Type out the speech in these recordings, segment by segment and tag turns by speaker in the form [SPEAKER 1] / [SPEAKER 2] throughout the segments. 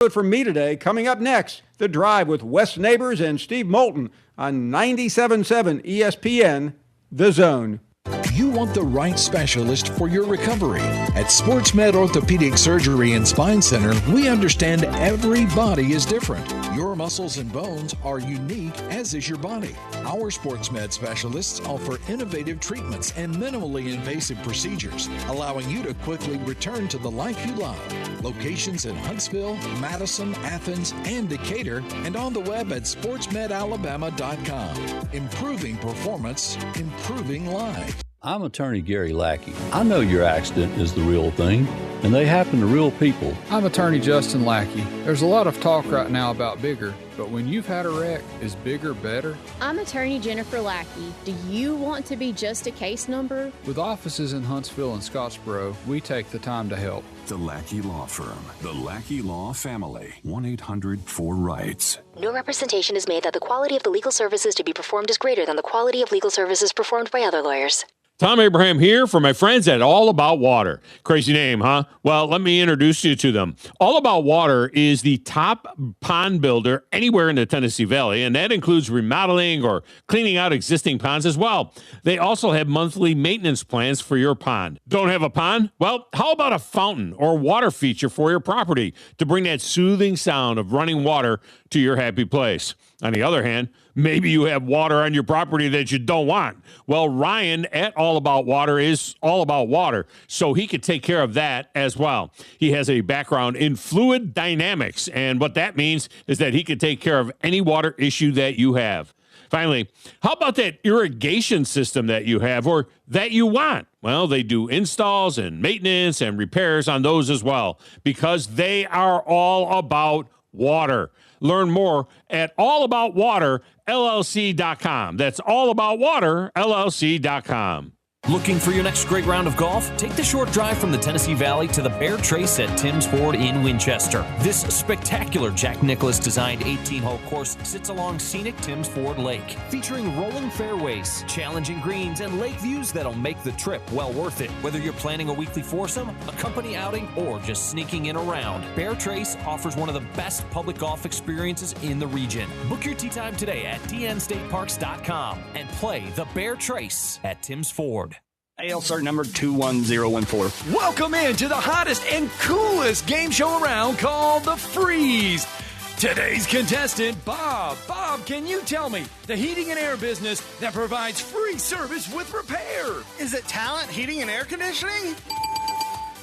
[SPEAKER 1] From me today, coming up next, The Drive with Wes Neighbors and Steve Moulton on 97.7 ESPN, The Zone.
[SPEAKER 2] You want the right specialist for your recovery. At SportsMed Orthopedic Surgery and Spine Center, we understand every body is different. Your muscles and bones are unique, as is your body. Our SportsMed specialists offer innovative treatments and minimally invasive procedures, allowing you to quickly return to the life you love. Locations in Huntsville, Madison, Athens, and Decatur, and on the web at sportsmedalabama.com. Improving performance, improving lives.
[SPEAKER 3] I'm attorney Gary Lackey. I know your accident is the real thing, and they happen to real people.
[SPEAKER 4] I'm attorney Justin Lackey. There's a lot of talk right now about bigger, but when you've had a wreck, is bigger better?
[SPEAKER 5] I'm attorney Jennifer Lackey. Do you want to be just a case number?
[SPEAKER 4] With offices in Huntsville and Scottsboro, we take the time to help.
[SPEAKER 6] The Lackey Law Firm. The Lackey Law Family. 1-800-4RIGHTS.
[SPEAKER 7] No representation is made that the quality of the legal services to be performed is greater than the quality of legal services performed by other lawyers.
[SPEAKER 8] Tom Abraham here for my friends at All About Water. Crazy name, huh? Well, let me introduce you to them. All About Water is the top pond builder anywhere in the Tennessee Valley, and that includes remodeling or cleaning out existing ponds as well. They also have monthly maintenance plans for your pond. Don't have a pond? Well, how about a fountain or water feature for your property to bring that soothing sound of running water to your happy place? On the other hand, maybe you have water on your property that you don't want. Well, Ryan at All About Water is all about water, so he could take care of that as well. He has a background in fluid dynamics, and what that means is that he could take care of any water issue that you have. Finally, how about that irrigation system that you have or that you want? Well, they do installs and maintenance and repairs on those as well, because they are all about water. Learn more at allaboutwaterllc.com. That's allaboutwaterllc.com.
[SPEAKER 9] Looking for your next great round of golf? Take the short drive from the Tennessee Valley to the Bear Trace at Tim's Ford in Winchester. This spectacular Jack Nicklaus designed 18-hole course sits along scenic Tim's Ford Lake, featuring rolling fairways, challenging greens, and lake views that'll make the trip well worth it. Whether you're planning a weekly foursome, a company outing, or just sneaking in around, Bear Trace offers one of the best public golf experiences in the region. Book your tee time today at dnstateparks.com and play the Bear Trace at Tim's Ford.
[SPEAKER 10] AL cert number 21014.
[SPEAKER 11] Welcome into the hottest and coolest game show around called The Freeze. Today's contestant, Bob. Bob, can you tell me the heating and air business that provides free service with repair?
[SPEAKER 12] Is it Talent Heating and Air Conditioning?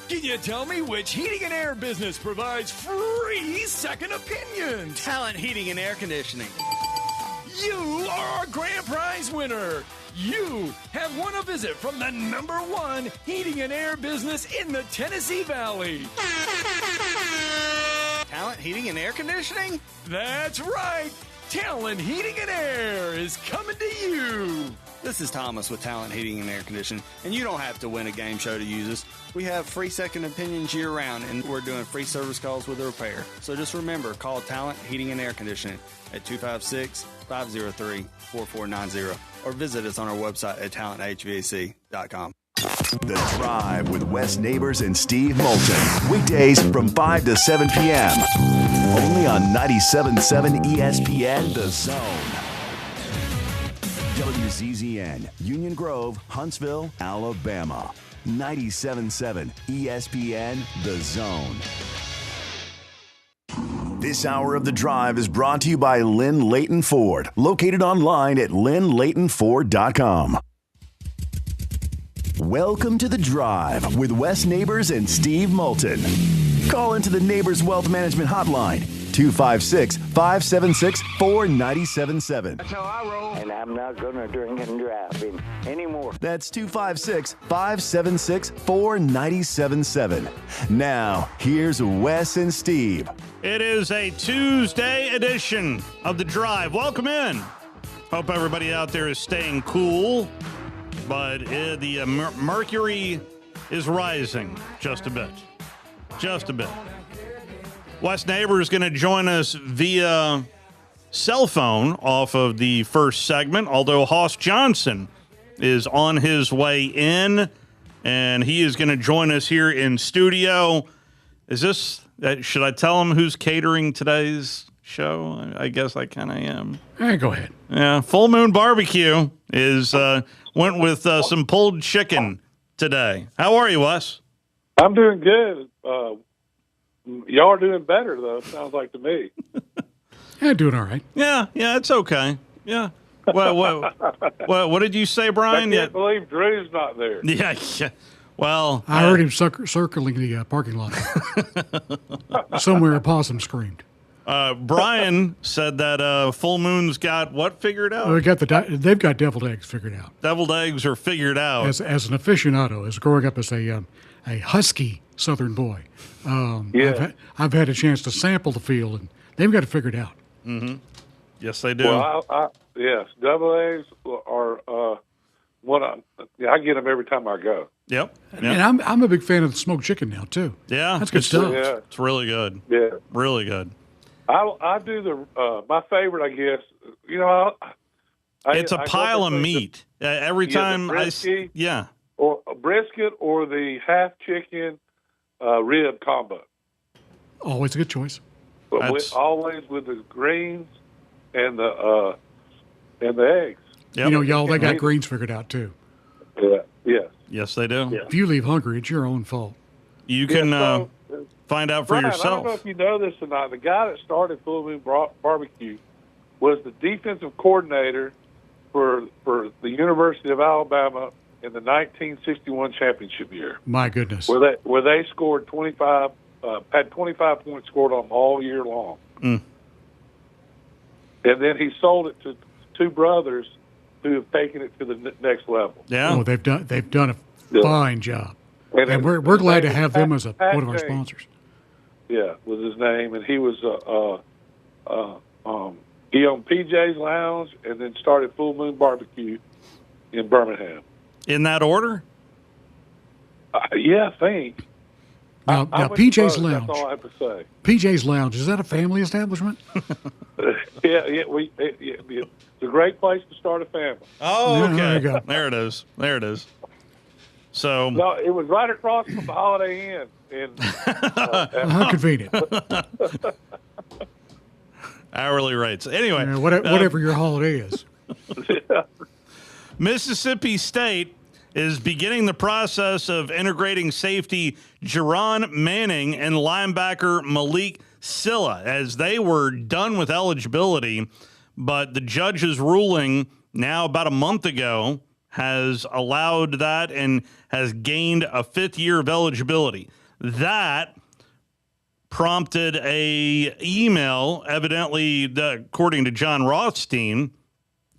[SPEAKER 11] Can you tell me which heating and air business provides free second opinions?
[SPEAKER 12] Talent Heating and Air Conditioning.
[SPEAKER 11] You are our grand prize winner. You have won a visit from the #1 heating and air business in the Tennessee Valley.
[SPEAKER 12] Talent Heating and Air Conditioning?
[SPEAKER 11] That's right. Talent Heating and Air is coming to you.
[SPEAKER 12] This is Thomas with Talent Heating and Air Conditioning, and you don't have to win a game show to use us. We have free second opinions year-round, and we're doing free service calls with a repair. So just remember, call Talent Heating and Air Conditioning at 256-503-4490 or visit us on our website at talenthvac.com.
[SPEAKER 13] The Drive with Wes Neighbors and Steve Moulton. Weekdays from 5 to 7 p.m. Only on 97.7 ESPN The Zone. WZZN, Union Grove, Huntsville, Alabama. 97.7 ESPN The Zone. This hour of The Drive is brought to you by Lynn Leighton Ford, located online at lynnleightonford.com. Welcome to The Drive with Wes Neighbors and Steve Moulton. Call into the Neighbors Wealth Management Hotline, 256-576-4977.
[SPEAKER 14] That's how I roll. And I'm not going to drink and drive anymore.
[SPEAKER 13] That's 256-576-4977. Now, here's Wes and Steve.
[SPEAKER 15] It is a Tuesday edition of The Drive. Welcome in. Hope everybody out there is staying cool, but the mercury is rising just a bit. Just a bit. Wes Neighbor is going to join us via cell phone off of the first segment, although Hoss Johnson is on his way in, and he is going to join us here in studio. Is this Should I tell them who's catering today's show? I guess I kind of am.
[SPEAKER 16] Go ahead.
[SPEAKER 15] Yeah, Full Moon Barbecue is went with some pulled chicken today. How are you, Wes?
[SPEAKER 17] I'm doing good. Y'all are doing better, though, sounds like to me.
[SPEAKER 16] Yeah, doing all right.
[SPEAKER 15] Yeah, it's okay. Yeah. What did you say, Brian?
[SPEAKER 17] I can't believe Drew's not there.
[SPEAKER 15] Yeah. Well,
[SPEAKER 16] I heard him circling the parking lot. Somewhere a possum screamed.
[SPEAKER 15] Brian said that Full Moon's got what figured out?
[SPEAKER 16] They've got deviled eggs figured out.
[SPEAKER 15] Deviled eggs are figured out.
[SPEAKER 16] As an aficionado, as growing up as a husky Southern boy, I've had a chance to sample the field, and they've got it figured out.
[SPEAKER 15] Mm-hmm. Yes, they do.
[SPEAKER 17] Well, yes, double eggs are I get them every time I go.
[SPEAKER 15] Yep.
[SPEAKER 16] And I'm a big fan of the smoked chicken now too.
[SPEAKER 15] Yeah,
[SPEAKER 16] that's good stuff.
[SPEAKER 17] Yeah.
[SPEAKER 15] It's really good.
[SPEAKER 17] Yeah,
[SPEAKER 15] really good.
[SPEAKER 17] I do the my favorite, I guess. You know,
[SPEAKER 15] it's a pile of meat every time
[SPEAKER 17] or a brisket or the half chicken rib combo.
[SPEAKER 16] Always a good choice.
[SPEAKER 17] But always with the greens and the eggs.
[SPEAKER 15] Yep.
[SPEAKER 16] You know, y'all, they got greens figured out too.
[SPEAKER 17] Yeah. Yes.
[SPEAKER 15] Yes, they do.
[SPEAKER 17] Yeah.
[SPEAKER 16] If you leave hungry, it's your own fault.
[SPEAKER 15] You can find out for
[SPEAKER 17] Brian,
[SPEAKER 15] yourself.
[SPEAKER 17] I don't know if you know this or not. The guy that started Full Moon Barbecue was the defensive coordinator for the University of Alabama in the 1961 championship year.
[SPEAKER 16] My goodness.
[SPEAKER 17] Where they scored 25, had 25 points scored on them all year long.
[SPEAKER 15] Mm.
[SPEAKER 17] And then he sold it to two brothers who have taken it to the next level.
[SPEAKER 15] Yeah.
[SPEAKER 16] Oh, they've done a fine job. And we're glad to have them as one of our sponsors.
[SPEAKER 17] Yeah, was his name, and he was he owned PJ's Lounge and then started Full Moon Barbecue in Birmingham.
[SPEAKER 15] In that order?
[SPEAKER 17] Yeah, I think.
[SPEAKER 16] Now PJ's Lounge.
[SPEAKER 17] That's all I have to say.
[SPEAKER 16] PJ's Lounge, is that a family establishment?
[SPEAKER 17] Yeah, it's a great place to start a family.
[SPEAKER 15] Oh, okay.
[SPEAKER 16] There you go.
[SPEAKER 15] There it is. So
[SPEAKER 17] no, it was right across from the Holiday Inn.
[SPEAKER 16] How convenient.
[SPEAKER 15] Hourly rates. Anyway,
[SPEAKER 16] whatever your holiday is.
[SPEAKER 15] Mississippi State is beginning the process of integrating safety Jerron Manning and linebacker Malik Silla as they were done with eligibility, but the judge's ruling now about a month ago has allowed that and has gained a 5th year of eligibility. That prompted a email, evidently, according to John Rothstein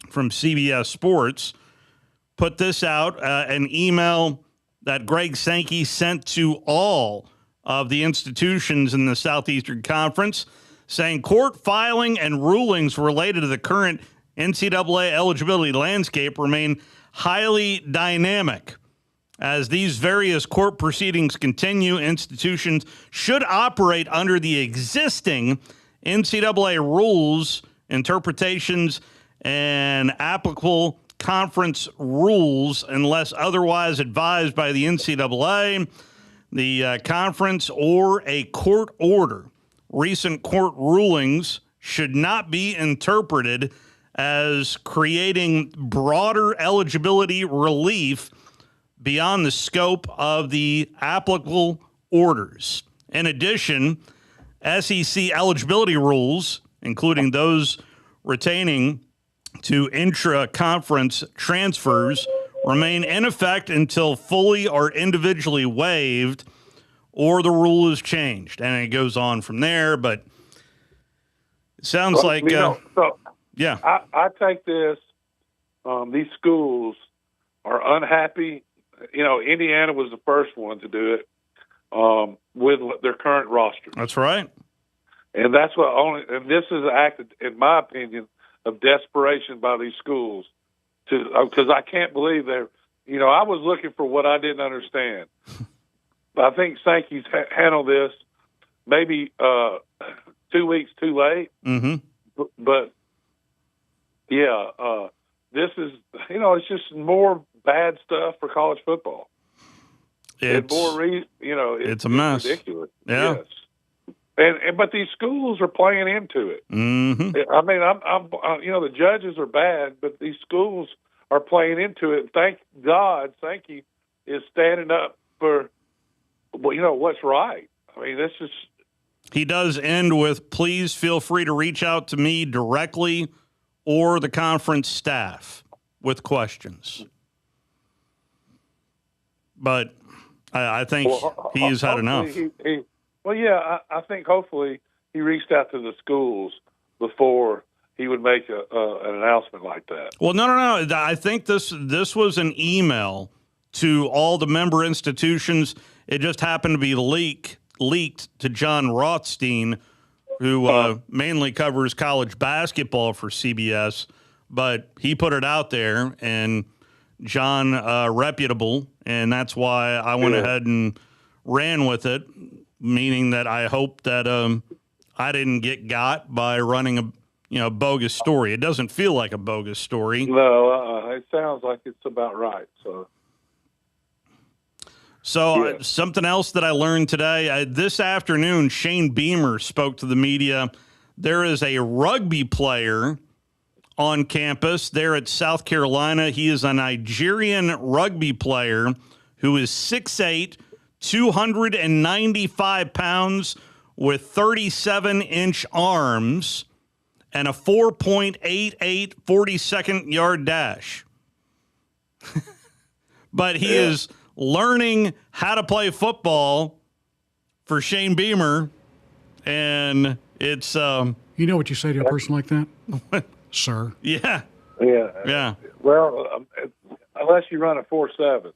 [SPEAKER 15] from CBS Sports, put this out, an email that Greg Sankey sent to all of the institutions in the Southeastern Conference saying court filing and rulings related to the current NCAA eligibility landscape remain highly dynamic. As these various court proceedings continue, institutions should operate under the existing NCAA rules, interpretations, and applicable conference rules unless otherwise advised by the NCAA, the conference, or a court order. Recent court rulings should not be interpreted as creating broader eligibility relief beyond the scope of the applicable orders. In addition, SEC eligibility rules, including those retaining to intra-conference transfers, remain in effect until fully or individually waived or the rule is changed. And it goes on from there, but it sounds like... yeah.
[SPEAKER 17] I take this, these schools are unhappy. You know, Indiana was the first one to do it with their current roster.
[SPEAKER 15] That's right.
[SPEAKER 17] And that's and this is an act, in my opinion, of desperation by these schools because I can't believe I was looking for what I didn't understand. But I think Sankey's handled this maybe 2 weeks too late.
[SPEAKER 15] Mm-hmm.
[SPEAKER 17] But this is, it's just more bad stuff for college football.
[SPEAKER 15] It's
[SPEAKER 17] more, it's
[SPEAKER 15] a mess.
[SPEAKER 17] Ridiculous.
[SPEAKER 15] Yeah.
[SPEAKER 17] Yes. but these schools are playing into it.
[SPEAKER 15] Mm-hmm.
[SPEAKER 17] I mean, I'm the judges are bad, but these schools are playing into it. Thank God, Sankey is standing up for, what's right. I mean, this is.
[SPEAKER 15] He does end with, please feel free to reach out to me directly or the conference staff with questions. But I think he's had enough.
[SPEAKER 17] I think hopefully he reached out to the schools before he would make an announcement like that.
[SPEAKER 15] Well, no. I think this was an email to all the member institutions. It just happened to be leaked to John Rothstein, who mainly covers college basketball for CBS. But he put it out there, and John, reputable, and that's why I went ahead and ran with it, meaning that I hope that I didn't get got by running a bogus story. It doesn't feel like a bogus story.
[SPEAKER 17] No, it sounds like it's about right. So
[SPEAKER 15] something else that I learned today, this afternoon, Shane Beamer spoke to the media. There is a rugby player on campus there at South Carolina. He is a Nigerian rugby player who is 6'8", 295 pounds with 37-inch arms and a 4.88 40-second yard dash. But he is learning how to play football for Shane Beamer, and it's
[SPEAKER 16] you know what you say to a person like that? Sir.
[SPEAKER 15] Yeah.
[SPEAKER 17] Well, unless you run a 4.7.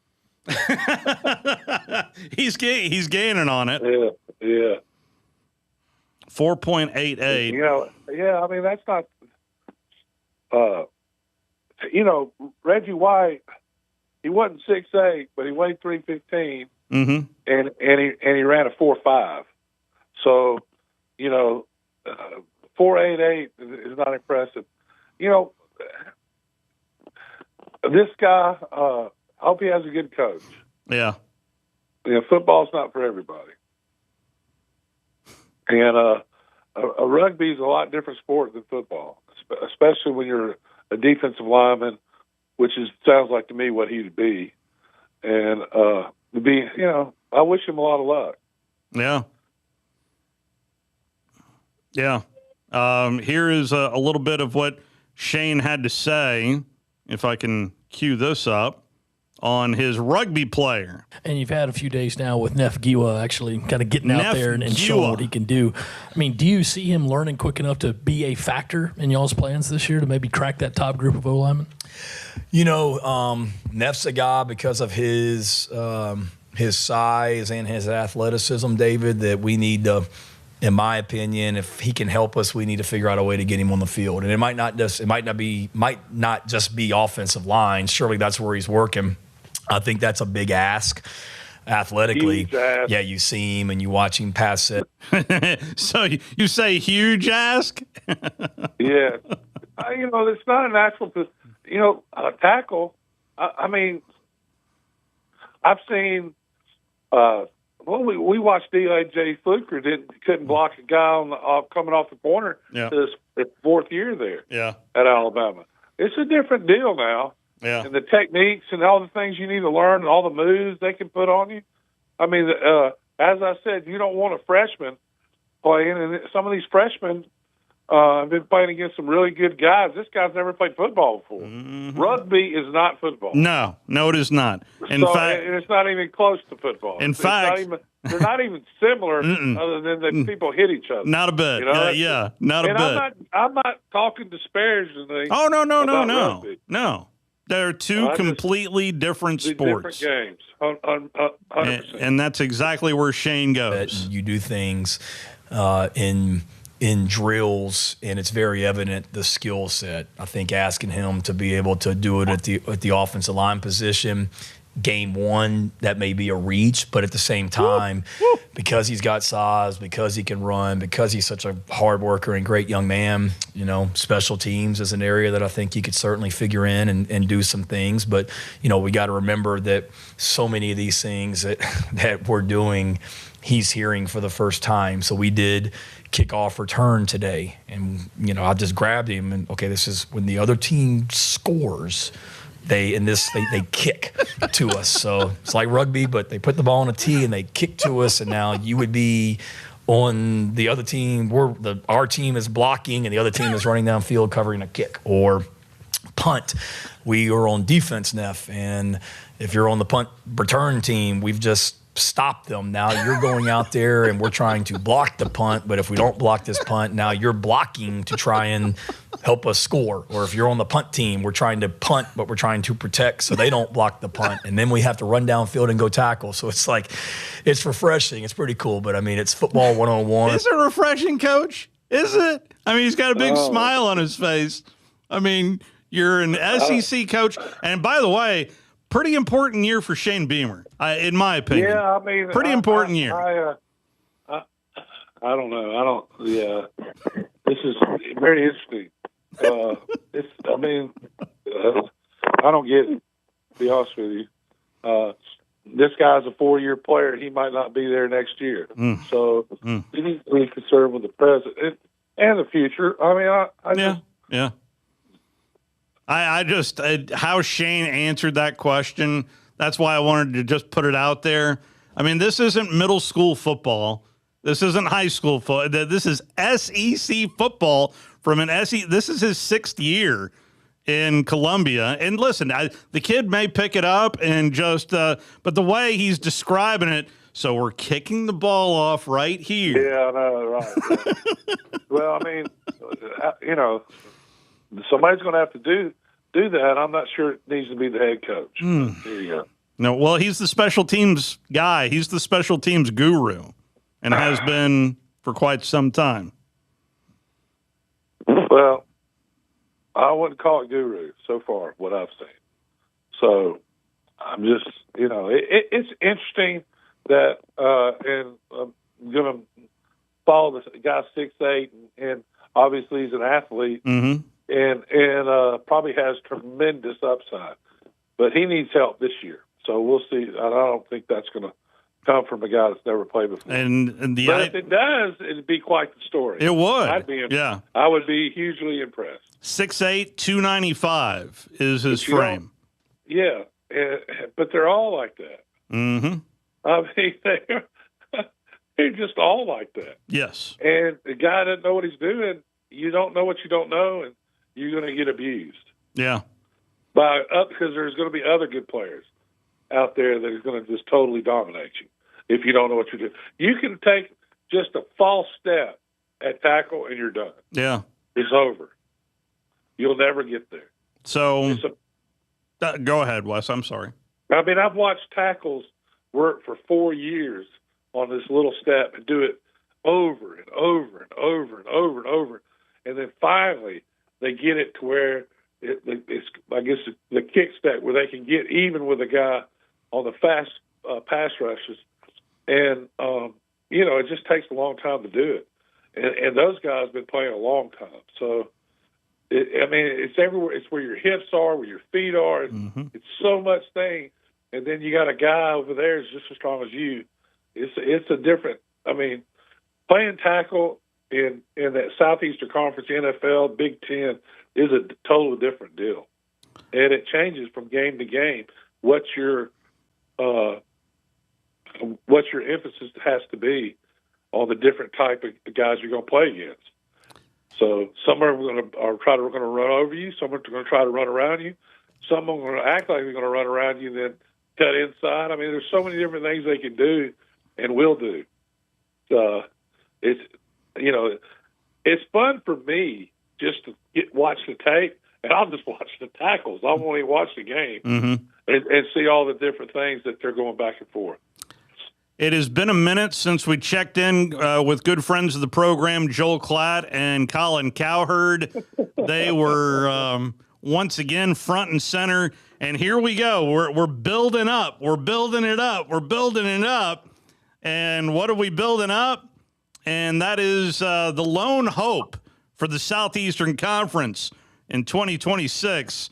[SPEAKER 15] He's gaining on it.
[SPEAKER 17] Yeah.
[SPEAKER 15] 4.88.
[SPEAKER 17] I mean, that's not. Reggie White, he wasn't 6'8", but he weighed 315, and he ran a 4.5. So, 4.88 is not impressive. This guy, I hope he has a good coach.
[SPEAKER 15] Yeah.
[SPEAKER 17] Football's not for everybody. And a rugby is a lot different sport than football, especially when you're a defensive lineman, which sounds like to me what he'd be. And I wish him a lot of luck.
[SPEAKER 15] Yeah. Yeah. Here is a little bit of what Shane had to say, if I can cue this up, on his rugby player.
[SPEAKER 18] And you've had a few days now with Neff Giwa actually kind of getting out there and showing what he can do. I mean, do you see him learning quick enough to be a factor in y'all's plans this year to maybe crack that top group of O-linemen?
[SPEAKER 19] Neff's a guy because of his size and his athleticism, David, that we need to, in my opinion, if he can help us, we need to figure out a way to get him on the field. And it might not just be offensive line. Surely that's where he's working. I think that's a big ask athletically. Yeah, you see him and you watch him pass it.
[SPEAKER 15] So you say huge ask?
[SPEAKER 17] Yeah. It's not a natural tackle. I mean, I've seen we watched D.J. Fluker couldn't block a guy coming off the corner to his fourth year there at Alabama. It's a different deal now.
[SPEAKER 15] Yeah.
[SPEAKER 17] And the techniques and all the things you need to learn and all the moves they can put on you. I mean, as I said, you don't want a freshman playing, and some of these freshmen have been playing against some really good guys. This guy's never played football before. Mm-hmm. Rugby is not football.
[SPEAKER 15] No, it is not.
[SPEAKER 17] And it's not even close to football. They're not even similar other than that people hit each other.
[SPEAKER 15] Not a bit. Not a bit.
[SPEAKER 17] I'm not talking disparagingly.
[SPEAKER 15] Oh, no.
[SPEAKER 17] Rugby.
[SPEAKER 15] No. They're two completely different sports.
[SPEAKER 17] Different games, 100%.
[SPEAKER 15] And that's exactly where Shane goes.
[SPEAKER 19] You do things in drills, and it's very evident the skill set. I think asking him to be able to do it at the offensive line position, game one, that may be a reach, but at the same time, because he's got size, because he can run, because he's such a hard worker and great young man, special teams is an area that I think he could certainly figure in and do some things. But, we got to remember that so many of these things that we're doing he's hearing for the first time. So we did kickoff return today, and I just grabbed him and this is when the other team scores. They kick to us. So it's like rugby, but they put the ball on a tee and they kick to us. And now you would be on the other team. Our team is blocking and the other team is running downfield covering a kick or punt. We are on defense, Neff, and if you're on the punt return team, we've just stopped them. Now you're going out there and we're trying to block the punt, but if we don't block this punt, now you're blocking to try and help us score. Or if you're on the punt team, we're trying to punt, but we're trying to protect so they don't block the punt. And then we have to run downfield and go tackle. So it's it's refreshing. It's pretty cool, but it's football 101.
[SPEAKER 15] Is it refreshing, Coach? Is it? He's got a big smile on his face. You're an SEC coach. And by the way, pretty important year for Shane Beamer, in my opinion.
[SPEAKER 17] Yeah,
[SPEAKER 15] pretty important year.
[SPEAKER 17] I don't know. This is very interesting. I don't get it, to be honest with you. This guy's a 4-year player. He might not be there next year. So he needs to be concerned with the present and the future.
[SPEAKER 15] I just how Shane answered that question, that's why I wanted to just put it out there. This isn't middle school football. This isn't high school football. This is SEC football from an SEC. This is his 6th year in Columbia. And listen, the kid may pick it up and just but the way he's describing it, so we're kicking the ball off right here.
[SPEAKER 17] Yeah, I know, right. Well, somebody's going to have to do that. I'm not sure it needs to be the head coach. There you go.
[SPEAKER 15] No, well, he's the special teams guy. He's the special teams guru and has been for quite some time.
[SPEAKER 17] Well, I wouldn't call it guru so far, what I've seen. So I'm just, it's interesting that, and I'm going to follow this guy 6'8", and obviously he's an athlete. And probably has tremendous upside. But he needs help this year. So we'll see. I don't think that's going to come from a guy that's never played before. But if it does, it'd be quite the story.
[SPEAKER 15] It would.
[SPEAKER 17] I would be hugely impressed.
[SPEAKER 15] 6'8", 295 is his frame.
[SPEAKER 17] Yeah, but they're all like that. They're just all like that.
[SPEAKER 15] Yes.
[SPEAKER 17] And the guy doesn't know what he's doing. You don't know what you don't know, and you're going to get abused.
[SPEAKER 15] Yeah.
[SPEAKER 17] Because there's going to be other good players out there that are going to just totally dominate you if you don't know what you're doing. You can take just a false step at tackle and you're done.
[SPEAKER 15] Yeah.
[SPEAKER 17] It's over. You'll never get there.
[SPEAKER 15] So go ahead, Wes. I'm sorry.
[SPEAKER 17] I've watched tackles work for 4 years on this little step and do it over and over and over and over and over. And then finally they get it to where it's the kick step where they can get even with a guy on the fast pass rushes. And, it just takes a long time to do it. And those guys have been playing a long time. So, it's everywhere. It's where your hips are, where your feet are. It's so much thing. And then you got a guy over there who's just as strong as you. It's a different, playing tackle in that Southeastern Conference, NFL, Big Ten is a totally different deal. And it changes from game to game what your emphasis has to be on the different type of guys you're going to play against. So some are going to run over you. Some are going to try to run around you. Some are going to act like they're going to run around you and then cut inside. There's so many different things they can do and will do. It's fun for me just to watch the tape, and I'll just watch the tackles. I won't even watch the game and see all the different things that they're going back and forth.
[SPEAKER 15] It has been a minute since we checked in with good friends of the program, Joel Klatt and Colin Cowherd. They were once again front and center, and here we go. We're building up. We're building it up. We're building it up. And what are we building up? And that is the lone hope for the Southeastern Conference in 2026.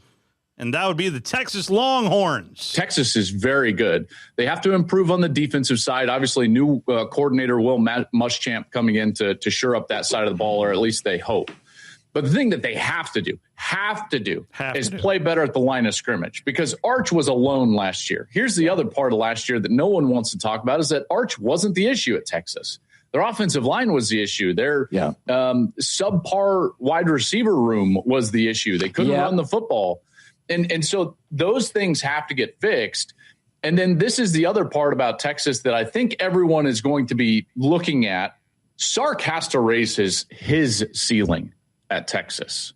[SPEAKER 15] and that would be the Texas Longhorns.
[SPEAKER 20] Texas is very good. They have to improve on the defensive side. Obviously, new coordinator Will Muschamp coming in to shore up that side of the ball, or at least they hope. But the thing that they have to do is play better at the line of scrimmage, because Arch was alone last year. Here's the other part of last year that no one wants to talk about, is that Arch wasn't the issue at Texas. Their offensive line was the issue. Their subpar wide receiver room was the issue. They couldn't run the football. And so those things have to get fixed. And then this is the other part about Texas that I think everyone is going to be looking at. Sark has to raise his ceiling at Texas.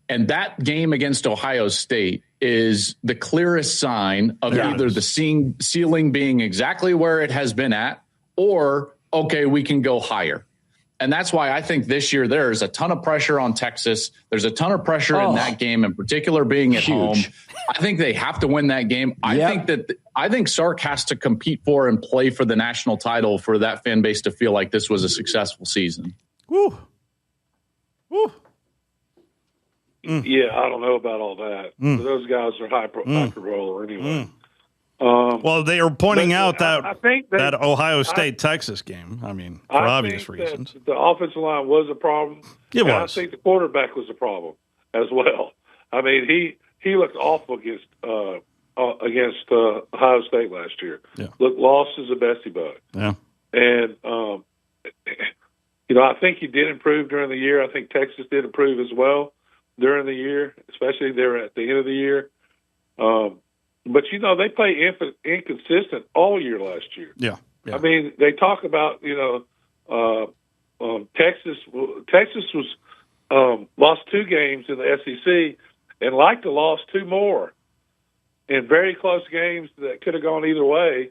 [SPEAKER 20] And that game against Ohio State is the clearest sign of either the ceiling being exactly where it has been at, or, okay, we can go higher. And that's why I think this year there's a ton of pressure on Texas. There's a ton of pressure in that game, in particular being at home. I think they have to win that game. I think Sark has to compete for and play for the national title for that fan base to feel like this was a successful season.
[SPEAKER 15] Woo.
[SPEAKER 17] Yeah, I don't know about all that. Those guys are hyper-roller anyway.
[SPEAKER 15] Well, they are pointing out that Ohio State-Texas game, for obvious reasons.
[SPEAKER 17] The offensive line was a problem.
[SPEAKER 15] It was.
[SPEAKER 17] I think the quarterback was a problem as well. He looked awful against Ohio State last year.
[SPEAKER 15] Yeah.
[SPEAKER 17] Looked lost as a Bessie bug.
[SPEAKER 15] Yeah.
[SPEAKER 17] And, I think he did improve during the year. I think Texas did improve as well during the year, especially there at the end of the year. But, they play inconsistent all year last year.
[SPEAKER 15] Yeah.
[SPEAKER 17] They talk about, Texas was lost 2 games in the SEC and liked to lost 2 more in very close games that could have gone either way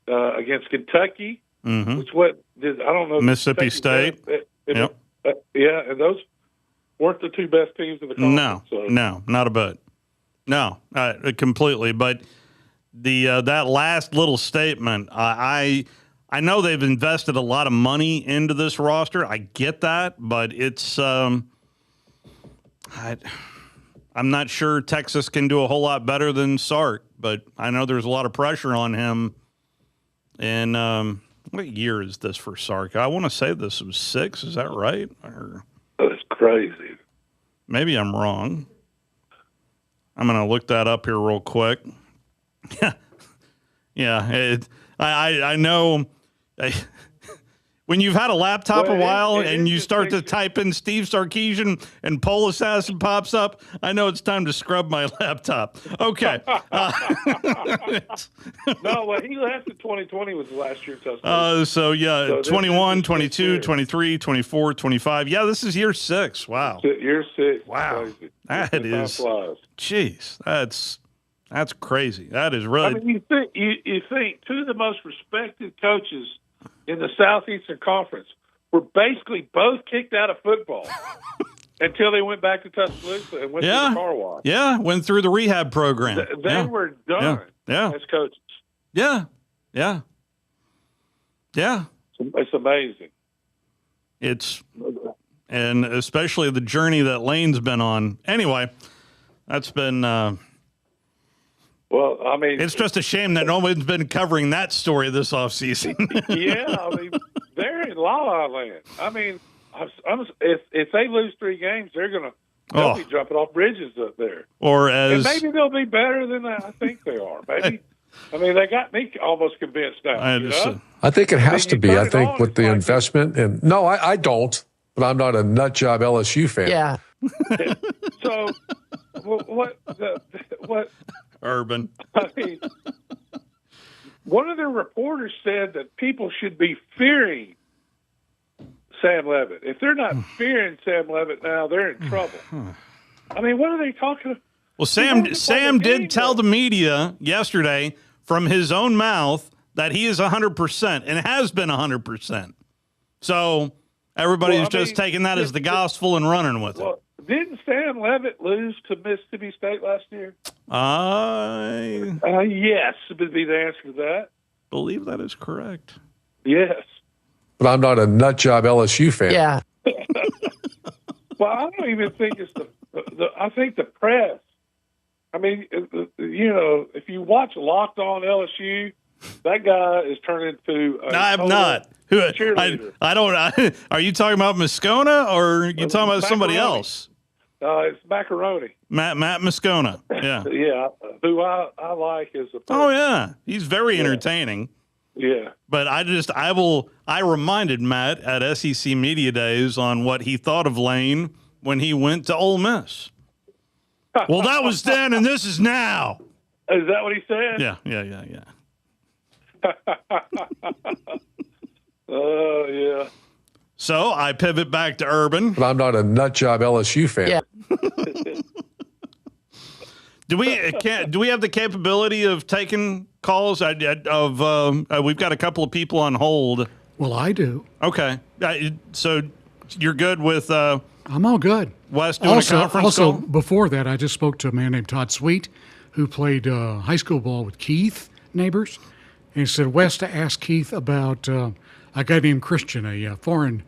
[SPEAKER 17] against Kentucky, which I don't know.
[SPEAKER 15] Mississippi State.
[SPEAKER 17] And those weren't the 2 best teams in the conference.
[SPEAKER 15] No, not a bit. No, completely. But that last little statement, I know they've invested a lot of money into this roster. I get that, but it's I'm not sure Texas can do a whole lot better than Sark. But I know there's a lot of pressure on him. And what year is this for Sark? I want to say this was 6. Is that right?
[SPEAKER 17] That's crazy.
[SPEAKER 15] Maybe I'm wrong. I'm going to look that up here real quick. I know. When you've had a laptop a while and you start to type in Steve Sarkisian and Pole Assassin pops up, I know it's time to scrub my laptop. Okay.
[SPEAKER 17] He left in 2020 was the last year.
[SPEAKER 15] 21, 22, 23, 24, 25. Yeah, this is year 6. Wow.
[SPEAKER 17] Year 6.
[SPEAKER 15] Wow. That is. Jeez, that's crazy. That is really.
[SPEAKER 17] You think 2 of the most respected coaches in the Southeastern Conference were basically both kicked out of football until they went back to Tuscaloosa and went to the car wash.
[SPEAKER 15] Yeah, went through the rehab program.
[SPEAKER 17] They were done as coaches.
[SPEAKER 15] Yeah.
[SPEAKER 17] It's amazing.
[SPEAKER 15] And especially the journey that Lane's been on. Anyway, that's been. It's just a shame that no one's been covering that story this offseason.
[SPEAKER 17] They're in La La Land. If they lose 3 games, they'll be jumping off bridges up there. And maybe they'll be better than I think they are. Maybe. They got me almost convinced now.
[SPEAKER 21] I think it has to be. I think with the investment and no, I don't. But I'm not a nut job LSU fan.
[SPEAKER 18] Yeah.
[SPEAKER 17] So what?
[SPEAKER 15] Urban.
[SPEAKER 17] One of the reporters said that people should be fearing Sam Levitt. If they're not fearing Sam Levitt now, they're in trouble. What are they talking about?
[SPEAKER 15] Well, Sam did tell the media yesterday from his own mouth that he is 100% and has been 100%. So everybody's just taking that as the gospel and running with it.
[SPEAKER 17] Didn't Sam Levitt lose to Mississippi State last year? Yes, would be the answer to that.
[SPEAKER 15] Believe that is correct.
[SPEAKER 17] Yes.
[SPEAKER 21] But I'm not a nut job LSU fan.
[SPEAKER 18] Yeah.
[SPEAKER 17] Well, I don't even think it's I think the press I mean, if you watch Locked On LSU, that guy is turned into a
[SPEAKER 15] I'm not.
[SPEAKER 17] cheerleader.
[SPEAKER 15] I don't. Are you talking about Moscona or are you talking about somebody else?
[SPEAKER 17] It's Macaroni.
[SPEAKER 15] Matt Moscona. Yeah.
[SPEAKER 17] Yeah, who I like as a person.
[SPEAKER 15] Oh yeah, he's very entertaining.
[SPEAKER 17] Yeah.
[SPEAKER 15] But I reminded Matt at SEC Media Days on what he thought of Lane when he went to Ole Miss. Well, that was then, and this is now.
[SPEAKER 17] Is that what he said?
[SPEAKER 15] Yeah.
[SPEAKER 17] Oh, yeah.
[SPEAKER 15] So I pivot back to Urban.
[SPEAKER 21] But I'm not a nut job LSU fan.
[SPEAKER 18] Yeah.
[SPEAKER 15] Do we have the capability of taking calls? We've got a couple of people on hold.
[SPEAKER 16] Well, I do.
[SPEAKER 15] Okay. So you're good with
[SPEAKER 16] I'm all good.
[SPEAKER 15] Wes doing a conference call?
[SPEAKER 16] Before that, I just spoke to a man named Todd Sweet who played high school ball with Keith Neighbors. And he said, Wes, to ask Keith about a guy named Christian, a foreign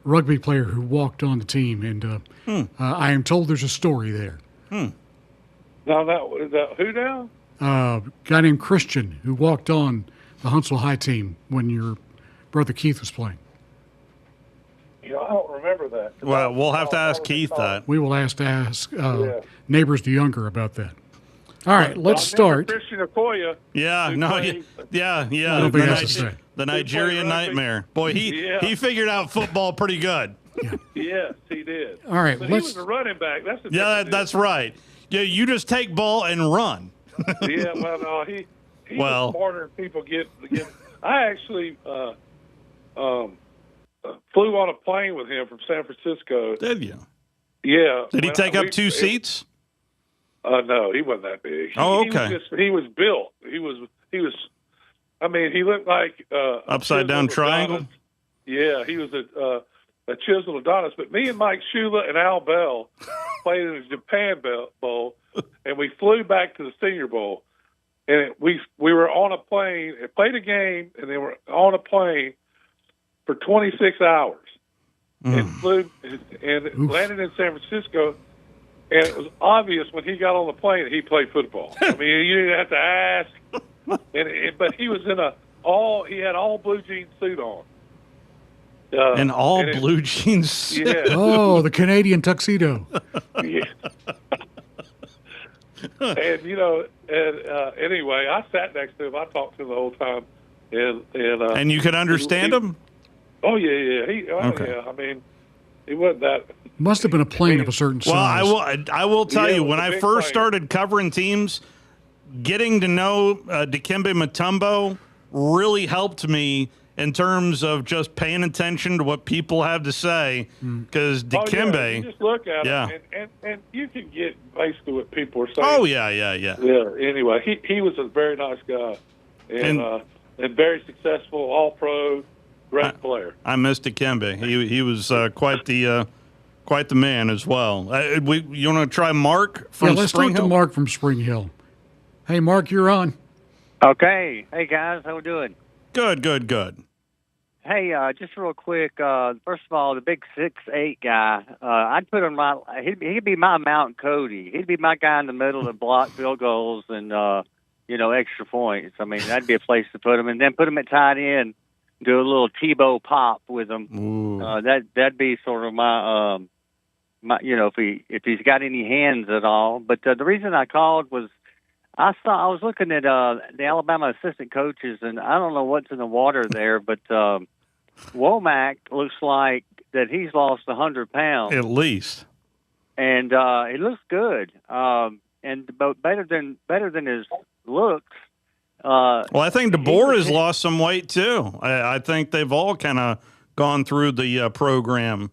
[SPEAKER 16] rugby player who walked on the team. And I am told there's a story there.
[SPEAKER 17] Now, that who now?
[SPEAKER 16] A guy named Christian who walked on the Huntsville High team when your brother Keith was playing.
[SPEAKER 17] I don't remember that.
[SPEAKER 15] Well, we'll have to ask Keith that.
[SPEAKER 16] We will ask Neighbors the Younger about that. All right, let's start.
[SPEAKER 17] Christian Okoye.
[SPEAKER 15] Yeah,
[SPEAKER 16] I don't think that's the same.
[SPEAKER 15] The Nigerian Nightmare. Boy, he figured out football pretty good.
[SPEAKER 17] Yes, he did.
[SPEAKER 16] All right,
[SPEAKER 17] but he was a running back.
[SPEAKER 15] That's right. Yeah, you just take ball and run.
[SPEAKER 17] Yeah, well, no, he was smarter than people get. I actually flew on a plane with him from San Francisco.
[SPEAKER 15] Did you?
[SPEAKER 17] Yeah.
[SPEAKER 15] Did he take up two seats?
[SPEAKER 17] No, he wasn't that big.
[SPEAKER 15] Okay.
[SPEAKER 17] He was built. He was. I mean, he looked like
[SPEAKER 15] upside down triangle.
[SPEAKER 17] Adonis. Yeah, he was a chiseled Adonis. But me and Mike Shula and Al Bell played in the Japan Bowl, and we flew back to the Senior Bowl. And we were on a plane and played a game, and they were on a plane for 26 hours and flew and landed in San Francisco. And it was obvious when he got on the plane that he played football. I mean, you didn't have to ask. But he was he had all blue jean suit on.
[SPEAKER 15] An all blue jeans.
[SPEAKER 17] Yeah.
[SPEAKER 16] Oh, the Canadian tuxedo.
[SPEAKER 17] Yeah. And anyway, I sat next to him. I talked to him the whole time,
[SPEAKER 15] and you could understand him.
[SPEAKER 17] Oh yeah.
[SPEAKER 15] Okay.
[SPEAKER 17] Yeah. I mean, he wasn't that.
[SPEAKER 16] Must have been a plane of a certain size.
[SPEAKER 15] Well, I will tell you, when I first started covering teams, getting to know Dikembe Mutombo really helped me in terms of just paying attention to what people have to say. Because Dikembe,
[SPEAKER 17] you just look at him, and you can get basically what people are saying.
[SPEAKER 15] Oh yeah.
[SPEAKER 17] Yeah. Anyway, he was a very nice guy, and very successful, all pro, great player.
[SPEAKER 15] I miss Dikembe. He was quite the man as well. You want to try Mark from
[SPEAKER 16] let's
[SPEAKER 15] Spring
[SPEAKER 16] talk
[SPEAKER 15] Hill?
[SPEAKER 16] to Mark from Spring Hill. Hey, Mark, you're on.
[SPEAKER 1] Okay. Hey, guys. How we doing?
[SPEAKER 15] Good.
[SPEAKER 1] Hey, just real quick. First of all, the big 6'8" guy, I'd put him he'd be my Mount Cody. He'd be my guy in the middle to block field goals and, extra points. I mean, that'd be a place to put him. And then put him at tight end, do a little Tebow pop with him. That'd be sort of my if he's got any hands at all. But the reason I called was I was looking at the Alabama assistant coaches, and I don't know what's in the water there, but Womack looks like that he's lost 100 pounds
[SPEAKER 15] at least,
[SPEAKER 1] and he looks good, but better than his looks.
[SPEAKER 15] Well, I think DeBoer has lost some weight too. I think they've all kind of gone through the program.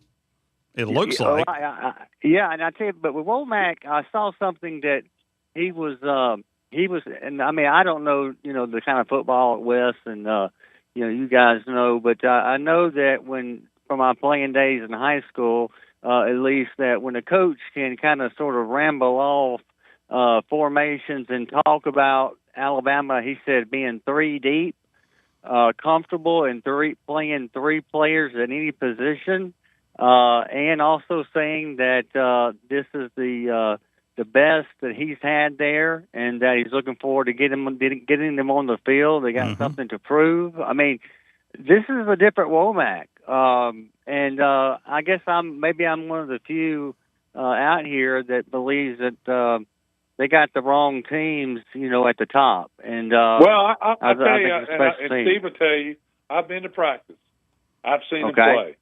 [SPEAKER 15] It looks like.
[SPEAKER 1] And I tell you, but with Womack, I saw something that he was, and I mean, I don't know, the kind of football at West, and you guys know, but I know that from my playing days in high school, at least, that when a coach can kind of sort of ramble off formations and talk about Alabama, he said being three deep, comfortable and playing three players at any position, and also saying that this is the the best that he's had there, and that he's looking forward to getting them on the field. They got something to prove. I mean, this is a different Womack, and I guess I'm one of the few out here that believes that they got the wrong teams, at the top. And
[SPEAKER 17] well, I'll tell you, and Steve will tell you, I've been to practice. I've seen them play.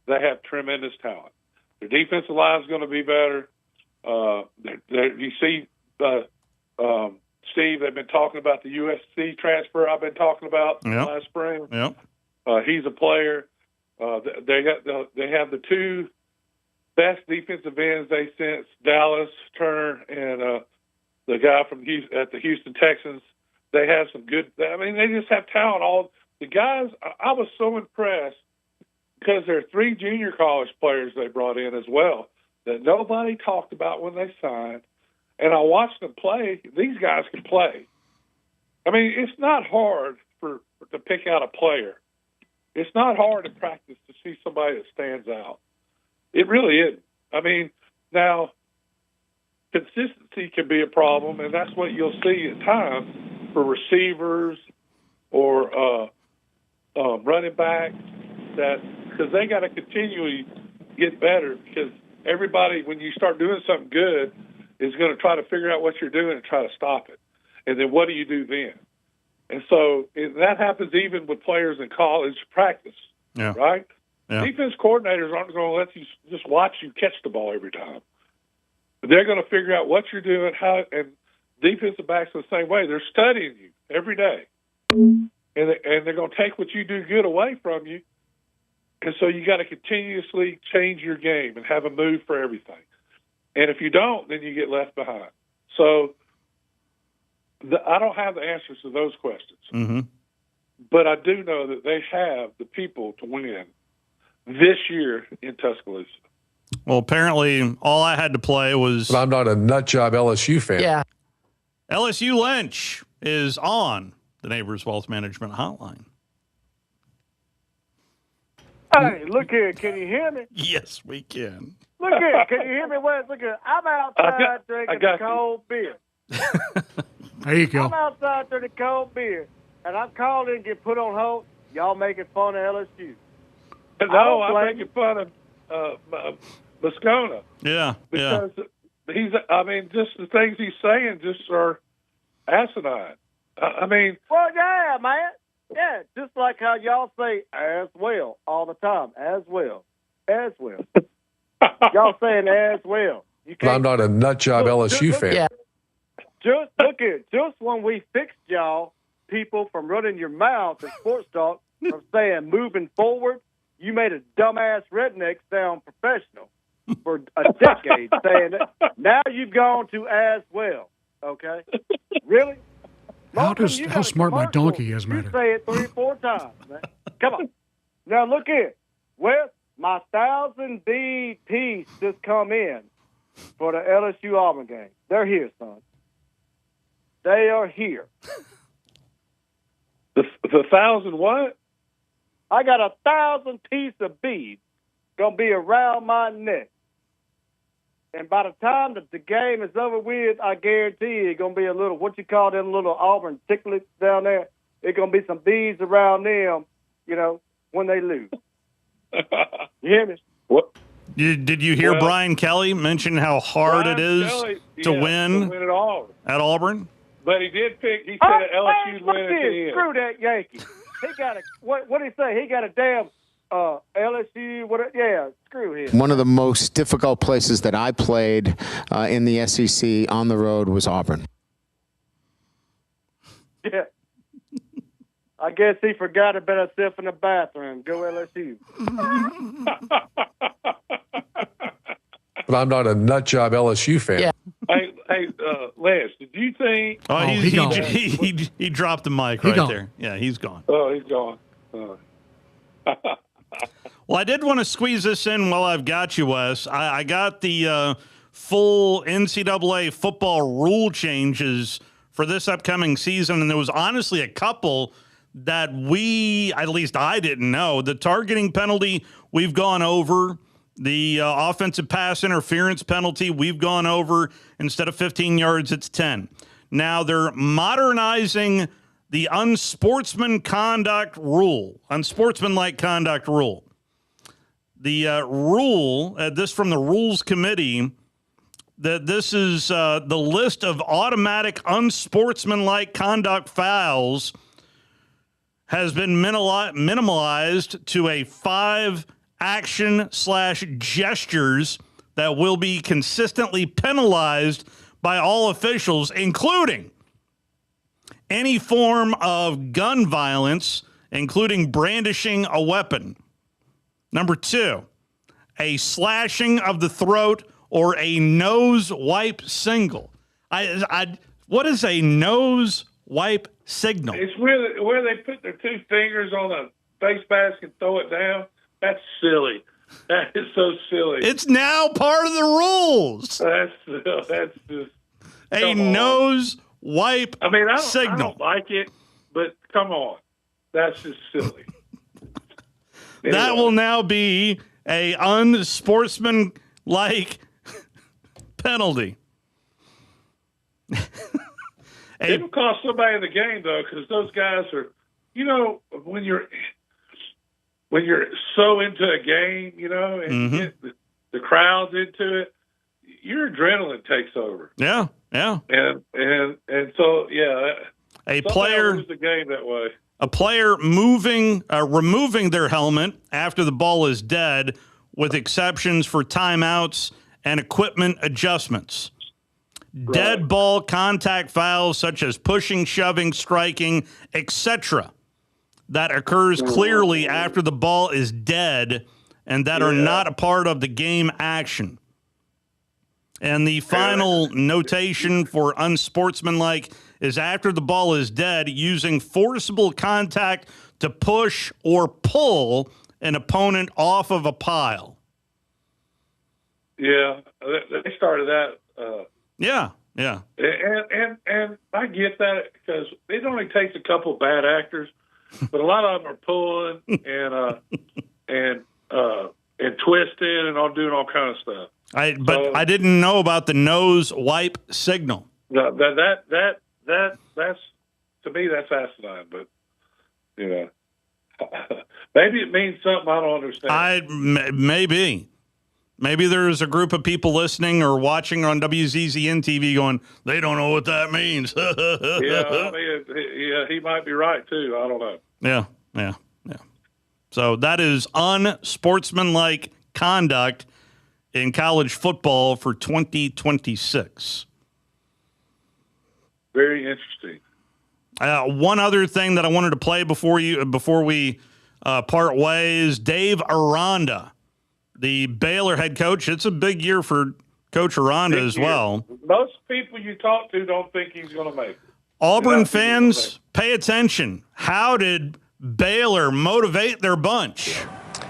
[SPEAKER 17] They have tremendous talent. Their defensive line is going to be better. You see, Steve, they've been talking about the USC transfer I've been talking about last spring.
[SPEAKER 15] Yep.
[SPEAKER 17] He's a player. They have the two best defensive ends they since Dallas Turner and the guy from at the Houston Texans. They have some good. I mean, they just have talent. All the guys. I was so impressed because there are 3 junior college players they brought in as well that nobody talked about when they signed. And I watched them play. These guys can play. I mean, it's not hard to pick out a player. It's not hard in practice to see somebody that stands out. It really isn't. I mean, now, consistency can be a problem, and that's what you'll see at times for receivers or running backs, because they got to continually get better, because everybody, when you start doing something good, is going to try to figure out what you're doing and try to stop it. And then what do you do then? And so that happens even with players in college practice, right? Yeah. Defense coordinators aren't going to let you just watch you catch the ball every time. They're going to figure out what you're doing, how, and defensive backs are the same way. They're studying you every day. And they're going to take what you do good away from you. And so you got to continuously change your game and have a move for everything. And if you don't, then you get left behind. So I don't have the answers to those questions. But I do know that they have the people to win this year in Tuscaloosa.
[SPEAKER 15] Well, apparently all I had to play was...
[SPEAKER 21] But I'm not a nutjob LSU fan.
[SPEAKER 15] Yeah. LSU Lynch is on the Neighbors Wealth Management Hotline.
[SPEAKER 2] Hey, look here. Can you hear me?
[SPEAKER 15] Yes, we can.
[SPEAKER 2] Look here. Can you hear me? Wes, look here. I'm outside drinking a cold beer.
[SPEAKER 16] There you go.
[SPEAKER 2] I'm outside drinking cold beer, and I'm calling and get put on hold. Y'all making fun of LSU.
[SPEAKER 17] No, I'm making fun of Moscona.
[SPEAKER 15] Yeah,
[SPEAKER 17] because he's. I mean, just the things he's saying just are asinine. I mean,
[SPEAKER 2] well, yeah, man. Yeah, just like how y'all say as well all the time. As well. Y'all saying as well.
[SPEAKER 21] But I'm not a nutjob LSU fan.
[SPEAKER 2] Yeah. Just look at just when we fixed y'all, people from running your mouth and sports talk from saying moving forward, you made a dumbass redneck sound professional for a decade saying it. Now you've gone to as well. Okay? Really?
[SPEAKER 16] How smart my donkey is, man.
[SPEAKER 2] You say it 3 or 4 times, man. Come on. Now look here. Wes, my 1,000 bead piece just come in for the LSU Auburn game. They're here, son. They are here.
[SPEAKER 17] The 1,000 what?
[SPEAKER 2] I got 1,000 piece of beads gonna be around my neck. And by the time that the game is over with, I guarantee you it's going to be a little, what you call them little Auburn ticklets down there. It's going to be some beads around them, when they lose. You hear me?
[SPEAKER 17] What?
[SPEAKER 15] Did you hear Brian Kelly mention how hard it is to win at Auburn?
[SPEAKER 17] But he did pick, he said that LSU's winning at the end.
[SPEAKER 2] Screw that Yankee. He got what did he say? He got a damn LSU, screw him.
[SPEAKER 22] One of the most difficult places that I played in the SEC on the road was Auburn.
[SPEAKER 2] Yeah. I guess he forgot about himself in the bathroom. Go LSU.
[SPEAKER 21] But I'm not a nutjob LSU fan.
[SPEAKER 2] Yeah.
[SPEAKER 17] Hey, Les, did you think...
[SPEAKER 15] Oh, he dropped the mic right there. Yeah, he's gone.
[SPEAKER 17] Oh, he's gone.
[SPEAKER 15] Well, I did want to squeeze this in while I've got you, Wes. I got the full NCAA football rule changes for this upcoming season, and there was honestly a couple that at least I didn't know. The targeting penalty we've gone over. The offensive pass interference penalty we've gone over. Instead of 15 yards, it's 10. Now they're modernizing the unsportsmanlike conduct rule. The rule, this from the Rules Committee, that this is the list of automatic unsportsmanlike conduct fouls has been minimalized to a 5 action/gestures that will be consistently penalized by all officials, including any form of gun violence, including brandishing a weapon. Number 2, a slashing of the throat or a nose wipe signal. What is a nose wipe signal?
[SPEAKER 17] It's where they put their 2 fingers on a face mask and throw it down. That's silly. That is so silly.
[SPEAKER 15] It's now part of the rules.
[SPEAKER 17] That's just
[SPEAKER 15] a nose wipe signal.
[SPEAKER 17] I don't like it, but come on. That's just silly.
[SPEAKER 15] That will now be a unsportsmanlike penalty.
[SPEAKER 17] It will cost somebody the game, though, because those guys are, when you're so into a game, and you get the crowd's into it, your adrenaline takes over.
[SPEAKER 15] Yeah.
[SPEAKER 17] And so,
[SPEAKER 15] a player
[SPEAKER 17] lose the game that way.
[SPEAKER 15] A player removing their helmet after the ball is dead, with exceptions for timeouts and equipment adjustments. Right. Dead ball contact fouls such as pushing, shoving, striking, etc. that occurs clearly after the ball is dead and that are not a part of the game action. And the final notation for unsportsmanlike is after the ball is dead, using forcible contact to push or pull an opponent off of a pile.
[SPEAKER 17] Yeah, they started that.
[SPEAKER 15] Yeah.
[SPEAKER 17] And I get that because it only takes a couple bad actors, but a lot of them are pulling and twisting and all doing all kind of stuff.
[SPEAKER 15] I didn't know about the nose wipe signal.
[SPEAKER 17] No, that's to me that's asinine, but maybe it means something I don't understand. Maybe there's a group of people listening or watching on WZZN TV going, they don't know what that means. He might be right too. I don't know.
[SPEAKER 15] Yeah. So that is unsportsmanlike conduct in college football for 2026.
[SPEAKER 17] Very interesting.
[SPEAKER 15] One other thing that I wanted to play before we part ways, Dave Aranda, the Baylor head coach. It's a big year for Coach Aranda as well.
[SPEAKER 17] Most people you talk to don't think he's going to make it.
[SPEAKER 15] Auburn fans, pay attention. How did Baylor motivate their bunch?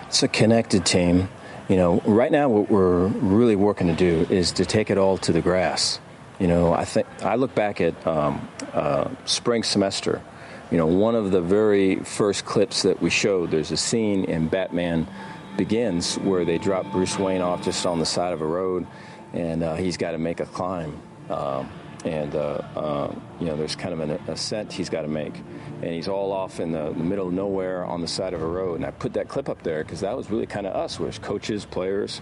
[SPEAKER 3] It's a connected team. Right now what we're really working to do is to take it all to the grass. I think I look back at spring semester. One of the very first clips that we showed, there's a scene in Batman Begins where they drop Bruce Wayne off just on the side of a road, and he's got to make a climb. There's kind of an ascent he's got to make. And he's all off in the middle of nowhere on the side of a road. And I put that clip up there because that was really kind of us, was coaches, players.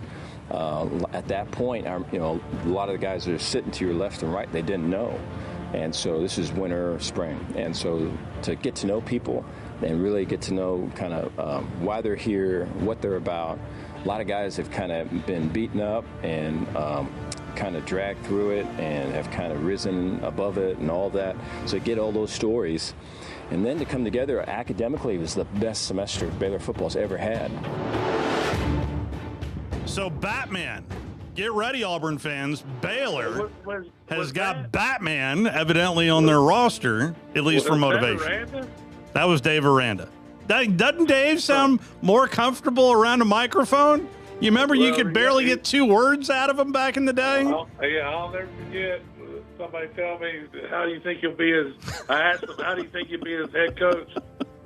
[SPEAKER 3] At that point, a lot of the guys that are sitting to your left and right, they didn't know. And so this is winter, spring. And so to get to know people and really get to know kind of why they're here, what they're about. A lot of guys have kind of been beaten up and kind of dragged through it and have kind of risen above it and all that. So get all those stories. And then to come together academically was the best semester Baylor football's ever had.
[SPEAKER 15] So Batman, get ready, Auburn fans. Baylor has got Batman evidently on their roster, at least for motivation. That was Dave Aranda. Doesn't Dave sound more comfortable around a microphone? You remember you could barely get 2 words out of him back in the day?
[SPEAKER 17] I'll never forget. Somebody tell me, how do you think you'll be as? I asked him, how do you think you'll be as head coach?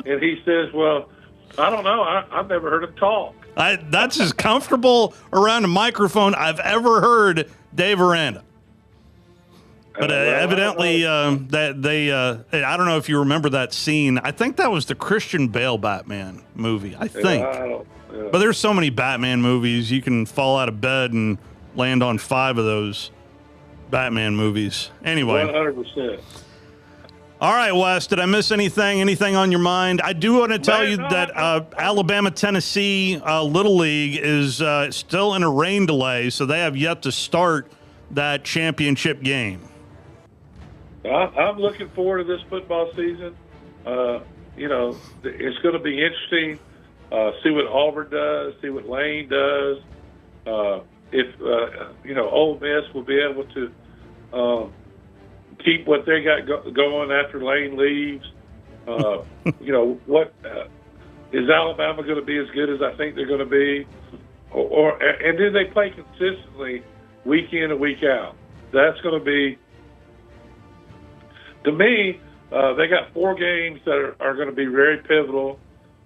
[SPEAKER 17] And he says, well, I don't know. I've never heard him talk.
[SPEAKER 15] That's as comfortable around a microphone I've ever heard Dave Aranda. But evidently, that they I don't know if you remember that scene. I think that was the Christian Bale Batman movie. I think. But there's so many Batman movies. You can fall out of bed and land on 5 of those Batman movies. Anyway.
[SPEAKER 17] 100%.
[SPEAKER 15] All right, Wes, did I miss anything? Anything on your mind? I do want to tell you that Alabama-Tennessee Little League is still in a rain delay, so they have yet to start that championship game.
[SPEAKER 17] I'm looking forward to this football season. It's going to be interesting. See what Auburn does, see what Lane does. If Ole Miss will be able to keep what they got going after Lane leaves. What is Alabama going to be as good as I think they're going to be? And then they play consistently week in and week out. That's going to be, to me, they got 4 games that are going to be very pivotal,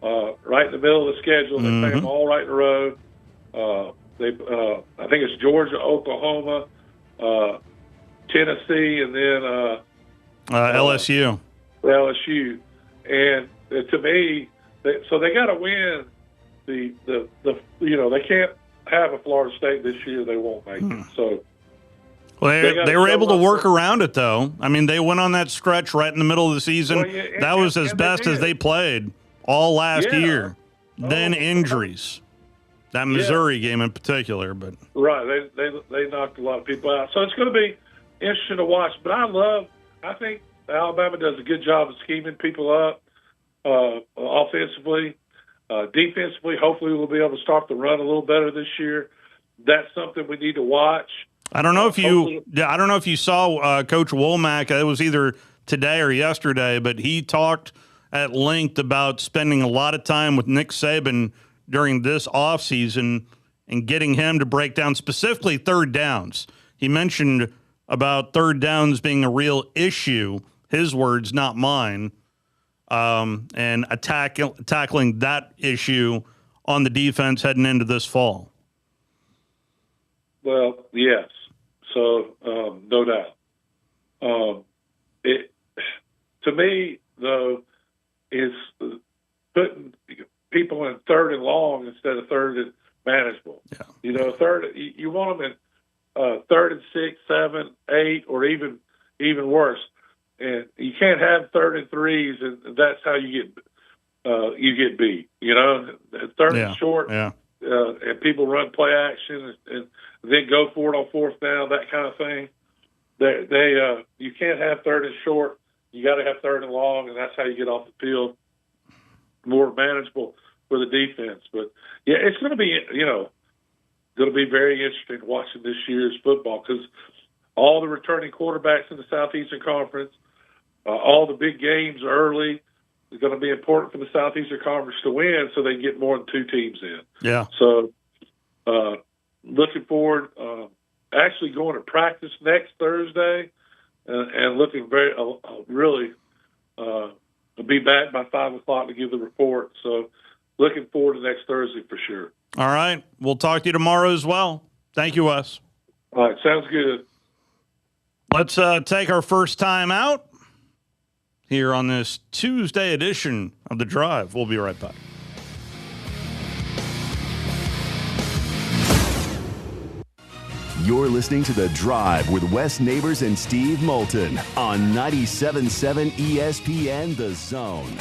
[SPEAKER 17] right in the middle of the schedule. They play them all right in a row. I think it's Georgia, Oklahoma, Tennessee, and then
[SPEAKER 15] LSU.
[SPEAKER 17] LSU, and to me, they got to win they can't have a Florida State this year. They won't make it. So.
[SPEAKER 15] Well, they were able to work around it, though. I mean, they went on that stretch right in the middle of the season.
[SPEAKER 17] Well,
[SPEAKER 15] that was as best as they played all last year. Then injuries. That Missouri game in particular. But
[SPEAKER 17] right, they knocked a lot of people out. So it's going to be interesting to watch. But I think Alabama does a good job of scheming people up offensively. Defensively, hopefully we'll be able to start the run a little better this year. That's something we need to watch.
[SPEAKER 15] I don't know if you saw Coach Womack. It was either today or yesterday, but he talked at length about spending a lot of time with Nick Saban during this offseason and getting him to break down specifically third downs. He mentioned about third downs being a real issue, his words, not mine, and tackling that issue on the defense heading into this fall.
[SPEAKER 17] Well, yes. So, no doubt. To me, though, is putting people in third and long instead of third and manageable. Yeah. Third, you want them in third and 6, 7, 8, or even worse. And you can't have third and 3s, and that's how you get beat. Third and short. Yeah. And people run play action and then go for it on fourth down, that kind of thing. You can't have third and short. You got to have third and long, and that's how you get off the field more manageable for the defense. But yeah, it's going to be very interesting watching this year's football because all the returning quarterbacks in the Southeastern Conference, all the big games early. It's going to be important for the Southeastern Conference to win so they can get more than 2 teams in.
[SPEAKER 15] Yeah.
[SPEAKER 17] So looking forward, actually going to practice next Thursday and looking really to be back by 5 o'clock to give the report. So looking forward to next Thursday for sure.
[SPEAKER 15] All right. We'll talk to you tomorrow as well. Thank you, Wes.
[SPEAKER 17] All right. Sounds good.
[SPEAKER 15] Let's take our first time out here on this Tuesday edition of The Drive. We'll be right back.
[SPEAKER 13] You're listening to The Drive with Wes Neighbors and Steve Moulton on 97.7 ESPN The Zone.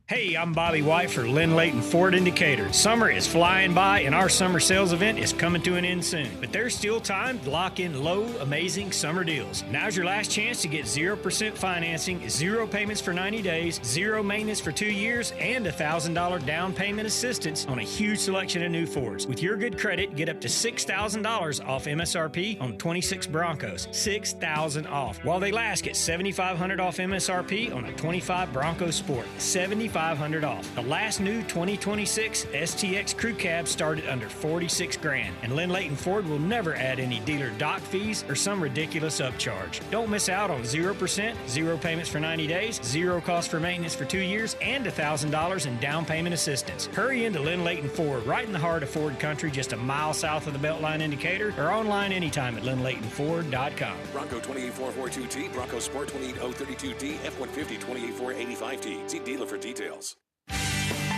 [SPEAKER 10] Hey, I'm Bobby White for Lynn Layton Ford Indicator. Summer is flying by and our summer sales event is coming to an end soon. But there's still time to lock in low, amazing summer deals. Now's your last chance to get 0% financing, 0 payments for 90 days, 0 maintenance for 2 years, and $1,000 down payment assistance on a huge selection of new Fords. With your good credit, get up to $6,000 off MSRP on 26 Broncos. $6,000 off. While they last, get $7,500 off MSRP on a 25 Bronco Sport. $7,500 $500 off. The last new 2026 STX Crew Cab started under $46,000, and Lynn Leighton Ford will never add any dealer dock fees or some ridiculous upcharge. Don't miss out on 0%, 0 payments for 90 days, 0 cost for maintenance for 2 years, and $1,000 in down payment assistance. Hurry into Lynn Leighton Ford, right in the heart of Ford Country, just a mile south of the Beltline indicator, or online anytime at lynnleightonford.com.
[SPEAKER 4] Bronco 28442T, Bronco Sport 28032D, F-150 28485T. See dealer for details.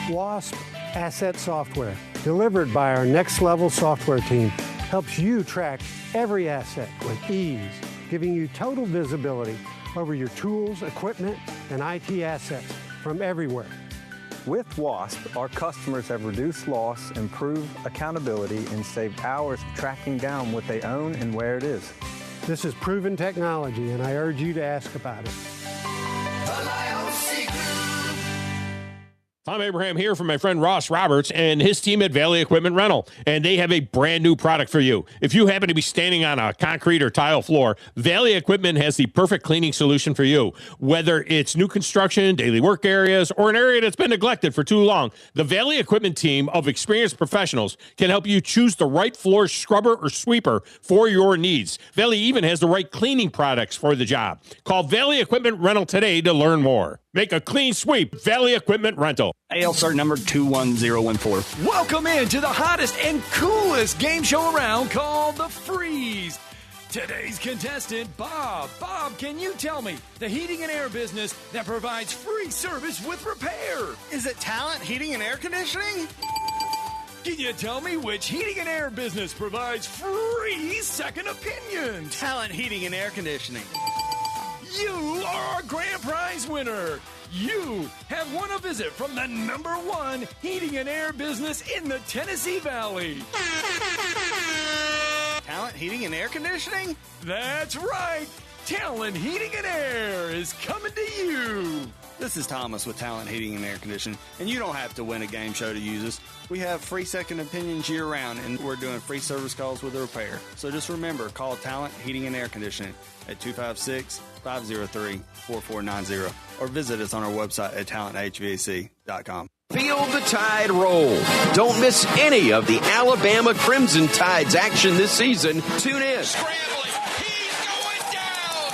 [SPEAKER 5] WASP Asset Software, delivered by our Next Level software team, helps you track every asset with ease, giving you total visibility over your tools, equipment, and IT assets from everywhere.
[SPEAKER 23] With WASP, our customers have reduced loss, improved accountability, and saved hours tracking down what they own and where it is.
[SPEAKER 5] This is proven technology, and I urge you to ask about it.
[SPEAKER 8] I'm Abraham here from my friend Ross Roberts and his team at Valley Equipment Rental, and they have a brand new product for you. If you happen to be standing on a concrete or tile floor, Valley Equipment has the perfect cleaning solution for you. Whether it's new construction, daily work areas, or an area that's been neglected for too long, the Valley Equipment team of experienced professionals can help you choose the right floor scrubber or sweeper for your needs. Valley even has the right cleaning products for the job. Call Valley Equipment Rental today to learn more. Make a clean sweep, Valley Equipment Rental.
[SPEAKER 24] AL cert number 21014.
[SPEAKER 11] Welcome into the hottest and coolest game show around called The Freeze. Today's contestant, Bob. Bob, can you tell me the heating and air business that provides free service with repair?
[SPEAKER 12] Is it Talent Heating and Air Conditioning?
[SPEAKER 11] Can you tell me which heating and air business provides free second opinions?
[SPEAKER 12] Talent Heating and Air Conditioning.
[SPEAKER 11] You are our grand prize winner. You have won a visit from the #1 heating and air business in the Tennessee Valley.
[SPEAKER 12] Talent Heating and Air Conditioning?
[SPEAKER 11] That's right. Talent Heating and Air is coming to you.
[SPEAKER 12] This is Thomas with Talent Heating and Air Conditioning, and you don't have to win a game show to use us. We have free second opinions year-round, and we're doing free service calls with a repair. So just remember, call Talent Heating and Air Conditioning at 256-503-4490 or visit us on our website at talenthvac.com.
[SPEAKER 25] Feel the tide roll. Don't miss any of the Alabama Crimson Tide's action this season. Tune in.
[SPEAKER 26] Scrambling. He's going down.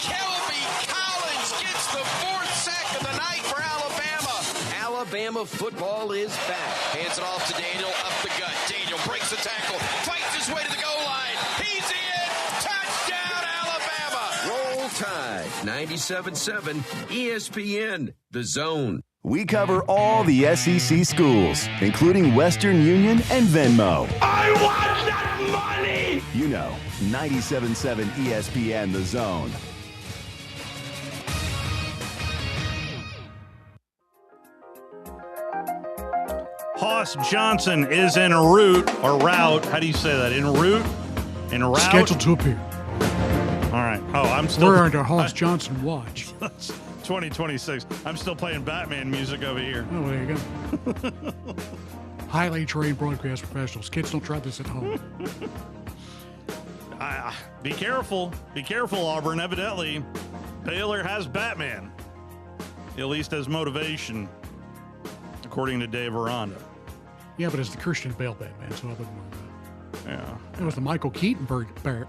[SPEAKER 26] Kelby Collins gets the 4th sack of the night for Alabama.
[SPEAKER 25] Alabama football is back.
[SPEAKER 26] Hands it off to Daniel up the gut. Daniel breaks the tackle. Fights his way to the goal line. He's in. Touchdown, Alabama.
[SPEAKER 25] Roll Tide. 97.7 ESPN. The Zone.
[SPEAKER 13] We cover all the SEC schools, including Western Union and Venmo.
[SPEAKER 26] I want that money.
[SPEAKER 13] You know, 97.7 ESPN, The Zone.
[SPEAKER 15] Hoss Johnson is en route, or route. How do you say that? En route? En route?
[SPEAKER 16] Scheduled to appear.
[SPEAKER 15] All right. Oh, I'm still...
[SPEAKER 16] We're under Hoss Johnson watch.
[SPEAKER 15] 2026. I'm still playing Batman music over here.
[SPEAKER 16] Oh, there you go. Highly trained broadcast professionals. Kids, don't try this at home.
[SPEAKER 15] Be careful. Be careful, Auburn. Evidently, Baylor has Batman. At least as motivation, according to Dave Aranda.
[SPEAKER 16] Yeah, but it's the Christian Bale Batman, so I wouldn't worry about it.
[SPEAKER 15] Yeah.
[SPEAKER 16] It was the Michael Keaton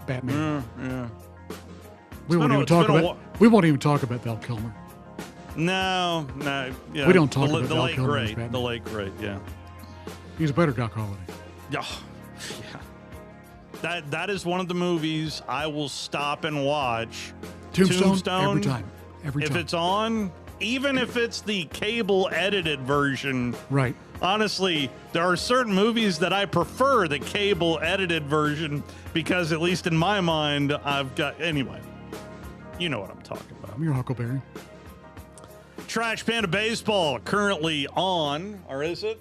[SPEAKER 16] Batman.
[SPEAKER 15] Yeah.
[SPEAKER 16] We won't even talk about Val Kilmer.
[SPEAKER 15] No. Yeah.
[SPEAKER 16] We don't talk about
[SPEAKER 15] the
[SPEAKER 16] Val
[SPEAKER 15] late
[SPEAKER 16] Kilmer.
[SPEAKER 15] great. The late great. Yeah.
[SPEAKER 16] He's a better Doc Holliday.
[SPEAKER 15] Yeah. That is one of the movies I will stop and watch.
[SPEAKER 16] Tombstone every time.
[SPEAKER 15] If it's on, even if it's the cable edited version.
[SPEAKER 16] Right.
[SPEAKER 15] Honestly, there are certain movies that I prefer the cable edited version because, at least in my mind, I've got. Anyway, you know what I'm talking about.
[SPEAKER 16] I'm your Huckleberry.
[SPEAKER 15] Trash Panda Baseball currently on, or is it?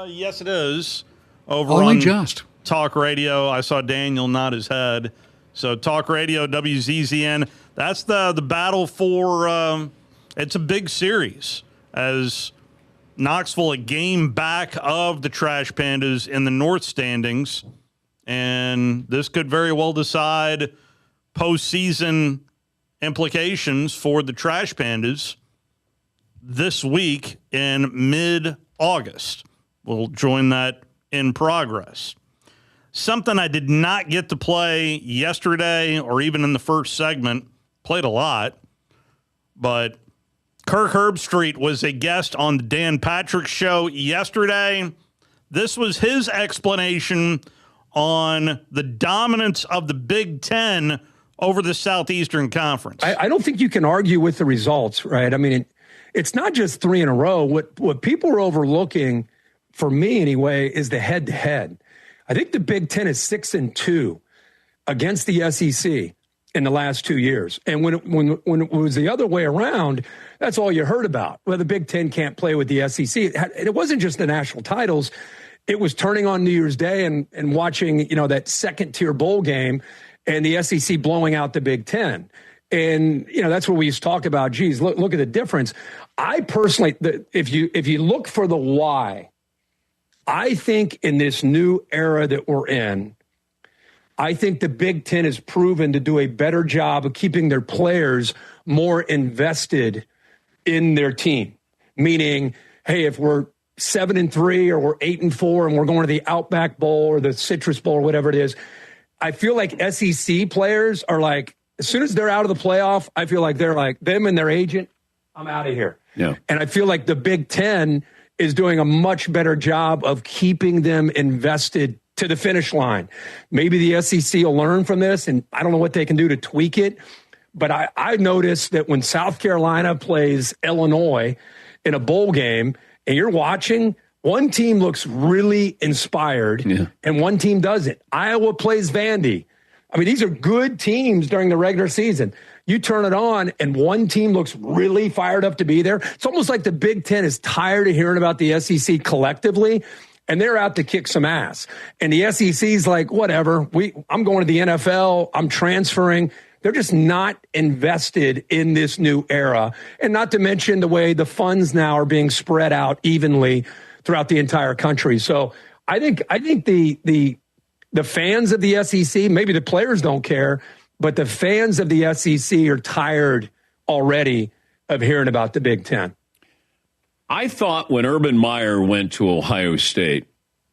[SPEAKER 15] Yes, it is. Over
[SPEAKER 16] Only
[SPEAKER 15] on
[SPEAKER 16] just.
[SPEAKER 15] Talk Radio. I saw Daniel nod his head. So Talk Radio, WZZN. That's the battle for. It's a big series as Knoxville a game back of the Trash Pandas in the North standings, and this could very well decide postseason implications for the Trash Pandas. this week in mid-August. We'll join that in progress. Something I did not get to play yesterday or even in the first segment, played a lot, but Kirk Herbstreit was a guest on the Dan Patrick Show yesterday. This was his explanation on the dominance of the Big Ten over the Southeastern Conference.
[SPEAKER 6] I don't think you can argue with the results, right? I mean, it's not just 3 in a row. What people are overlooking, for me anyway, is the head-to-head. I think the Big Ten is 6-2 against the SEC in the last 2 years. And when it was the other way around, that's all you heard about. Well, the Big Ten can't play with the SEC. It wasn't just the national titles. It was turning on New Year's Day and watching, that second-tier bowl game and the SEC blowing out the Big Ten. And, that's what we used to talk about. Geez, look at the difference. I personally, if you look for the why, I think in this new era that we're in, I think the Big Ten has proven to do a better job of keeping their players more invested in their team. Meaning, hey, if we're 7-3 or we're 8-4 and we're going to the Outback Bowl or the Citrus Bowl or whatever it is, I feel like SEC players are like, as soon as they're out of the playoff, I feel like they're like, them and their agent, I'm out of here.
[SPEAKER 8] Yeah.
[SPEAKER 6] And I feel like the Big Ten is doing a much better job of keeping them invested to the finish line. Maybe the SEC will learn from this, and I don't know what they can do to tweak it. But I noticed that when South Carolina plays Illinois in a bowl game, and you're watching, one team looks really inspired, and one team doesn't. Iowa plays Vandy. I mean, these are good teams during the regular season. You turn it on, and one team looks really fired up to be there. It's almost like the Big Ten is tired of hearing about the SEC collectively, and they're out to kick some ass. And the SEC's like, whatever, I'm going to the NFL, I'm transferring. They're just not invested in this new era. And not to mention the way the funds now are being spread out evenly throughout the entire country. So I think the fans of the SEC, maybe the players don't care, but the fans of the SEC are tired already of hearing about the Big Ten.
[SPEAKER 8] I thought when Urban Meyer went to Ohio State,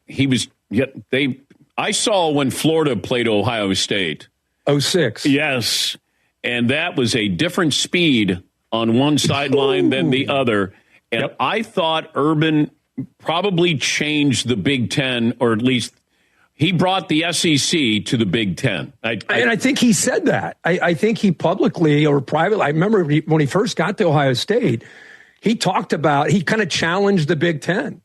[SPEAKER 8] I saw when Florida played Ohio State.
[SPEAKER 6] 06.
[SPEAKER 8] Yes. And that was a different speed on one sideline than the other. And I thought Urban probably changed the Big Ten, or at least he brought the SEC to the Big Ten.
[SPEAKER 6] And I think he said that. I think he publicly or privately, I remember when he first got to Ohio State, he talked about, he kind of challenged the Big Ten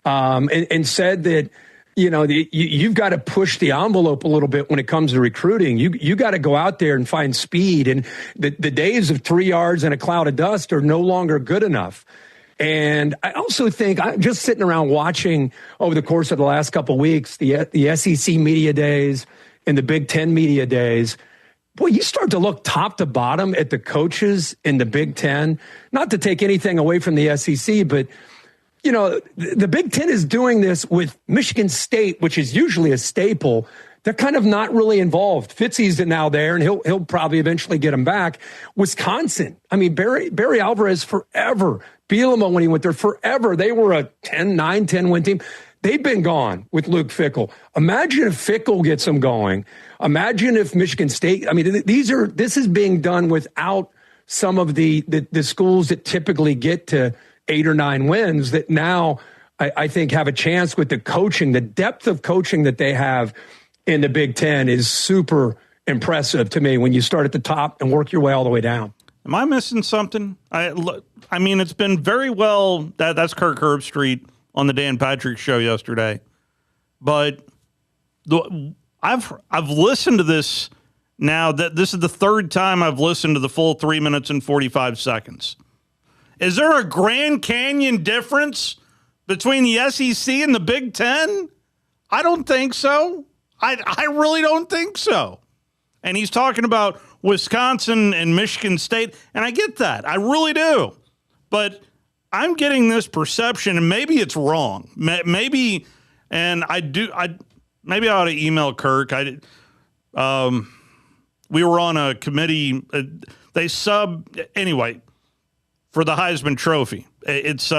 [SPEAKER 6] and said that, you've got to push the envelope a little bit when it comes to recruiting. You got to go out there and find speed. And the days of 3 yards and a cloud of dust are no longer good enough. And I also think, I'm just sitting around watching over the course of the last couple of weeks, the SEC media days and the Big Ten media days. Boy, you start to look top to bottom at the coaches in the Big Ten, not to take anything away from the SEC, but the Big Ten is doing this with Michigan State, which is usually a staple. They're kind of not really involved. Fitzy's now there, and he'll probably eventually get him back. Wisconsin, I mean, Barry Alvarez forever. Bielema, when he went there, forever. They were a 10 win team. They've been gone with Luke Fickell. Imagine if Fickell gets them going. Imagine if Michigan State. I mean, this is being done without some of the schools that typically get to 8 or 9 wins that now I think have a chance with the coaching. The depth of coaching that they have in the Big Ten is super impressive to me when you start at the top and work your way all the way down.
[SPEAKER 15] Am I missing something? I mean, it's been very well. That's Kirk Herbstreit on the Dan Patrick Show yesterday. But I've listened to this now. That this is the third time I've listened to the full 3 minutes and 45 seconds. Is there a Grand Canyon difference between the SEC and the Big Ten? I don't think so. I really don't think so. And he's talking about Wisconsin and Michigan State, and I get that. I really do. But I'm getting this perception, and maybe it's wrong. Maybe, and maybe I ought to email Kirk. We were on a committee. Anyway. for the Heisman Trophy. It's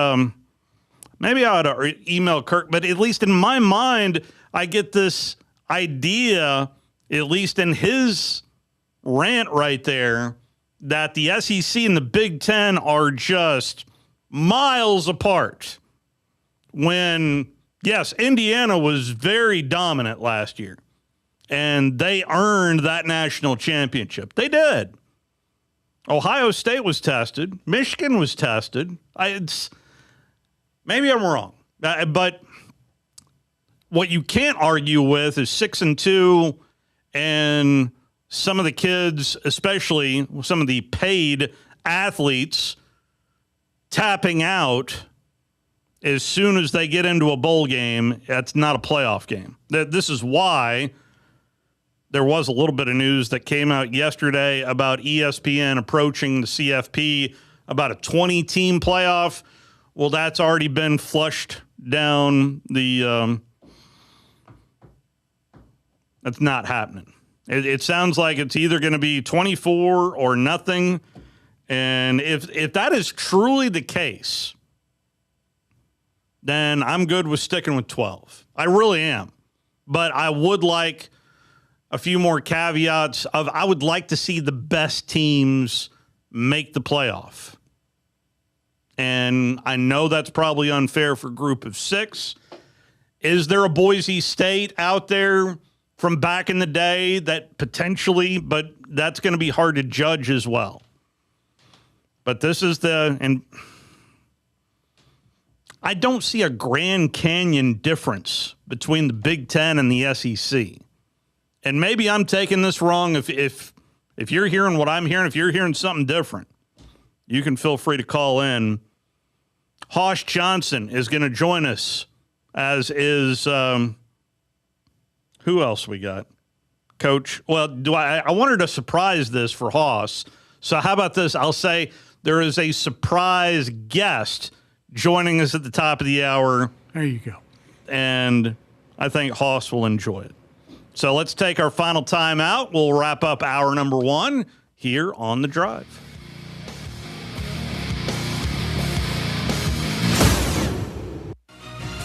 [SPEAKER 15] maybe I ought to email Kirk, but at least in my mind, I get this idea, at least in his rant right there, that the SEC and the Big Ten are just miles apart. When, yes, Indiana was very dominant last year, and they earned that national championship. They did. Ohio State was tested. Michigan was tested. Maybe I'm wrong, but what you can't argue with is 6-2, and some of the kids, especially some of the paid athletes, tapping out as soon as they get into a bowl game. That's not a playoff game. This is why there was a little bit of news that came out yesterday about ESPN approaching the CFP about a 20-team playoff. Well, that's already been flushed down the that's not happening. It sounds like it's either going to be 24 or nothing. And if that is truly the case, then I'm good with sticking with 12. I really am. But I would like a few more caveats of I would like to see the best teams make the playoff. And I know that's probably unfair for a group of 6. Is there a Boise State out there from back in the day that potentially, but that's going to be hard to judge as well. But this is and I don't see a Grand Canyon difference between the Big Ten and the SEC. And maybe I'm taking this wrong. If you're hearing what I'm hearing, if you're hearing something different, you can feel free to call in. Hosh Johnson is going to join us, as is who else we got? Coach. Well, I wanted to surprise this for Hoss. So how about this? I'll say there is a surprise guest joining us at the top of the hour.
[SPEAKER 16] There you go.
[SPEAKER 15] And I think Hoss will enjoy it. So let's take our final time out. We'll wrap up hour number 1 here on The Drive.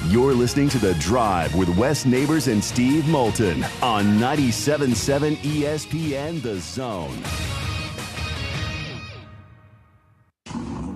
[SPEAKER 13] You're listening to The Drive with Wes Neighbors and Steve Moulton on 97.7 ESPN The Zone.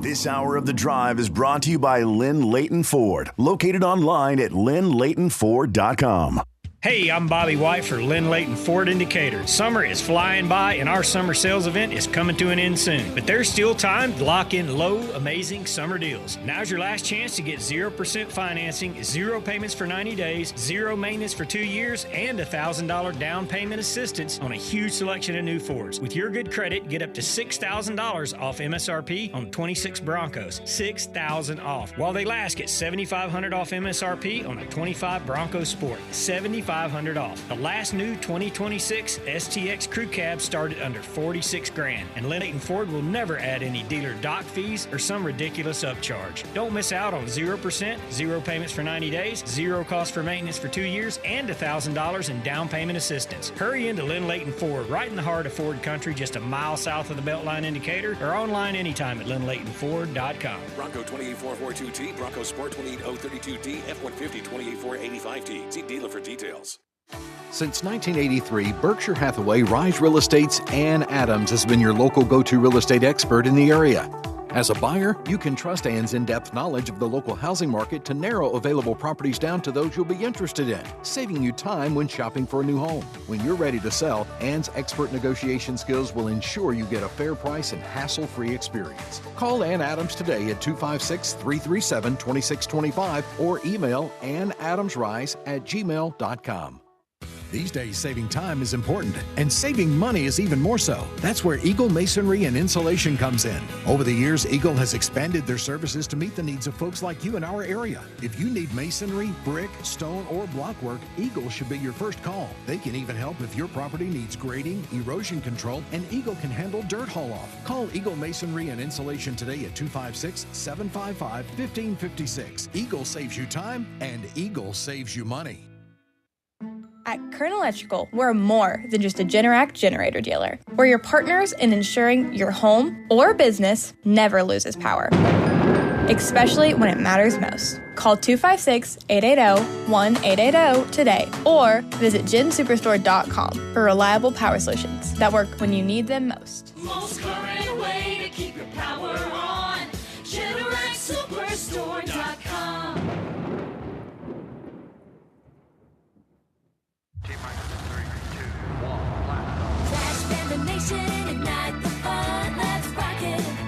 [SPEAKER 13] This hour of The Drive is brought to you by Lynn Leighton Ford, located online at lynnleightonford.com.
[SPEAKER 10] Hey, I'm Bobby White for Lynn Leighton Ford Indicator. Summer is flying by and our summer sales event is coming to an end soon. But there's still time to lock in low, amazing summer deals. Now's your last chance to get 0% financing, 0 payments for 90 days, 0 maintenance for 2 years, and $1,000 down payment assistance on a huge selection of new Fords. With your good credit, get up to $6,000 off MSRP on 26 Broncos. $6,000 off. While they last, get $7,500 off MSRP on a 25 Bronco Sport. $7,500 off. The last new 2026 STX Crew Cab started under $46,000, and Lynn Leighton Ford will never add any dealer dock fees or some ridiculous upcharge. Don't miss out on 0%, 0 payments for 90 days, 0 cost for maintenance for 2 years, and $1,000 in down payment assistance. Hurry into Lynn Leighton Ford, right in the heart of Ford country, just a mile south of the Beltline indicator, or online anytime at lynnleightonford.com.
[SPEAKER 4] Bronco 28442T, Bronco Sport 28032D, F-150 28485T. See dealer for details.
[SPEAKER 7] Since 1983, Berkshire Hathaway Rise Real Estate's Ann Adams has been your local go-to real estate expert in the area. As a buyer, you can trust Ann's in-depth knowledge of the local housing market to narrow available properties down to those you'll be interested in, saving you time when shopping for a new home. When you're ready to sell, Ann's expert negotiation skills will ensure you get a fair price and hassle-free experience. Call Ann Adams today at 256-337-2625 or email annadamsrise@gmail.com. These days, saving time is important, and saving money is even more so. That's where Eagle Masonry and Insulation comes in. Over the years, Eagle has expanded their services to meet the needs of folks like you in our area. If you need masonry, brick, stone, or block work, Eagle should be your first call. They can even help if your property needs grading, erosion control, and Eagle can handle dirt haul-off. Call Eagle Masonry and Insulation today at 256-755-1556. Eagle saves you time, and Eagle saves you money.
[SPEAKER 9] At
[SPEAKER 1] Kern Electrical, we're more than just a Generac generator dealer. We're your partners in ensuring your home or business never loses power, especially when it matters most. Call 256-880-1880 today or visit gensuperstore.com for reliable power solutions that work when you need them most.
[SPEAKER 9] Most current way to keep your power on. GeneracSuperstore.com.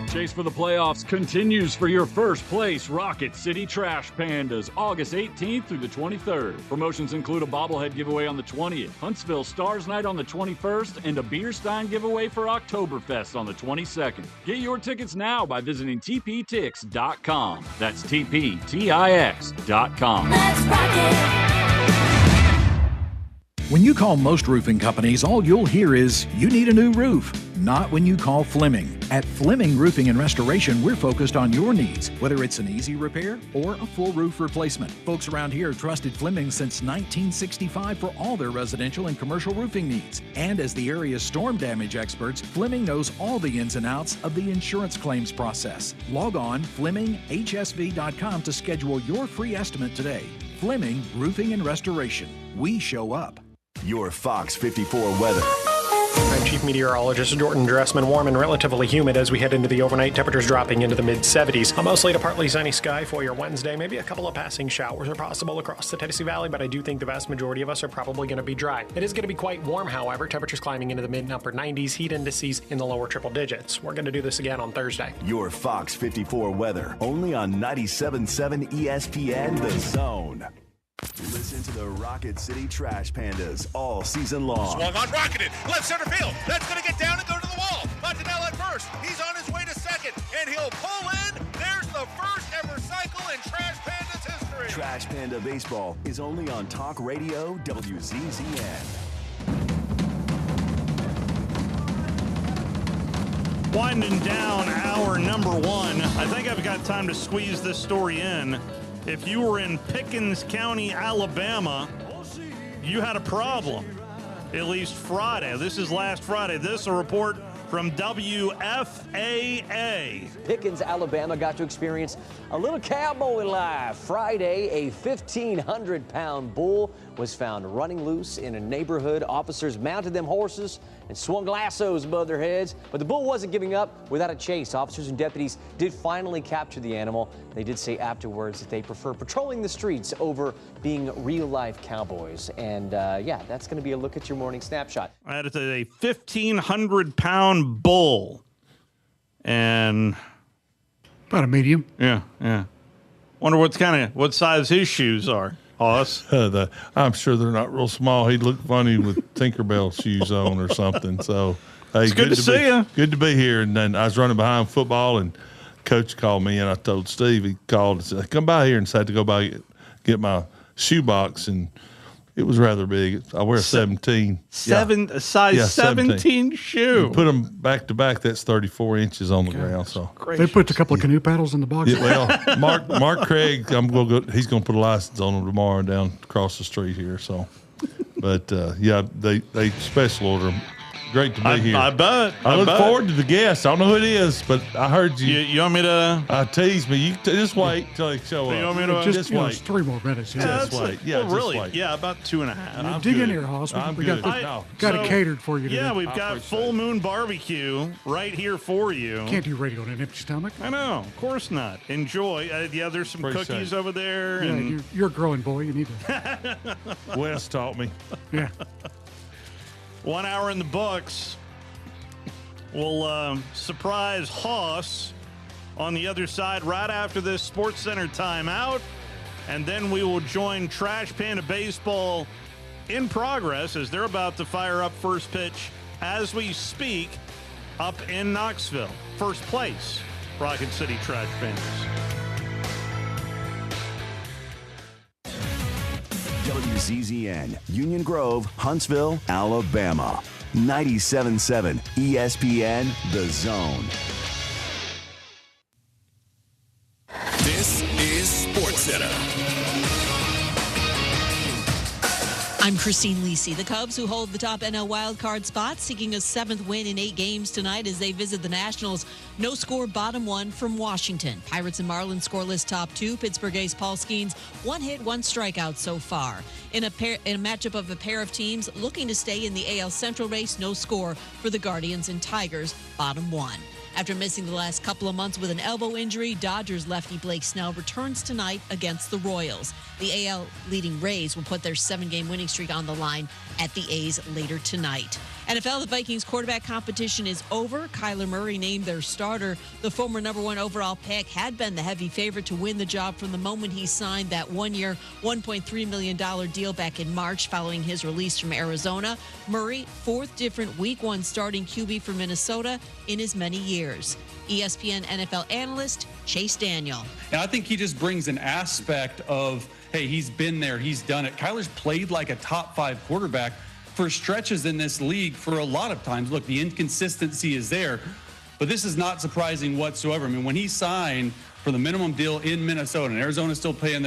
[SPEAKER 14] Chase for the playoffs continues for your first place Rocket City Trash Pandas, August 18th through the 23rd. Promotions include a bobblehead giveaway on the 20th, Huntsville Stars Night on the 21st, and a beer stein giveaway for Oktoberfest on the 22nd. Get your tickets now by visiting tptix.com. That's tptix.com.
[SPEAKER 9] Let's rock it.
[SPEAKER 7] When you call most roofing companies, all you'll hear is, you need a new roof. Not when you call Fleming. At Fleming Roofing and Restoration, we're focused on your needs, whether it's an easy repair or a full roof replacement. Folks around here have trusted Fleming since 1965 for all their residential and commercial roofing needs. And as the area's storm damage experts, Fleming knows all the ins and outs of the insurance claims process. Log on FlemingHSV.com to schedule your free estimate today. Fleming Roofing and Restoration. We show up.
[SPEAKER 13] Your Fox 54 weather.
[SPEAKER 18] I'm Chief Meteorologist Jordan Dressman. Warm and relatively humid as we head into the overnight. Temperatures dropping into the mid-70s. A mostly to partly sunny sky for your Wednesday. Maybe a couple of passing showers are possible across the Tennessee Valley, but I do think the vast majority of us are probably going to be dry. It is going to be quite warm, however. Temperatures climbing into the mid and upper 90s. Heat indices in the lower triple digits. We're going to do this again on Thursday.
[SPEAKER 13] Your Fox 54 weather. Only on 97.7 ESPN The Zone. Listen to the Rocket City Trash Pandas all season long.
[SPEAKER 19] Swung on, rocketed, left center field. That's going to get down and go to the wall. Montanelli at first. He's on his way to second, and he'll pull in. There's the first ever cycle in Trash Pandas history.
[SPEAKER 13] Trash Panda Baseball is only on Talk Radio WZZN.
[SPEAKER 15] Winding down hour number one. I think I've got time to squeeze this story in. If you were in Pickens County, Alabama, you had a problem. At least Friday. This is last Friday. This is a report from WFAA.
[SPEAKER 20] Pickens, Alabama got to experience a little cowboy life. Friday, a 1,500-pound bull was found running loose in a neighborhood. Officers mounted them horses and swung lassos above their heads, but the bull wasn't giving up without a chase. Officers and deputies did finally capture the animal. They did say afterwards that they prefer patrolling the streets over being real-life cowboys. And yeah, that's going to be a look at your morning snapshot.
[SPEAKER 15] That is a 1,500-pound bull. And
[SPEAKER 16] about a medium.
[SPEAKER 15] Yeah. Wonder what size his shoes are. Hoss.
[SPEAKER 27] I'm sure they're not real small. He'd look funny with Tinkerbell shoes on or something. So, hey,
[SPEAKER 15] it's good to see you.
[SPEAKER 27] Good to be here. And then I was running behind football, and Coach called me, and I told Steve, he called and said, come by here, and said to go by get my shoe box, and it was rather big. I wear a 17.
[SPEAKER 15] A size 17 shoe.
[SPEAKER 27] You put them back to back, that's 34 inches on the ground. So
[SPEAKER 16] they put a couple of canoe paddles in the box.
[SPEAKER 27] Yeah, well, Mark Craig, he's going to put a license on them tomorrow down across the street here. So, but yeah, they special order them. Great to be here.
[SPEAKER 15] I bet.
[SPEAKER 27] I look forward to the guests. I don't know who it is, but I heard you.
[SPEAKER 15] You want me to?
[SPEAKER 27] Tease me. You just wait till they show up.
[SPEAKER 15] You want me to?
[SPEAKER 16] Just wait. 3 more minutes.
[SPEAKER 27] Yeah, just wait. Yeah,
[SPEAKER 15] well, really?
[SPEAKER 27] Wait.
[SPEAKER 15] Yeah, about 2.5.
[SPEAKER 16] Dig in here, Hoss. We got it catered for you today.
[SPEAKER 15] Yeah, we've got Full Moon Barbecue right here for you.
[SPEAKER 16] Can't do radio on an empty stomach.
[SPEAKER 15] I know. Of course not. Enjoy. Yeah, there's some cookies over there.
[SPEAKER 16] Yeah,
[SPEAKER 15] and
[SPEAKER 16] you're a growing boy. You need to.
[SPEAKER 27] Wes taught me.
[SPEAKER 16] Yeah.
[SPEAKER 15] 1 hour in the books. We'll surprise Hoss on the other side right after this Sports Center timeout. And then we will join Trash Panda Baseball in progress as they're about to fire up first pitch as we speak up in Knoxville. First place, Rocket City Trash Pandas.
[SPEAKER 13] WZZN, Union Grove, Huntsville, Alabama. 97.7 ESPN The Zone.
[SPEAKER 4] This is SportsCenter.
[SPEAKER 2] I'm Christine Lisi. The Cubs, who hold the top NL wildcard spot, seeking a 7th win in 8 games tonight as they visit the Nationals. No score, bottom 1 from Washington. Pirates and Marlins scoreless top 2. Pittsburgh ace Paul Skeens, 1 hit, 1 strikeout so far. In a matchup of a pair of teams looking to stay in the AL Central race, no score for the Guardians and Tigers, bottom 1. After missing the last couple of months with an elbow injury, Dodgers lefty Blake Snell returns tonight against the Royals. The AL leading Rays will put their 7-game winning streak on the line at the A's later tonight. NFL, the Vikings quarterback competition is over. Kyler Murray named their starter. The former number 1 overall pick had been the heavy favorite to win the job from the moment he signed that 1-year, $1.3 million deal back in March following his release from Arizona. Murray, 4th different Week 1 starting QB for Minnesota in as many years. ESPN NFL analyst Chase Daniel.
[SPEAKER 3] And I think he just brings an aspect of, hey, he's been there, he's done it. Kyler's played like a top 5 quarterback for stretches in this league for a lot of times. Look, the inconsistency is there, but this is not surprising whatsoever. I mean, when he signed for the minimum deal in Minnesota and Arizona's still paying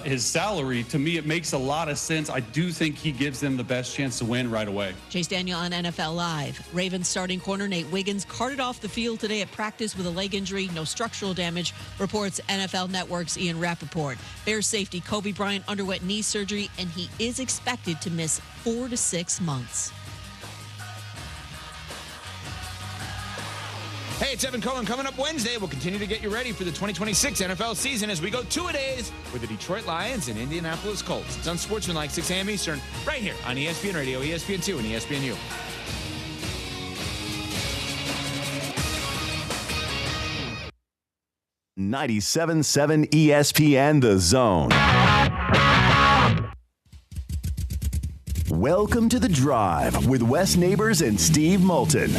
[SPEAKER 3] his salary, to me, it makes a lot of sense. I do think he gives them the best chance to win right away.
[SPEAKER 2] Chase Daniel on NFL Live. Ravens starting corner Nate Wiggins carted off the field today at practice with a leg injury, no structural damage, reports NFL Network's Ian Rappaport. Bears safety Kobe Bryant underwent knee surgery, and he is expected to miss 4 to 6 months.
[SPEAKER 5] Hey, it's Evan Cohen. Coming up Wednesday, we'll continue to get you ready for the 2026 NFL season as we go 2-a-days with the Detroit Lions and Indianapolis Colts. It's unsportsmanlike, 6 a.m. Eastern, right here on ESPN Radio, ESPN2, and ESPNU.
[SPEAKER 13] .97.7 ESPN The Zone. Welcome to The Drive with Wes Neighbors and Steve Moulton.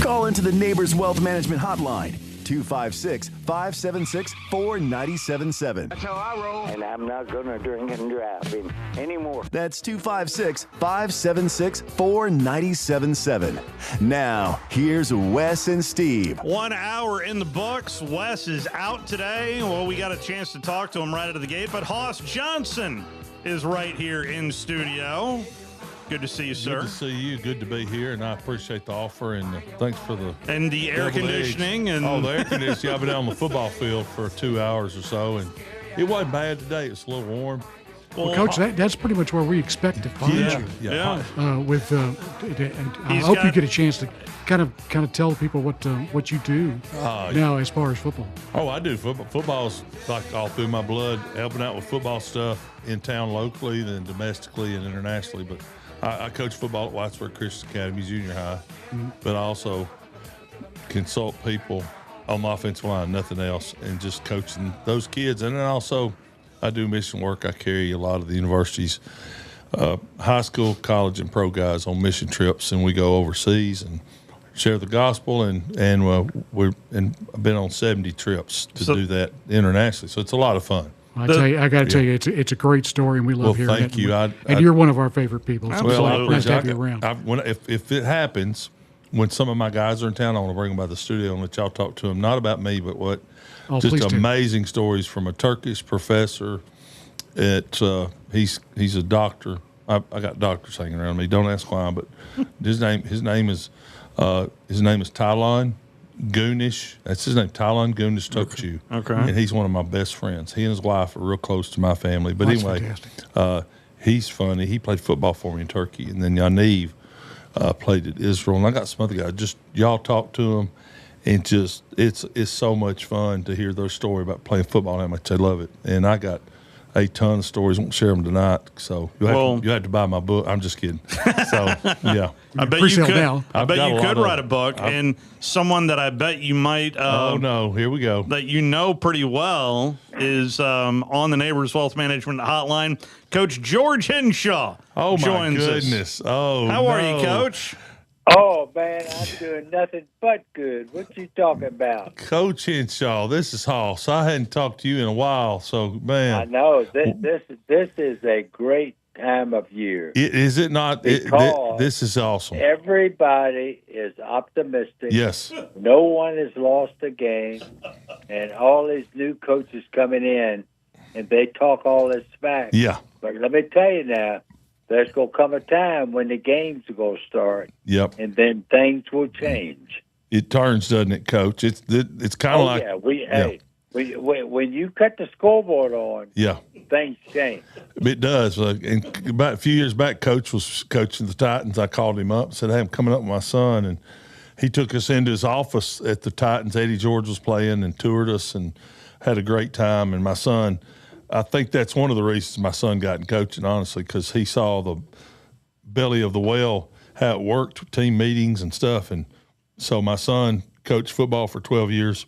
[SPEAKER 13] Call into the Neighbors Wealth Management Hotline, 256-576-4977.
[SPEAKER 17] That's how I roll. And I'm not going to drink and drive anymore.
[SPEAKER 13] That's 256-576-4977. Now, here's Wes and Steve.
[SPEAKER 15] 1 hour in the books. Wes is out today. Well, we got a chance to talk to him right out of the gate, but Hoss Johnson is right here in studio. Good to see you, sir.
[SPEAKER 27] Good to see you. Good to be here, and I appreciate the offer, and thanks for the
[SPEAKER 15] air conditioning. And
[SPEAKER 27] the air conditioning. I've been out on the football field for 2 hours or so, and it wasn't bad today. It's a little warm.
[SPEAKER 16] Well, Coach, that's pretty much where we expect to find you.
[SPEAKER 27] Yeah.
[SPEAKER 16] I hope you get a chance to kind of tell people what you do now as far as football.
[SPEAKER 27] Oh, I do football. Football's like all through my blood. Helping out with football stuff in town locally, then domestically and internationally. But I coach football at Whitesburg Christian Academy Junior High, but I also consult people on the offensive line, nothing else, and just coaching those kids. And then also I do mission work. I carry a lot of the universities, high school, college, and pro guys on mission trips, and we go overseas and share the gospel. And I've been on 70 trips to do that internationally, so it's a lot of fun.
[SPEAKER 16] I got to tell you, it's a great story, and we love hearing it.
[SPEAKER 27] Thank you.
[SPEAKER 16] And you're one of our favorite people. So
[SPEAKER 27] well,
[SPEAKER 16] nice to have you around.
[SPEAKER 27] If it happens, when some of my guys are in town, I want to bring them by the studio and let y'all talk to them, not about me, but what just amazing stories from a Turkish professor. He's a doctor. I got doctors hanging around me. Don't ask why, but his name is Tylan Goonish. That's his name, Tylan Goonish Tokchu.
[SPEAKER 15] Okay.
[SPEAKER 27] And he's one of my best friends. He and his wife are real close to my family. But anyway, he's funny. He played football for me in Turkey, and then Yaniv played at Israel. And I got some other guys. Just y'all talk to them, and just it's so much fun to hear their story about playing football and how much they love it. And I got a ton of stories. I won't share them tonight, so you have to buy my book. I'm just kidding. So yeah,
[SPEAKER 15] I bet you could. I bet you could write a book, and someone that I bet you might.
[SPEAKER 27] Oh no, here we go.
[SPEAKER 15] That you know pretty well is on the Neighbors Wealth Management Hotline. Coach George Henshaw.
[SPEAKER 27] Oh my
[SPEAKER 15] joins
[SPEAKER 27] goodness!
[SPEAKER 15] Us.
[SPEAKER 27] Oh,
[SPEAKER 15] how are you, Coach?
[SPEAKER 21] Oh, man, I'm doing nothing but good. What you talking about?
[SPEAKER 27] Coach Henshaw, this is Hoss. I hadn't talked to you in a while, so, man.
[SPEAKER 21] I know. This is a great time of year.
[SPEAKER 27] Is it not? This is awesome.
[SPEAKER 21] Everybody is optimistic.
[SPEAKER 27] Yes.
[SPEAKER 21] No one has lost a game, and all these new coaches coming in, and they talk all this smack.
[SPEAKER 27] Yeah.
[SPEAKER 21] But let me tell you now, there's going to come a time when the games are going to start.
[SPEAKER 27] Yep.
[SPEAKER 21] And then things will change.
[SPEAKER 27] It turns, doesn't it, Coach? It's kind of like
[SPEAKER 21] Hey, when you cut the scoreboard on, things change.
[SPEAKER 27] It does. And about a few years back, Coach was coaching the Titans. I called him up and said, "Hey, I'm coming up with my son," and he took us into his office at the Titans. Eddie George was playing and toured us and had a great time. And my son, I think that's one of the reasons my son got in coaching, honestly, because he saw the belly of the whale, how it worked, team meetings and stuff. And so my son coached football for 12 years.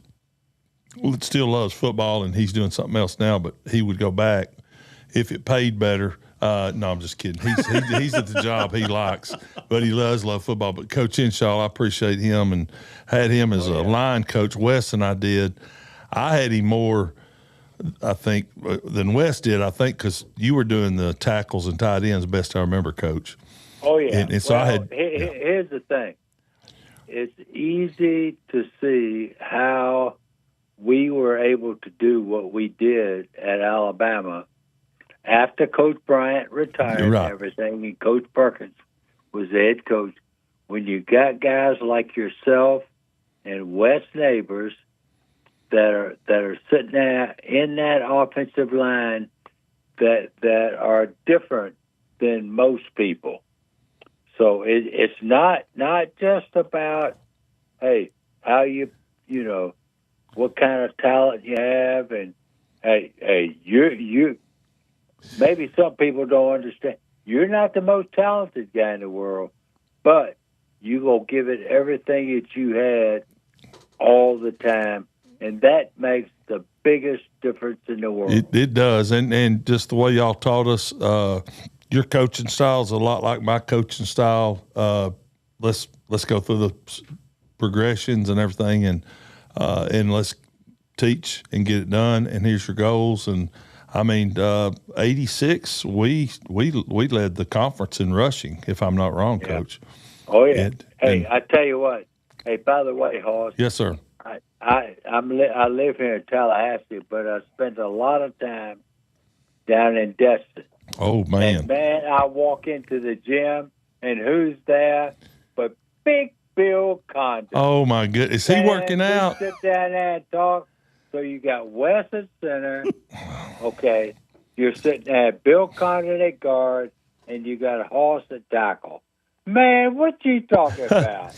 [SPEAKER 27] Still loves football, and he's doing something else now, but he would go back if it paid better. No, I'm just kidding. He's at the job he likes, but he does love football. But Coach Henshaw, I appreciate him and had him as a line coach. Wes and I did. I had him more, I think, than Wes did, I think, because you were doing the tackles and tight ends, best I remember, Coach.
[SPEAKER 21] Oh, yeah.
[SPEAKER 27] And so
[SPEAKER 21] here's the thing. It's easy to see how we were able to do what we did at Alabama after Coach Bryant retired and everything, and Coach Perkins was the head coach. When you got guys like yourself and Wes Neighbors that are sitting there in that offensive line that are different than most people. So it's not just about, hey, how you what kind of talent you have, and hey, you maybe some people don't understand. You're not the most talented guy in the world, but you gonna give it everything that you had all the time, and that makes the biggest difference in the world.
[SPEAKER 27] It does, and just the way y'all taught us, your coaching style is a lot like my coaching style. Let's go through the progressions and everything, and let's teach and get it done. And here's your goals. And I mean, 86, we led the conference in rushing, if I'm not wrong, Coach.
[SPEAKER 21] Oh yeah. I tell you what. Hey, by the way, Hoss.
[SPEAKER 27] Yes, sir.
[SPEAKER 21] I live here in Tallahassee, but I spent a lot of time down in Destin.
[SPEAKER 27] Oh man.
[SPEAKER 21] And man, I walk into the gym, and who's there but Big Bill Condon.
[SPEAKER 27] Oh my goodness, is he working out?
[SPEAKER 21] Sit down there and talk. So you got Wes at center. Okay, you're sitting there, Bill Condon at guard, and you got Hoss at tackle. Man, what you talking about?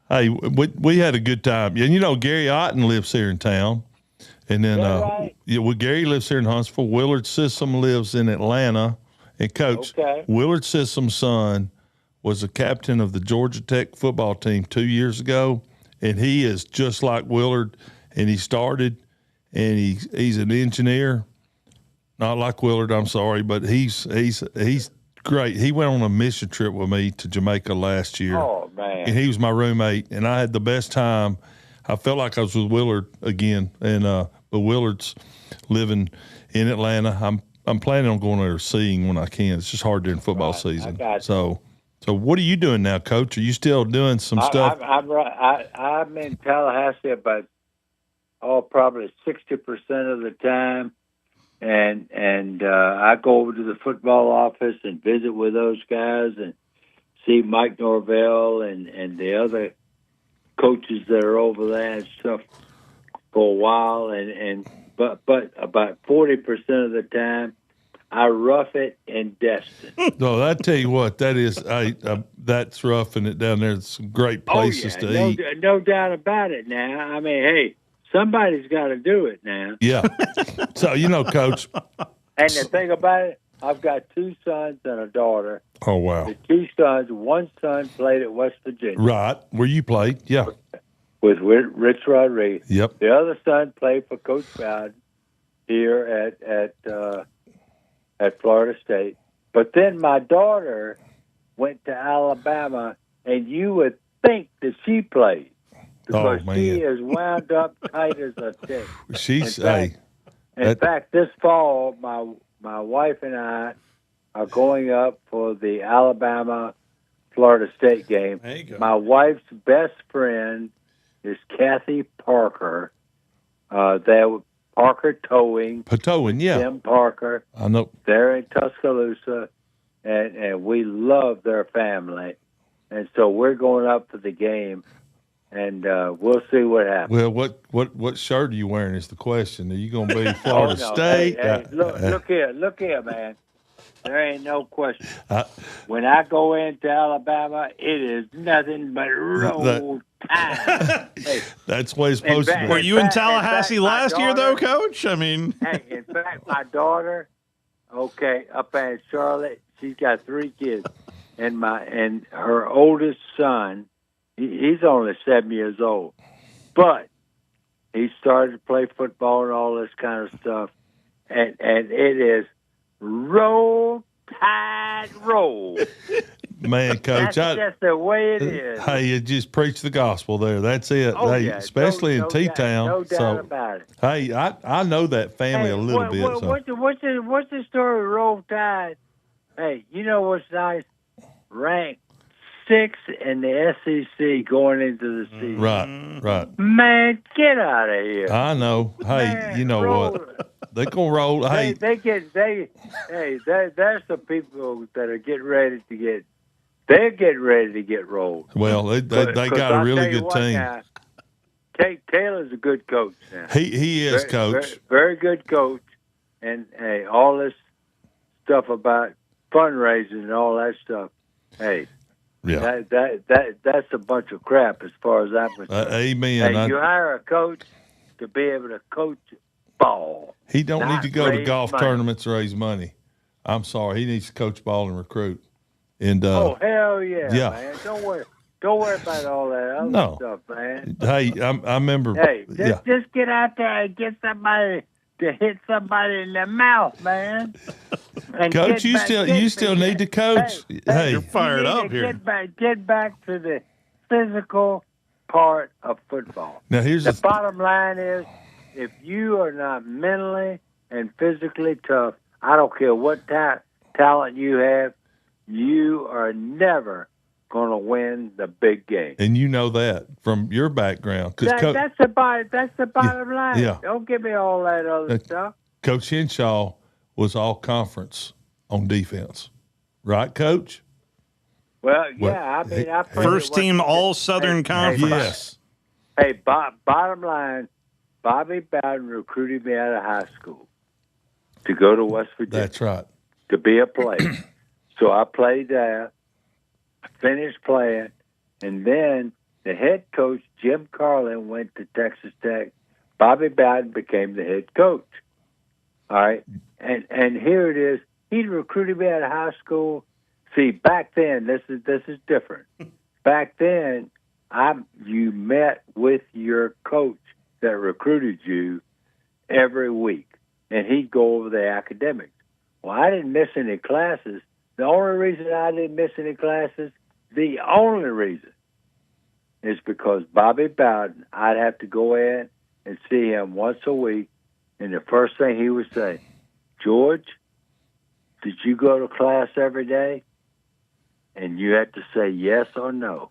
[SPEAKER 27] Hey, we had a good time. And Gary Otten lives here in town. And then Gary lives here in Huntsville. Willard Sissom lives in Atlanta. And Coach, Willard Sissom's son was the captain of the Georgia Tech football team 2 years ago. And he is just like Willard. And he started, and he's an engineer. Not like Willard, I'm sorry, but he's great. He went on a mission trip with me to Jamaica last year.
[SPEAKER 21] Oh, man.
[SPEAKER 27] And he was my roommate, and I had the best time. I felt like I was with Willard again. And but Willard's living in Atlanta. I'm planning on going there seeing when I can. It's just hard during football season. So what are you doing now, Coach? Are you still doing some stuff?
[SPEAKER 21] I'm in Tallahassee about probably 60% of the time. And I go over to the football office and visit with those guys and see Mike Norvell and the other coaches that are over there and stuff for a while. But about 40% of the time, I rough it in Destin.
[SPEAKER 27] No, I tell you what, that is that's roughing it down there. It's some great places to eat.
[SPEAKER 21] No doubt about it. Now, I mean, hey. Somebody's got to do it now.
[SPEAKER 27] Yeah. So, Coach.
[SPEAKER 21] And the thing about it, I've got two sons and a daughter.
[SPEAKER 27] Oh, wow.
[SPEAKER 21] The two sons, one son played at West Virginia.
[SPEAKER 27] Right. Where you played, yeah.
[SPEAKER 21] With Rich Rodriguez.
[SPEAKER 27] Yep.
[SPEAKER 21] The other son played for Coach Bowden here at Florida State. But then my daughter went to Alabama, and you would think that she played. Because she is wound up tight as a tick. In fact, this fall, my wife and I are going up for the Alabama-Florida State game.
[SPEAKER 27] There you go.
[SPEAKER 21] My wife's best friend is Kathy Parker. Parker Towing.
[SPEAKER 27] Towing, yeah.
[SPEAKER 21] Tim Parker.
[SPEAKER 27] I know.
[SPEAKER 21] They're in Tuscaloosa. and we love their family. And so we're going up for the game, and we'll see what happens.
[SPEAKER 27] Well, what shirt are you wearing is the question. Are you going to be Florida
[SPEAKER 21] no.
[SPEAKER 27] State?
[SPEAKER 21] Hey, look here, man. There ain't no question. When I go into Alabama, it is nothing but roll tide. Hey,
[SPEAKER 27] that's the way it's supposed to be.
[SPEAKER 15] Were you in Tallahassee last year, though, Coach? I mean,
[SPEAKER 21] hey, in fact, my daughter, up in Charlotte, she's got 3 kids, and her oldest son, he's only 7 years old, but he started to play football and all this kind of stuff, and it is roll tide roll.
[SPEAKER 27] Man, Coach,
[SPEAKER 21] that's just the way it is.
[SPEAKER 27] Hey, you just preach the gospel there. That's it.
[SPEAKER 21] Oh,
[SPEAKER 27] hey,
[SPEAKER 21] yeah.
[SPEAKER 27] especially in T-Town.
[SPEAKER 21] No doubt about it.
[SPEAKER 27] Hey, I know that family a little bit.
[SPEAKER 21] What's the story of Roll Tide? Hey, you know what's nice? Ranked 6 in the SEC going into the season.
[SPEAKER 27] Right.
[SPEAKER 21] Man, get out of here.
[SPEAKER 27] I know. Hey,
[SPEAKER 21] Man,
[SPEAKER 27] you know what? They're gonna roll. Hey,
[SPEAKER 21] there's some people that are getting ready to get. They're getting ready to get rolled.
[SPEAKER 27] Well, they got a really good team.
[SPEAKER 21] Now, Taylor's a good coach now.
[SPEAKER 27] He is, Coach.
[SPEAKER 21] Very good coach, and hey, all this stuff about fundraising and all that stuff. Hey,
[SPEAKER 27] yeah,
[SPEAKER 21] that's a bunch of crap as far as I'm concerned.
[SPEAKER 27] Amen.
[SPEAKER 21] Hey, you hire a coach to be able to coach ball.
[SPEAKER 27] He don't need to go to golf tournaments to raise money. I'm sorry, he needs to coach ball and recruit. And
[SPEAKER 21] hell yeah, man! Don't worry about all that other stuff, man.
[SPEAKER 27] Hey, I remember.
[SPEAKER 21] Hey, just get out there and get somebody to hit somebody in the mouth, man. And
[SPEAKER 27] Coach, you still need to coach. Hey,
[SPEAKER 15] you're fired up here.
[SPEAKER 21] Get back to the physical part of football.
[SPEAKER 27] Now here's
[SPEAKER 21] the bottom line is, if you are not mentally and physically tough, I don't care what talent you have, you are never going to win the big game.
[SPEAKER 27] And you know that from your background.
[SPEAKER 21] That's the bottom line.
[SPEAKER 27] Yeah.
[SPEAKER 21] Don't give me all that other stuff.
[SPEAKER 27] Coach Henshaw was all conference on defense. Right, Coach?
[SPEAKER 21] Well, yeah. I
[SPEAKER 15] first team all Southern Conference.
[SPEAKER 27] Yes.
[SPEAKER 21] Hey, bottom line, Bobby Bowden recruited me out of high school to go to West Virginia.
[SPEAKER 27] That's right.
[SPEAKER 21] To be a player. So I played there, finished playing, and then the head coach, Jim Carlin, went to Texas Tech. Bobby Bowden became the head coach. All right? And here it is. He recruited me out of high school. See, back then, this is different. Back then, you met with your coach that recruited you every week, and he'd go over the academics. Well, I didn't miss any classes. The only reason I didn't miss any classes, the only reason, is because Bobby Bowden, I'd have to go in and see him once a week, and the first thing he would say, George, did you go to class every day? And you had to say yes or no.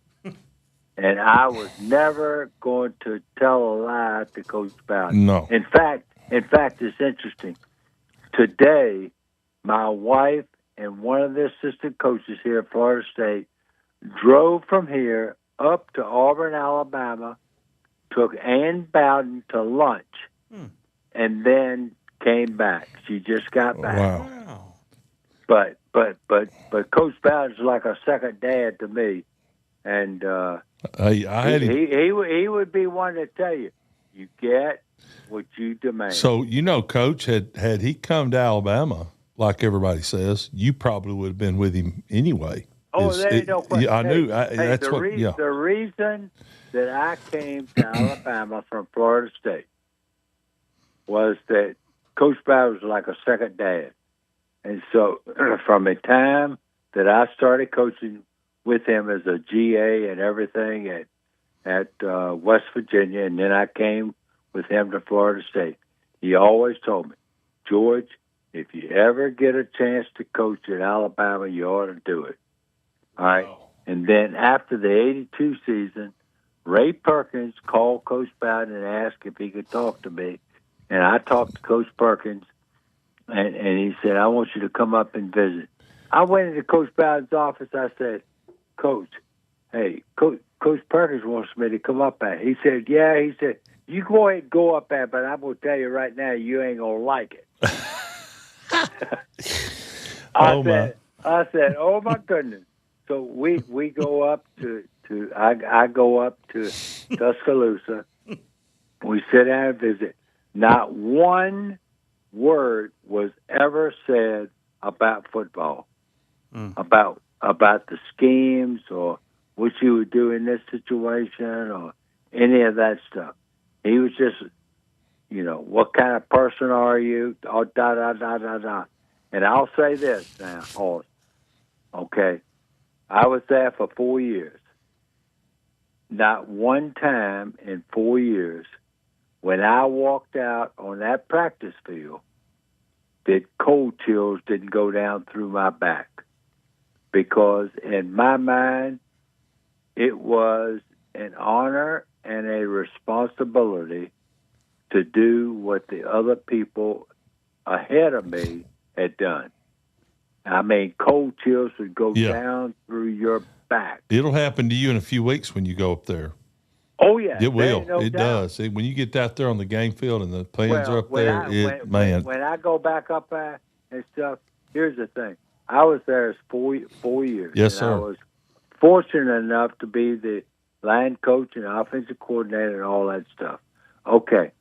[SPEAKER 21] And I was never going to tell a lie to Coach Bowden.
[SPEAKER 27] No.
[SPEAKER 21] In fact, it's interesting. Today, my wife and one of the assistant coaches here at Florida State drove from here up to Auburn, Alabama, took Ann Bowden to lunch, and then came back. She just got back.
[SPEAKER 27] Wow.
[SPEAKER 21] But Coach Bowden's like a second dad to me, and he would be one to tell you, you get what you demand.
[SPEAKER 27] So Coach, had he come to Alabama, like everybody says, you probably would have been with him anyway.
[SPEAKER 21] Oh, there ain't no question.
[SPEAKER 27] I knew.
[SPEAKER 21] The reason that I came to Alabama from Florida State was that Coach Bowden was like a second dad. And so from the time that I started coaching with him as a GA and everything at West Virginia, and then I came with him to Florida State, he always told me, George, if you ever get a chance to coach at Alabama, you ought to do it. All right? Wow. And then after the 82 season, Ray Perkins called Coach Bowden and asked if he could talk to me. And I talked to Coach Perkins, and he said, I want you to come up and visit. I went into Coach Bowden's office. I said, Coach, hey, Coach Perkins wants me to come up at. He said, yeah. He said, you go ahead and go up at, but I'm going to tell you right now, you ain't going to like it. I said, oh my goodness. So we go up to I go up to Tuscaloosa. We sit down and visit. Not one word was ever said about football, about the schemes or what you would do in this situation or any of that stuff. He was just, what kind of person are you? Oh, da da da da da. And I'll say this now, Horace. Okay, I was there for 4 years. Not one time in 4 years, when I walked out on that practice field, that cold chills didn't go down through my back. Because in my mind, it was an honor and a responsibility to do what the other people ahead of me had done. I mean, cold chills would go down through your back.
[SPEAKER 27] It'll happen to you in a few weeks when you go up there.
[SPEAKER 21] Oh, yeah.
[SPEAKER 27] It will.
[SPEAKER 21] No
[SPEAKER 27] it
[SPEAKER 21] doubt.
[SPEAKER 27] does. When you get out there on the game field and the fans are up there,
[SPEAKER 21] When I go back up there and stuff, here's the thing. I was there 4 years.
[SPEAKER 27] Yes,
[SPEAKER 21] and
[SPEAKER 27] sir.
[SPEAKER 21] I was fortunate enough to be the line coach and offensive coordinator and all that stuff. Okay.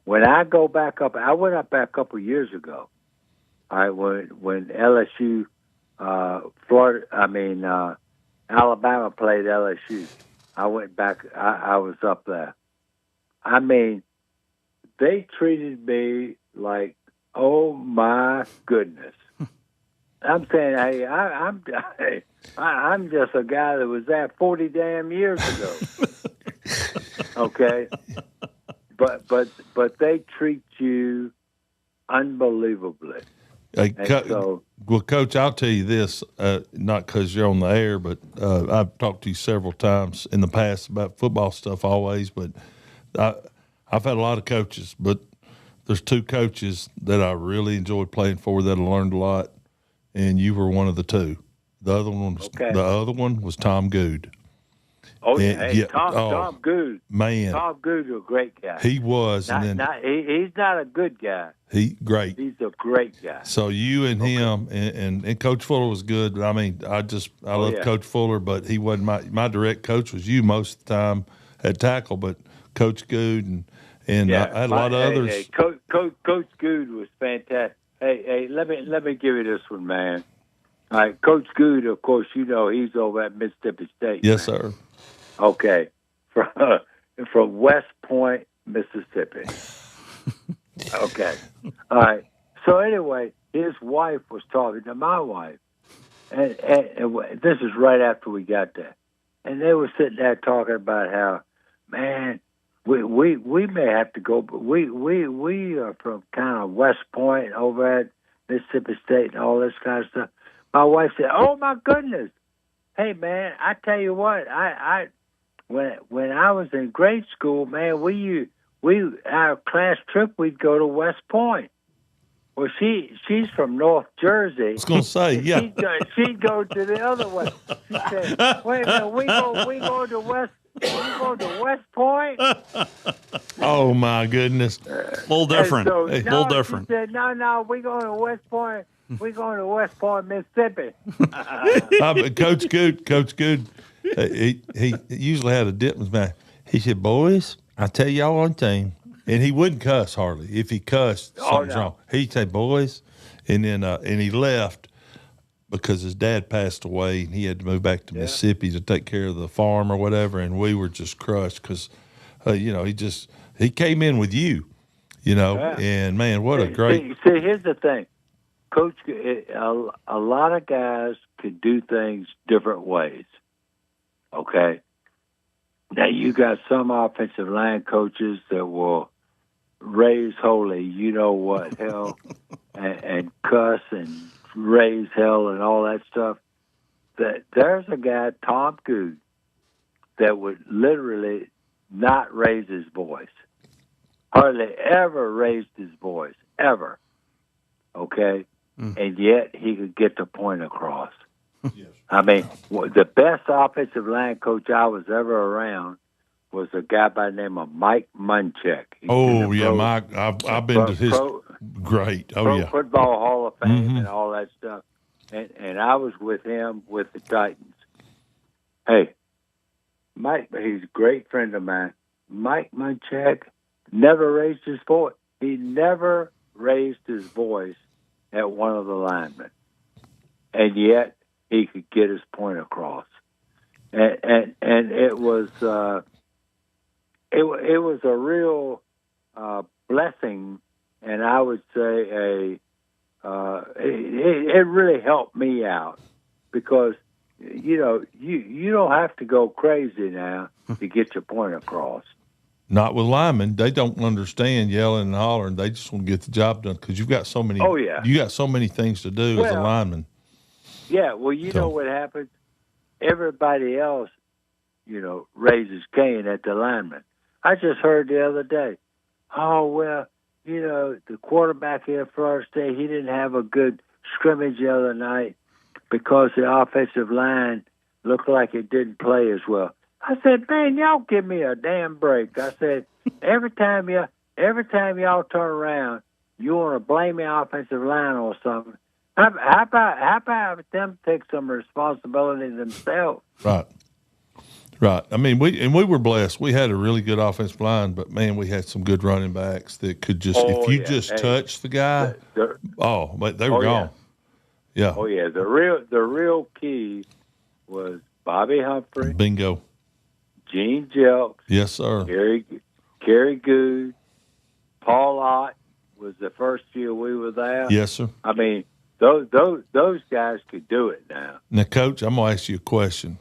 [SPEAKER 21] When I go back up, I went up there a couple of years ago. When LSU, Alabama played LSU. I went back. I was up there. I mean, they treated me like, oh my goodness. I'm saying, hey, I'm just a guy that was there 40 damn years ago. Okay, but they treat you unbelievably.
[SPEAKER 27] Well, Coach, I'll tell you this, not because you're on the air, but I've talked to you several times in the past about football stuff always, but I've had a lot of coaches, but there's two coaches that I really enjoyed playing for that I learned a lot, and you were one of the two. The other one was Tom Good.
[SPEAKER 21] Oh, yeah. Tom Good.
[SPEAKER 27] Man.
[SPEAKER 21] Tom Good was a great guy.
[SPEAKER 27] He was.
[SPEAKER 21] He's not a good guy.
[SPEAKER 27] Great.
[SPEAKER 21] He's a great guy.
[SPEAKER 27] So you and him and Coach Fuller was good. I mean, I love Coach Fuller, but he wasn't my direct coach was you most of the time at tackle, but Coach Good and I had a lot of others.
[SPEAKER 21] Hey, Coach Good was fantastic. Hey, let me give you this one, man. All right, Coach Good, of course, he's over at Mississippi State.
[SPEAKER 27] Yes, sir.
[SPEAKER 21] Okay, from West Point, Mississippi. Okay, all right. So anyway, his wife was talking to my wife, and this is right after we got there, and they were sitting there talking about how, man, we may have to go, but we are from kind of West Point over at Mississippi State and all this kind of stuff. My wife said, "Oh my goodness, hey man, I tell you what, when I was in grade school, man, our class trip we'd go to West Point. Well, she's from North Jersey. I
[SPEAKER 27] was going to say, yeah.
[SPEAKER 21] She'd go to the other way. She said, "Wait a minute, we go to West Point."
[SPEAKER 27] Oh my goodness,
[SPEAKER 15] a little different.
[SPEAKER 21] So,
[SPEAKER 15] a little different.
[SPEAKER 21] She said, "No, we going to West Point. We going to West Point, Mississippi."
[SPEAKER 27] Coach Good, he usually had a dip in his mouth. He said, "Boys, I tell y'all one thing," and he wouldn't cuss hardly. If he cussed, something's wrong. He'd say, "Boys," and then and he left because his dad passed away, and he had to move back to Mississippi to take care of the farm or whatever. And we were just crushed because, he came in with you, and man, what a great.
[SPEAKER 21] See, here's the thing. Coach, a lot of guys could do things different ways, okay? Now, you got some offensive line coaches that will raise holy, hell, and cuss and raise hell and all that stuff. There's a guy, Tom Good, that would literally not raise his voice. Hardly ever raised his voice, ever, okay? and yet he could get the point across. I mean, the best offensive line coach I was ever around was a guy by the name of Mike Munchak.
[SPEAKER 27] Mike. I've been to his. Great. Oh,
[SPEAKER 21] Pro Football Hall of Fame and all that stuff. And I was with him with the Titans. Hey, Mike, he's a great friend of mine. Mike Munchak never raised his voice. He never raised his voice at one of the linemen. And yet he could get his point across. And it was it was a real blessing, and I would say it really helped me out because you don't have to go crazy now to get your point across.
[SPEAKER 27] Not with linemen. They don't understand yelling and hollering. They just want to get the job done because you've got so many.
[SPEAKER 21] Oh, yeah.
[SPEAKER 27] You got so many things to do as a lineman.
[SPEAKER 21] Yeah, well, you know what happens? Everybody else, raises Cain at the lineman. I just heard the other day, the quarterback here at Florida State, he didn't have a good scrimmage the other night because the offensive line looked like it didn't play as well. I said, man, y'all give me a damn break. I said, every time y'all turn around, you want to blame the offensive line or something. How about them take some responsibility themselves?
[SPEAKER 27] Right. I mean, we were blessed. We had a really good offensive line, but man, we had some good running backs that could just touch the guy. But they were gone. Yeah.
[SPEAKER 21] Oh yeah. The real key was Bobby Humphrey.
[SPEAKER 27] Bingo.
[SPEAKER 21] Gene Jelks.
[SPEAKER 27] Yes, sir.
[SPEAKER 21] Kerry Good. Paul Ott was the first year we were there.
[SPEAKER 27] Yes, sir.
[SPEAKER 21] I mean, those guys could do it now.
[SPEAKER 27] Now, Coach, I'm gonna ask you a question.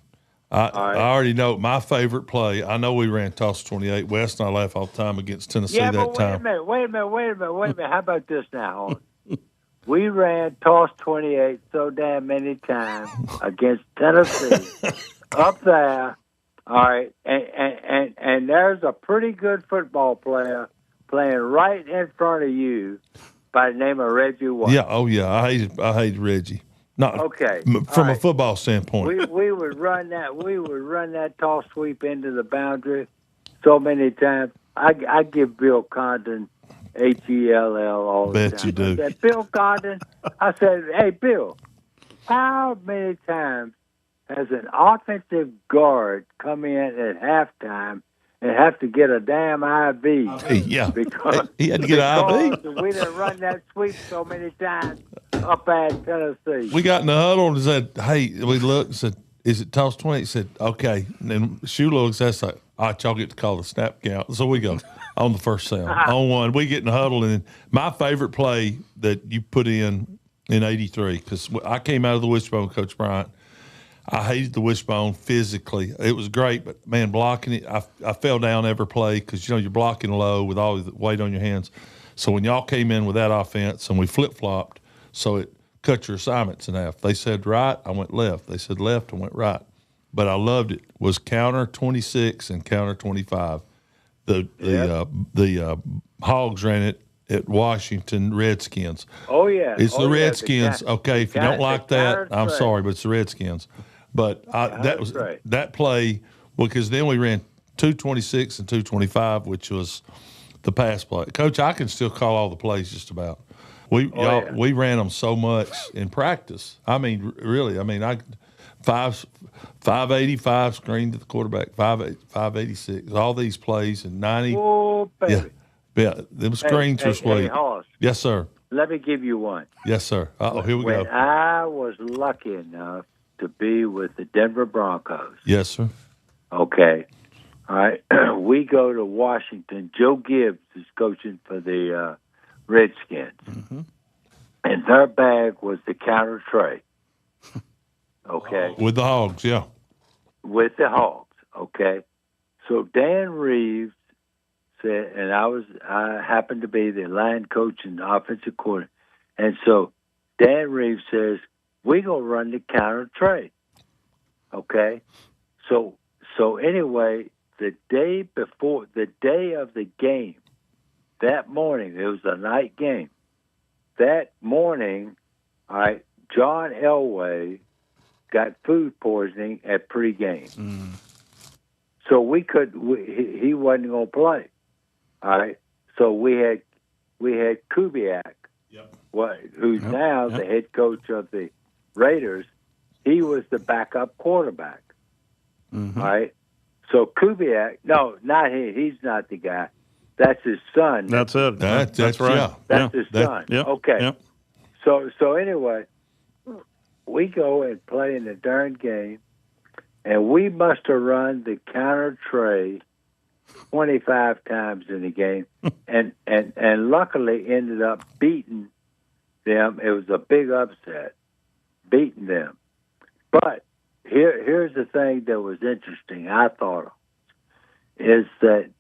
[SPEAKER 27] I already know my favorite play. I know we ran toss 28. Wes and I laugh all the time against Tennessee that time.
[SPEAKER 21] Wait a minute. How about this now? We ran toss 28 so damn many times against Tennessee up there. All right, and there's a pretty good football player playing right in front of you by the name of Reggie White.
[SPEAKER 27] Yeah, I hated Reggie. Not
[SPEAKER 21] okay.
[SPEAKER 27] From a football standpoint.
[SPEAKER 21] We would run that toss sweep into the boundary so many times. I give Bill Condon HELL all the time.
[SPEAKER 27] Bet you do.
[SPEAKER 21] I said, Bill Condon. I said, hey Bill, how many times has an offensive guard come in at halftime and have to get a damn IV?
[SPEAKER 27] Yeah,
[SPEAKER 21] because
[SPEAKER 27] he had to get an IV.
[SPEAKER 21] We didn't run that sweep so many times up at Tennessee.
[SPEAKER 27] We got in the huddle and said, hey, we looked and said, is it toss 20? He said, okay. And then Shoe looks, that's like, all right, y'all get to call the snap count. So we go on the first sound. On one, we get in the huddle. And my favorite play that you put in 83, because I came out of the wishbone, Coach Bryant. I hated the wishbone physically. It was great, but, man, blocking it, I fell down every play because, you're blocking low with all the weight on your hands. So when y'all came in with that offense and we flip-flopped, so it cut your assignments in half. They said right, I went left. They said left, I went right. But I loved it. Was counter 26 and counter 25. The Hogs ran it at Washington Redskins.
[SPEAKER 21] Oh, yeah.
[SPEAKER 27] It's the Redskins. Okay, if you don't like that, I'm sorry, but it's the Redskins. But that play, because then we ran 226 and 225, which was the pass play. Coach, I can still call all the plays just about. We ran them so much in practice. I mean, really. I mean, 585 screen to the quarterback, 586. All these plays and 90.
[SPEAKER 21] Oh, baby.
[SPEAKER 27] Yeah, them screens are sweet.
[SPEAKER 21] Hey, Hoss,
[SPEAKER 27] yes, sir.
[SPEAKER 21] let me give you one.
[SPEAKER 27] Yes, sir. Here we
[SPEAKER 21] When
[SPEAKER 27] go.
[SPEAKER 21] I was lucky enough to be with the Denver Broncos.
[SPEAKER 27] Yes, sir.
[SPEAKER 21] Okay. All right. We go to Washington. Joe Gibbs is coaching for the Redskins.
[SPEAKER 27] Mm-hmm.
[SPEAKER 21] And their bag was the counter tray. Okay.
[SPEAKER 27] With the Hogs, yeah.
[SPEAKER 21] With the Hogs. Okay. So Dan Reeves said, and I happened to be the line coach and offensive coordinator. And so Dan Reeves says, we're going to run the counter tray. Okay. So anyway, the day of the game, that morning, it was a night game. That morning, All right, John Elway got food poisoning at pregame. So he wasn't going to play. All right, so we had Kubiak, who's now the head coach of the Raiders. He was the backup quarterback. All right, so Kubiak, no, not he. He's not the guy. That's his son.
[SPEAKER 15] That's it.
[SPEAKER 27] That's right.
[SPEAKER 15] Yeah.
[SPEAKER 21] That's his son.
[SPEAKER 15] Yep.
[SPEAKER 21] Okay.
[SPEAKER 15] Yep.
[SPEAKER 21] So anyway, we go and play in the darn game, and we must have run the counter tray 25 times in the game, and luckily ended up beating them. It was a big upset, beating them. But here's the thing that was interesting, I thought, is that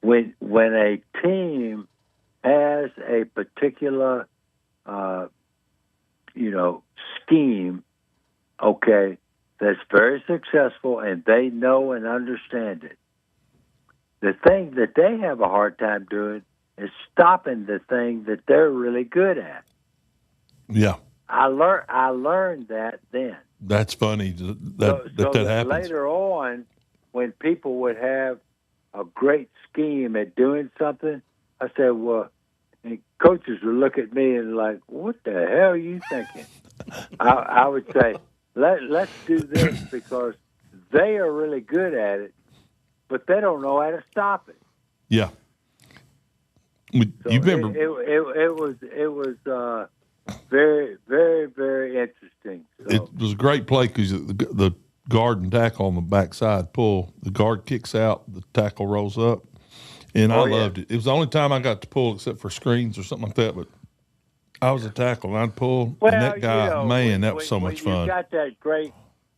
[SPEAKER 21] when a team has a particular scheme, okay, that's very successful and they know and understand it, the thing that they have a hard time doing is stopping the thing that they're really good at.
[SPEAKER 27] Yeah.
[SPEAKER 21] I learned that then.
[SPEAKER 27] That's funny that happens.
[SPEAKER 21] Later on, when people would have a great scheme at doing something, I said, well, and coaches would look at me and like, what the hell are you thinking? I would say, let's do this because they are really good at it, but they don't know how to stop it.
[SPEAKER 27] Yeah. You remember?
[SPEAKER 21] It was very, very, very interesting. So.
[SPEAKER 27] It was a great play because the guard and tackle on the backside pull. The guard kicks out, the tackle rolls up, and I loved it. It was the only time I got to pull except for screens or something like that, but I was a tackle, and I'd pull, and that guy, that was so much fun.
[SPEAKER 21] You got that great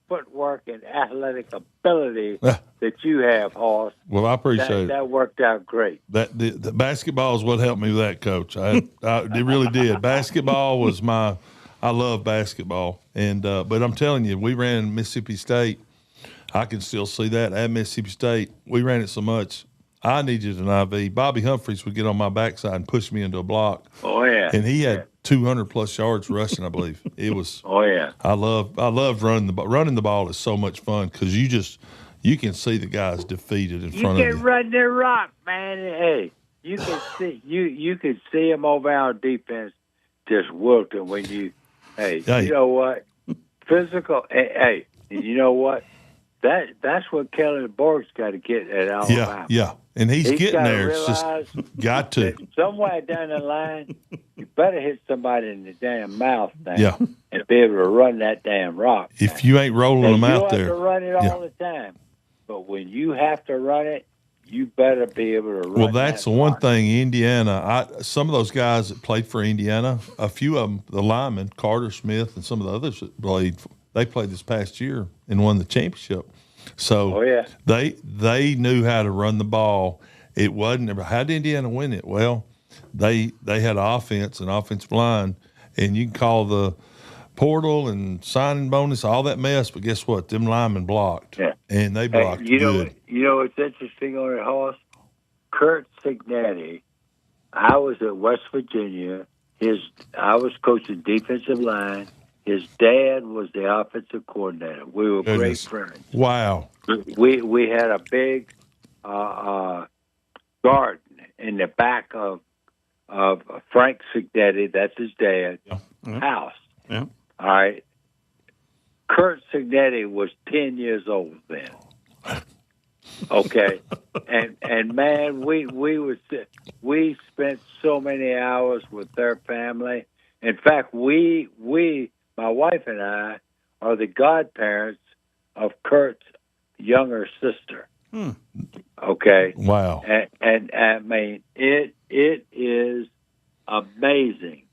[SPEAKER 21] footwork and athletic ability that you have, Hoss.
[SPEAKER 27] Well, I appreciate it.
[SPEAKER 21] That worked out great.
[SPEAKER 27] The basketball is what helped me with that, Coach. It really did. Basketball was I love basketball, and but I'm telling you, we ran Mississippi State. I can still see that at Mississippi State. We ran it so much. I needed an IV. Bobby Humphreys would get on my backside and push me into a block.
[SPEAKER 21] Oh yeah,
[SPEAKER 27] and he had 200 plus yards rushing. I believe it was.
[SPEAKER 21] Oh yeah,
[SPEAKER 27] I loved running the ball. Running the ball is so much fun because you can see the guys defeated in front of you.
[SPEAKER 21] You can run the rock, man. Hey, you can see you can see them over our defense just wilting when you. Hey, you know what? Physical. Hey, you know what? That's what Kelly Borg's got to get at Alabama.
[SPEAKER 27] Yeah, and he's getting there.
[SPEAKER 21] It's
[SPEAKER 27] just got to.
[SPEAKER 21] Somewhere down the line, you better hit somebody in the damn mouth thing.
[SPEAKER 27] Yeah.
[SPEAKER 21] And be able to run that damn rock.
[SPEAKER 27] If you ain't rolling them out there.
[SPEAKER 21] You have to run it all the time. But when you have to run it, you better be able to run it.
[SPEAKER 27] Well, that's the one thing, Indiana. Some of those guys that played for Indiana, a few of them, the linemen, Carter Smith and some of the others that played, they played this past year and won the championship. So they knew how to run the ball. It wasn't ever, how did Indiana win it? Well, they had offense and offensive line, and you can call the portal and signing bonus, all that mess, but guess what? Them linemen blocked, and they blocked good.
[SPEAKER 21] You know what's interesting on it, Hoss? Kurt Signetti, I was at West Virginia. I was coaching defensive line. His dad was the offensive coordinator. We were great friends.
[SPEAKER 27] Wow.
[SPEAKER 21] We had a big garden in the back of Frank Signetti, that's his dad, house.
[SPEAKER 15] Yeah.
[SPEAKER 21] All right. Kurt Signetti was 10 years old then. Okay. and man, we spent so many hours with their family. In fact, my wife and I are the godparents of Kurt's younger sister. Okay.
[SPEAKER 27] Wow.
[SPEAKER 21] And I mean, it is amazing.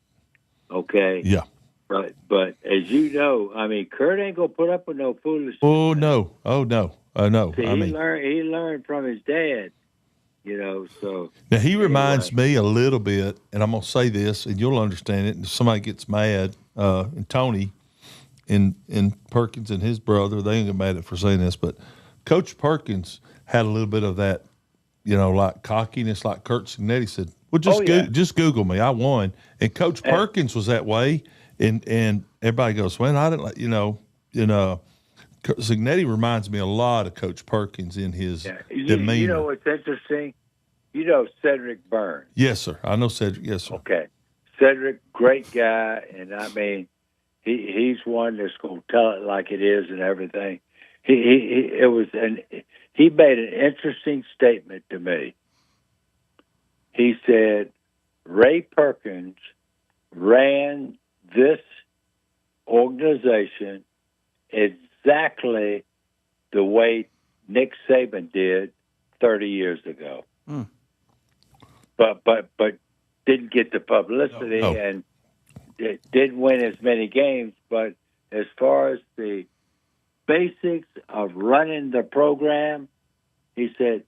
[SPEAKER 21] Okay.
[SPEAKER 27] Yeah.
[SPEAKER 21] But as you know, I mean, Kurt ain't gonna put up with no foolishness.
[SPEAKER 27] Oh no. No.
[SPEAKER 21] See, he learned from his dad. You know, so
[SPEAKER 27] now he reminds me a little bit, and I'm gonna say this, and you'll understand it. If somebody gets mad, and Tony, and Perkins and his brother, they ain't get mad at for saying this, but Coach Perkins had a little bit of that, like cockiness, like Kurt Signetti said. Well, just Google me. I won, and Coach Perkins was that way, And everybody goes, well, I didn't like, Cignetti reminds me a lot of Coach Perkins in his demeanor.
[SPEAKER 21] You know what's interesting? You know Cedric Burns.
[SPEAKER 27] Yes, sir. I know Cedric. Yes, sir.
[SPEAKER 21] Okay. Cedric, great guy. And I mean, he's one that's going to tell it like it is and everything. He made an interesting statement to me. He said, Ray Perkins ran this organization exactly the way Nick Saban did 30 years ago. But didn't get the publicity and didn't win as many games. But as far as the basics of running the program, he said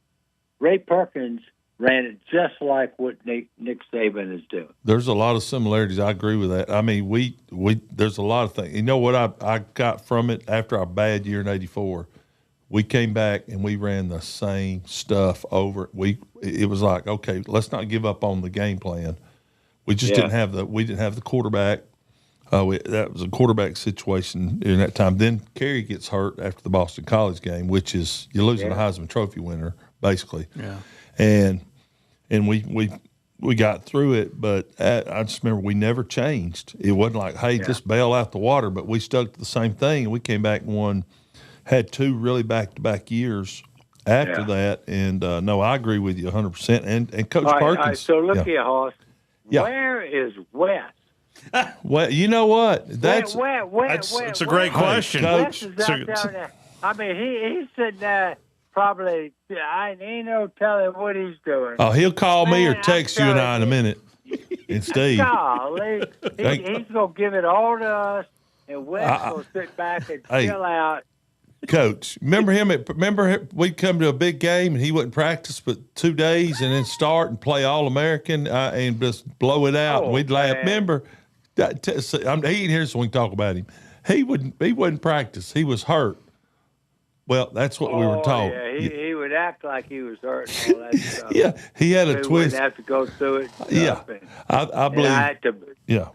[SPEAKER 21] Ray Perkins ran it just like what Nick Saban is doing.
[SPEAKER 27] There's a lot of similarities. I agree with that. I mean, we there's a lot of things. You know what I got from it after our bad year in '84? We came back and we ran the same stuff over. It was like, okay, let's not give up on the game plan. We just didn't have the quarterback. That was a quarterback situation in that time. Then Kerry gets hurt after the Boston College game, which is you're losing a Heisman Trophy winner basically.
[SPEAKER 15] Yeah.
[SPEAKER 27] And we got through it, but I just remember we never changed. It wasn't like, hey, just bail out the water, but we stuck to the same thing, and we came back and had 2 really back-to-back years after that. And, no, I agree with you 100%. And Coach Perkins.
[SPEAKER 21] All right, so look here, Hoss. Yeah. Where is West?
[SPEAKER 27] Well, you know what?
[SPEAKER 15] It's a great question.
[SPEAKER 21] West is out there. I mean, he's sitting there. Probably, I ain't no telling what he's doing.
[SPEAKER 27] Oh, he'll call me or text you and I in a minute. And Steve.
[SPEAKER 21] Golly, he's going to give it all to us, and Wes will sit back and chill out.
[SPEAKER 27] Coach, remember we'd come to a big game and he wouldn't practice but 2 days and then start and play All-American and just blow it out. And we'd laugh. Remember, he ain't here so we can talk about him. He wouldn't practice. He was hurt. Well, that's what we were told.
[SPEAKER 21] Yeah, he would act like he was hurt and all that stuff.
[SPEAKER 27] Yeah, he had a twist.
[SPEAKER 21] Wouldn't have to go through it.
[SPEAKER 27] Yeah, I believe.
[SPEAKER 21] Yeah.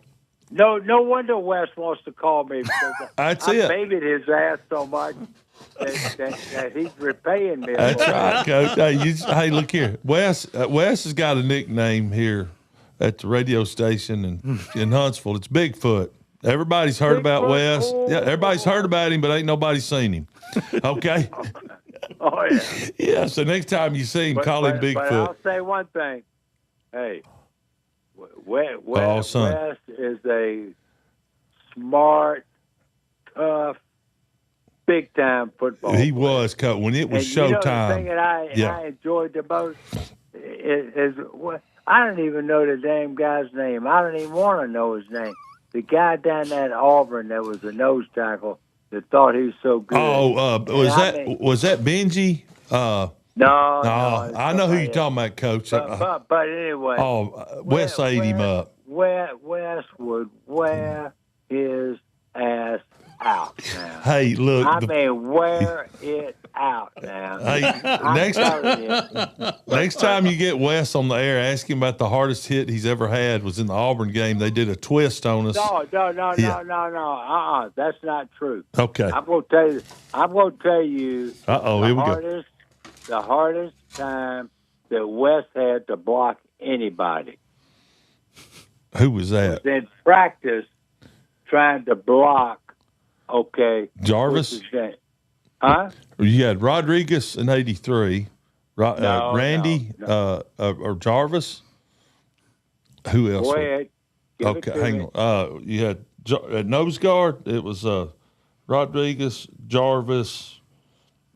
[SPEAKER 21] No wonder Wes wants to call me because I babied his ass so much that he's repaying me.
[SPEAKER 27] That's right, Coach. Hey, look here. Wes has got a nickname here at the radio station in Huntsville. It's Bigfoot. Everybody's heard about Wes. Yeah, everybody's heard about him, but ain't nobody seen him. Okay?
[SPEAKER 21] Oh, yeah.
[SPEAKER 27] Yeah, so next time you see him, call him Bigfoot.
[SPEAKER 21] But I'll say one thing. Hey, Wes is a smart, tough, big-time football
[SPEAKER 27] He was, Coach. When it was showtime.
[SPEAKER 21] The thing that I enjoyed the most is I don't even know the damn guy's name. I don't even want to know his name. The guy down there at Auburn that was a nose tackle that thought he was so good.
[SPEAKER 27] Oh, was that Benji?
[SPEAKER 21] No,
[SPEAKER 27] I know who you're talking about, Coach.
[SPEAKER 21] But anyway.
[SPEAKER 27] Wes ate him up.
[SPEAKER 21] Wes would wear his ass out now.
[SPEAKER 27] Hey, look.
[SPEAKER 21] Wear it out now.
[SPEAKER 27] Hey, next time you get Wes on the air, ask him about the hardest hit he's ever had was in the Auburn game. They did a twist on us.
[SPEAKER 21] No. That's not true.
[SPEAKER 27] Okay.
[SPEAKER 21] I'm going to tell you the hardest time that Wes had to block anybody.
[SPEAKER 27] Who was that?
[SPEAKER 21] Was in practice trying to block,
[SPEAKER 27] Jarvis?
[SPEAKER 21] Huh?
[SPEAKER 27] You had Rodriguez in 83, Randy, or Jarvis. Who else?
[SPEAKER 21] Go ahead.
[SPEAKER 27] Hang on. You had at nose guard. It was Rodriguez, Jarvis.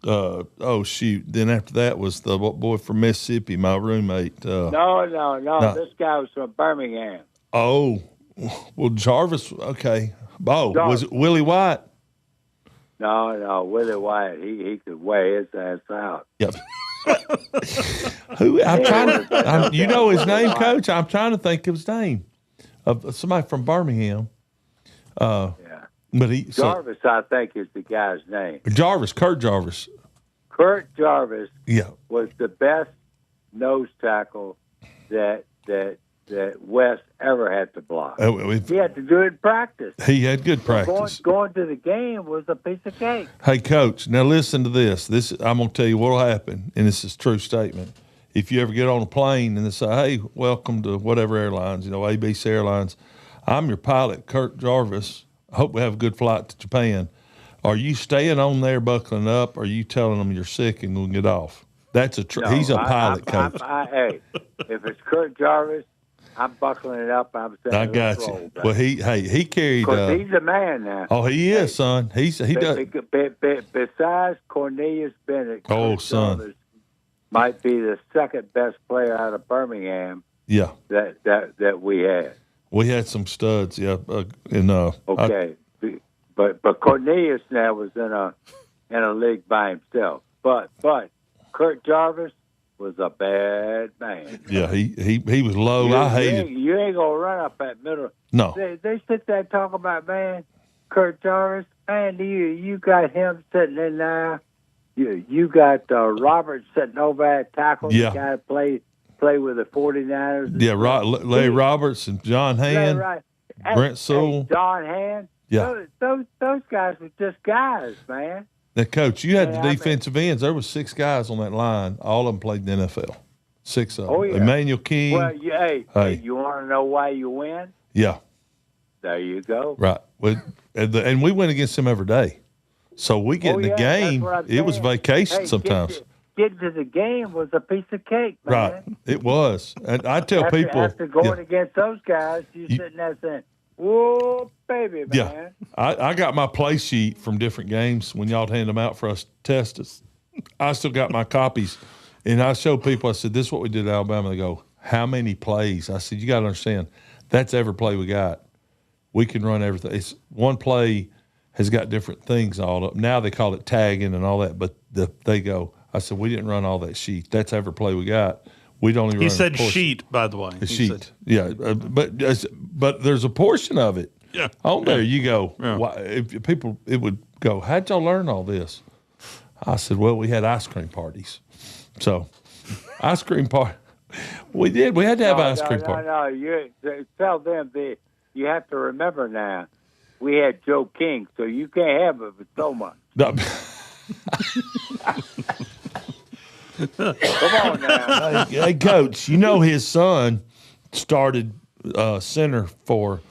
[SPEAKER 27] Then after that was the boy from Mississippi, my roommate.
[SPEAKER 21] No. This guy was from Birmingham.
[SPEAKER 27] Oh, well, Jarvis. Okay. Oh, was it Willie White?
[SPEAKER 21] No, Willie White. He could wear his ass out.
[SPEAKER 27] Yep. You know his name, Coach? I'm trying to think of his name. Of somebody from Birmingham. But
[SPEAKER 21] Jarvis, I think, is the guy's name.
[SPEAKER 27] Kurt Jarvis.
[SPEAKER 21] Kurt Jarvis.
[SPEAKER 27] Yeah.
[SPEAKER 21] Was the best nose tackle that that West ever had to block.
[SPEAKER 27] He
[SPEAKER 21] had to do it in practice.
[SPEAKER 27] He had good practice.
[SPEAKER 21] Going to the game was a piece of cake.
[SPEAKER 27] Hey, Coach, now listen to this. I'm going to tell you what will happen, and this is a true statement. If you ever get on a plane and they say, hey, welcome to whatever airlines, ABC Airlines, I'm your pilot, Kurt Jarvis. I hope we have a good flight to Japan. Are you staying on there buckling up, or are you telling them you're sick and going to get off? That's he's a pilot, Coach.
[SPEAKER 21] Hey, if it's Kurt Jarvis, I'm buckling it up. I'm saying,
[SPEAKER 27] I got you.
[SPEAKER 21] Roll,
[SPEAKER 27] well, he carried.
[SPEAKER 21] Because he's a man now.
[SPEAKER 27] Oh, he is, son. He does.
[SPEAKER 21] Besides Cornelius Bennett,
[SPEAKER 27] Kurt son,
[SPEAKER 21] Jarvis might be the second best player out of Birmingham.
[SPEAKER 27] Yeah.
[SPEAKER 21] That we had.
[SPEAKER 27] We had some studs, yeah.
[SPEAKER 21] Okay, but Cornelius now was in a league by himself. But Kurt Jarvis was a bad man.
[SPEAKER 27] Yeah, he was low. I hated.
[SPEAKER 21] You ain't gonna run up that middle.
[SPEAKER 27] No.
[SPEAKER 21] They sit there and talk about, man, Kurt Jarvis. Man, you got him sitting in there. You got Robert sitting over at tackle.
[SPEAKER 27] Yeah.
[SPEAKER 21] The guy that play with the 49ers.
[SPEAKER 27] Yeah, Larry Roberts and John Hand, Brent Sewell.
[SPEAKER 21] John Hand.
[SPEAKER 27] Yeah.
[SPEAKER 21] Those guys were just guys, man.
[SPEAKER 27] Now, Coach, you had the defensive ends. There were 6 guys on that line. All of them played in the NFL. 6 of them.
[SPEAKER 21] Oh, yeah.
[SPEAKER 27] Emmanuel King.
[SPEAKER 21] Well, hey, you want to know why you win?
[SPEAKER 27] Yeah.
[SPEAKER 21] There you go.
[SPEAKER 27] Right. And we went against them every day. So we get in the game. It was vacation sometimes.
[SPEAKER 21] Getting to the game was a piece of cake, man.
[SPEAKER 27] Right. It was. And I tell people.
[SPEAKER 21] After going against those guys, you sitting there saying, whoa, baby, man.
[SPEAKER 27] Yeah. I got my play sheet from different games when y'all hand them out for us to test us. I still got my copies. And I show people, I said, this is what we did at Alabama. They go, how many plays? I said, you got to understand, that's every play we got. We can run everything. It's one play has got different things all up. Now they call it tagging and all that, but they go, I said, we didn't run all that sheet. That's every play we got. We'd only run.
[SPEAKER 15] He said sheet, by the way.
[SPEAKER 27] The sheet, yeah. But there's a portion of it.
[SPEAKER 15] Yeah.
[SPEAKER 27] On there, you go. Yeah. Why, if people, it would go, how'd y'all learn all this? I said, well, we had ice cream parties. So, ice cream party. We did. We had to have ice cream party.
[SPEAKER 21] No. You tell them you have to remember now. We had Joe King, so you can't have it for so much.
[SPEAKER 27] No.
[SPEAKER 21] Come on now.
[SPEAKER 27] Hey, Coach, you know his son started center for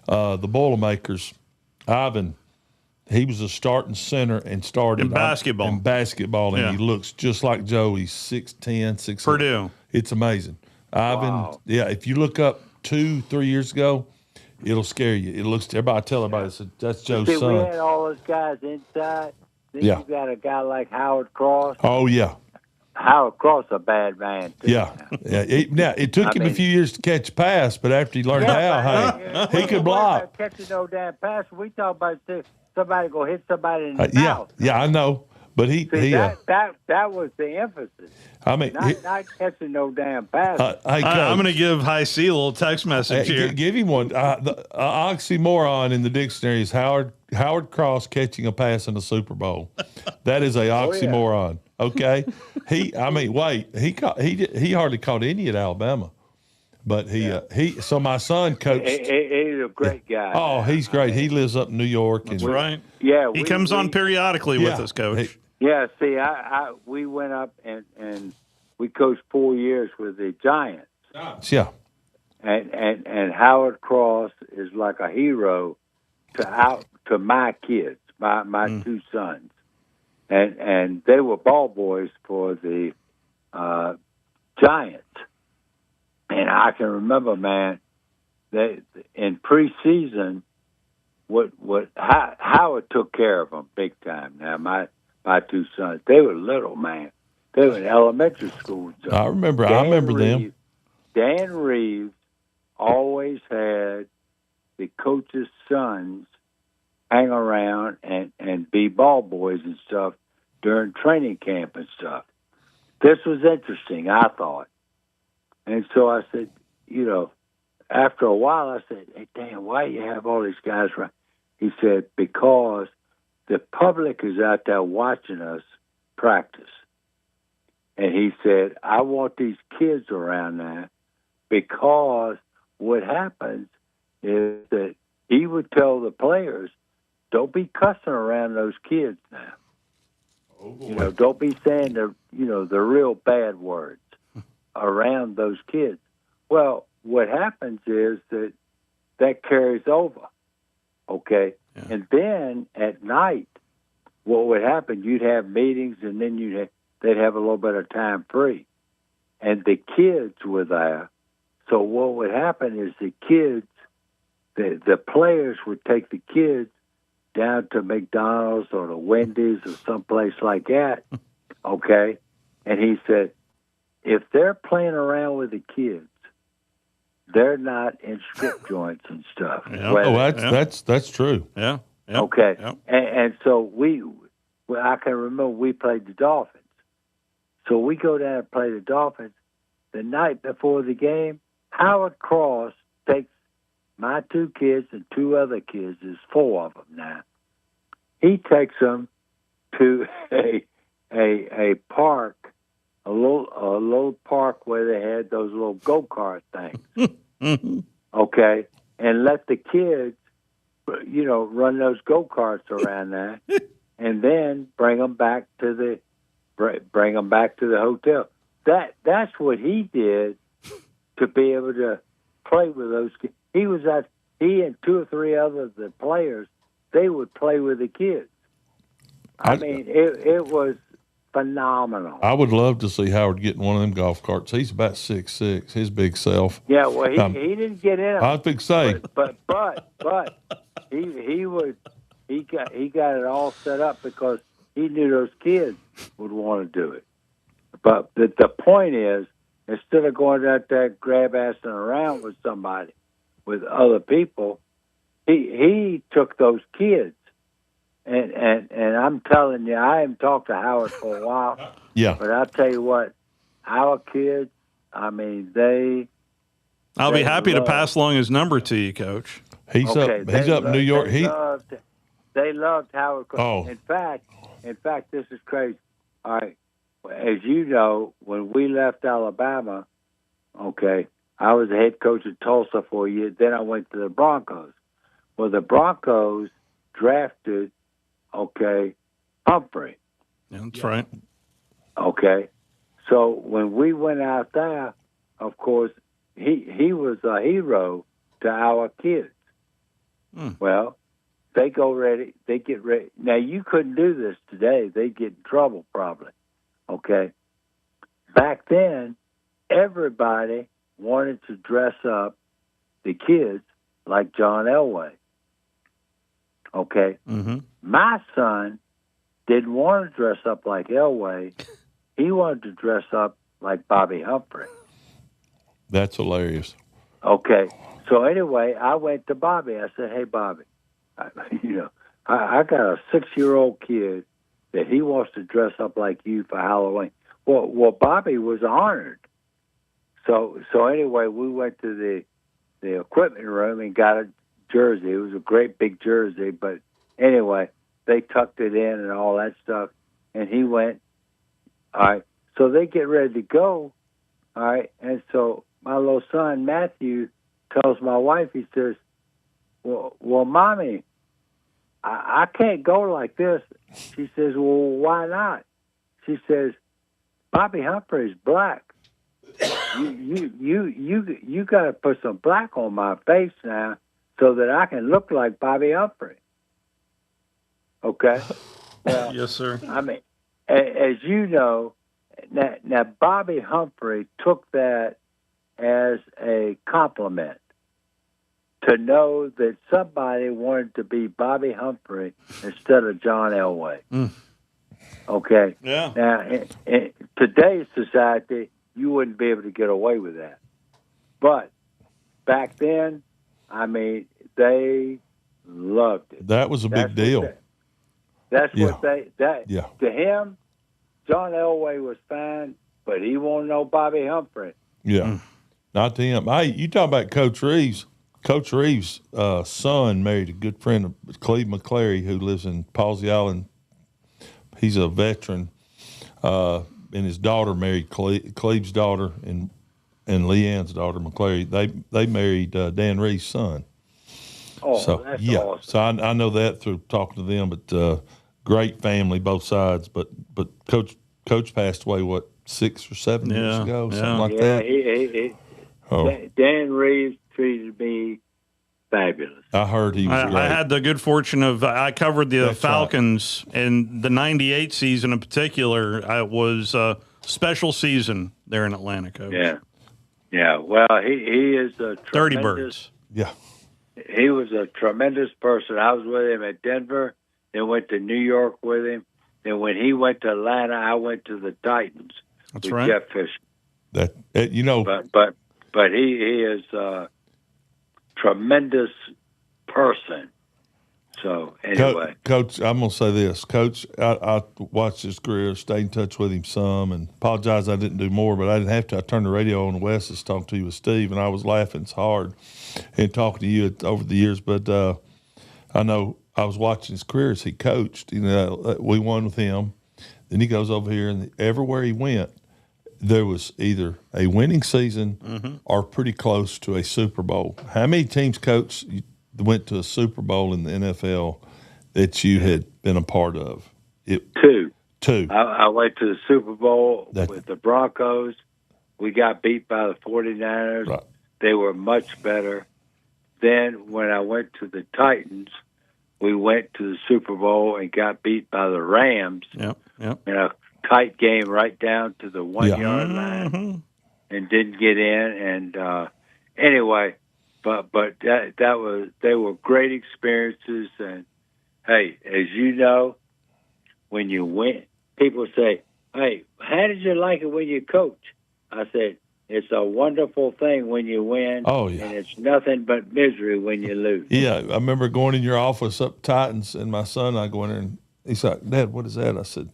[SPEAKER 27] the Boilermakers. Ivan, he was a starting center and started
[SPEAKER 15] in basketball.
[SPEAKER 27] And he looks just like Joe. He's 6'10", 6'8".
[SPEAKER 15] Purdue.
[SPEAKER 27] It's amazing. Ivan, yeah, if you look up 2-3 years ago, it'll scare you. It looks. Everybody, I tell everybody, that's Joe's son.
[SPEAKER 21] We had all those guys inside. Then
[SPEAKER 27] you
[SPEAKER 21] got a guy like Howard Cross.
[SPEAKER 27] Oh yeah.
[SPEAKER 21] Howard Cross, a bad man. Too.
[SPEAKER 27] Yeah. It took him a few years to catch a pass, but after he learned how, he could block.
[SPEAKER 21] Catching no damn pass. We talk about somebody go hit somebody in the mouth.
[SPEAKER 27] Yeah, I know. But
[SPEAKER 21] that was the emphasis.
[SPEAKER 27] I mean,
[SPEAKER 21] not catching no damn pass.
[SPEAKER 15] I'm going to give High C a little text message here.
[SPEAKER 27] Give him one. The oxymoron in the dictionary is Howard Cross catching a pass in the Super Bowl. That is a oxymoron. Okay, he hardly caught any at Alabama, but so my son coached.
[SPEAKER 21] He's a great guy.
[SPEAKER 27] Oh, he's great. He lives up in New York.
[SPEAKER 15] That's right.
[SPEAKER 21] Yeah,
[SPEAKER 15] he comes on periodically with us, Coach.
[SPEAKER 21] Yeah, see, we went up and we coached 4 years with the Giants.
[SPEAKER 27] Yeah.
[SPEAKER 21] And Howard Cross is like a hero to my kids, my 2 sons. And they were ball boys for the Giants. And I can remember, man, they in preseason Howard took care of them big time. Now my 2 sons, they were little, man. They were in elementary school. So
[SPEAKER 27] I remember them.
[SPEAKER 21] Dan Reeves always had the coach's sons hang around and be ball boys and stuff during training camp and stuff. This was interesting, I thought. And so I said, after a while, I said, hey, Dan, why you have all these guys around? He said, because the public is out there watching us practice. And he said, I want these kids around there because what happens is that he would tell the players, don't be cussing around those kids now. Don't be saying the real bad words around those kids. Well, what happens is that carries over, okay? Yeah. And then at night, what would happen, you'd have meetings, and then they'd have a little bit of time free. And the kids were there. So what would happen is the kids, the players would take the kids down to McDonald's or to Wendy's or someplace like that, okay? And he said, if they're playing around with the kids, they're not in strip joints and stuff.
[SPEAKER 27] Yeah. That's true.
[SPEAKER 15] Yeah.
[SPEAKER 21] Okay.
[SPEAKER 15] Yep.
[SPEAKER 21] And so I can remember we played the Dolphins. So we go down and play the Dolphins. The night before the game, Howard Cross takes my 2 kids and 2 other kids, there's 4 of them now. He takes them to a park, a little park where they had those little go-kart things, okay, and let the kids, run those go-karts around there, and then bring them back to the hotel. That's what he did to be able to play with those kids. He and 2 or 3 other of the players, they would play with the kids. I mean, it was phenomenal.
[SPEAKER 27] I would love to see Howard get in one of them golf carts. He's about 6'6", his big self.
[SPEAKER 21] Yeah, well, he didn't get in them.
[SPEAKER 27] I was big say,
[SPEAKER 21] but he got it all set up because he knew those kids would want to do it. But the point is, instead of going out there grab-assing around with somebody, with other people, he took those kids. And I'm telling you, I haven't talked to Howard for a while.
[SPEAKER 27] Yeah.
[SPEAKER 21] But I'll tell you what, our kids, I mean,
[SPEAKER 15] I'll be happy to pass along his number to you, Coach.
[SPEAKER 27] He's up in New York.
[SPEAKER 21] They loved Howard.
[SPEAKER 27] Oh.
[SPEAKER 21] In fact, this is crazy. All right. As you know, when we left Alabama, okay, I was the head coach at Tulsa for a year. Then I went to the Broncos. Well, the Broncos drafted, Humphrey.
[SPEAKER 15] That's right.
[SPEAKER 21] Okay. So when we went out there, of course, he was a hero to our kids. Well, they get ready. Now, you couldn't do this today. They'd get in trouble probably. Okay. Back then, everybody wanted to dress up the kids like John Elway. Okay.
[SPEAKER 15] Mm-hmm.
[SPEAKER 21] My son didn't want to dress up like Elway. He wanted to dress up like Bobby Humphrey.
[SPEAKER 27] That's hilarious.
[SPEAKER 21] Okay. So anyway, I went to Bobby. I said, "Hey, Bobby, I got a 6-year-old kid that he wants to dress up like you for Halloween." Well, Bobby was honored. So anyway, we went to the equipment room and got a jersey. It was a great big jersey, but anyway, they tucked it in and all that stuff, and he went. All right, so they get ready to go. All right, and so my little son Matthew tells my wife, he says, "Well, Mommy, I can't go like this." She says, "Well, why not?" She says, "Bobby Humphrey's black. You got to put some black on my face now so that I can look like Bobby Humphrey." Okay. Well,
[SPEAKER 15] yes, sir.
[SPEAKER 21] I mean, as you know, now Bobby Humphrey took that as a compliment to know that somebody wanted to be Bobby Humphrey instead of John Elway. Okay.
[SPEAKER 15] Yeah.
[SPEAKER 21] Now, in today's society, you wouldn't be able to get away with that. But back then, I mean, they loved it.
[SPEAKER 27] That was a big deal.
[SPEAKER 21] To him, John Elway was fine, but he won't know Bobby Humphrey.
[SPEAKER 27] Yeah. Not to him. Hey, you talk about Coach Reeves. Coach Reeves' son married a good friend of Cleve McClary, who lives in Palsy Island. He's a veteran, and his daughter married Cleve's daughter, and and Leanne's daughter, McClary, they married Dan Reeves' son.
[SPEAKER 21] Oh,
[SPEAKER 27] So,
[SPEAKER 21] that's
[SPEAKER 27] yeah.
[SPEAKER 21] awesome.
[SPEAKER 27] So I know that through talking to them, but great family, both sides. But Coach passed away, 6 or 7 years ago, something like that.
[SPEAKER 21] Dan Reeves treated me fabulous.
[SPEAKER 27] I heard he was great.
[SPEAKER 15] I had the good fortune of I covered the
[SPEAKER 27] That's
[SPEAKER 15] Falcons, and the '98 season in particular. It was a special season there in Atlanta, Coach.
[SPEAKER 21] Yeah. Well, he is a tremendous.
[SPEAKER 15] Dirty Birds.
[SPEAKER 27] Yeah.
[SPEAKER 21] He was a tremendous person. I was with him at Denver, then went to New York with him. Then when he went to Atlanta, I went to the Titans with Jeff Fisher.
[SPEAKER 27] But
[SPEAKER 21] he is a tremendous person. So anyway,
[SPEAKER 27] Coach, I'm gonna say this, Coach. I watched his career, stayed in touch with him some, and apologize I didn't do more, but I didn't have to. I turned the radio on. Wes was talking to you with Steve, and I was laughing so hard and talking to you over the years. But I know I was watching his career as he coached. We won with him. Then he goes over here, and everywhere he went, there was either a winning season or pretty close to a Super Bowl. How many teams, Coach, went to a Super Bowl in the NFL that you had been a part of?
[SPEAKER 21] Two.
[SPEAKER 27] I
[SPEAKER 21] went to the Super Bowl with the Broncos. We got beat by the 49ers.
[SPEAKER 27] Right.
[SPEAKER 21] They were much better. Then when I went to the Titans, we went to the Super Bowl and got beat by the Rams
[SPEAKER 15] in
[SPEAKER 21] a tight game right down to the 1 yard line and didn't get in. And anyway, but they were great experiences. And hey, as you know, when you win, people say, "Hey, how did you like it when you coach?" I said, "It's a wonderful thing when you win.
[SPEAKER 27] Oh, yeah.
[SPEAKER 21] And it's nothing but misery when you lose."
[SPEAKER 27] Yeah, I remember going in your office up Titans, and my son and I go in there, and he's like, "Dad, what is that?" I said,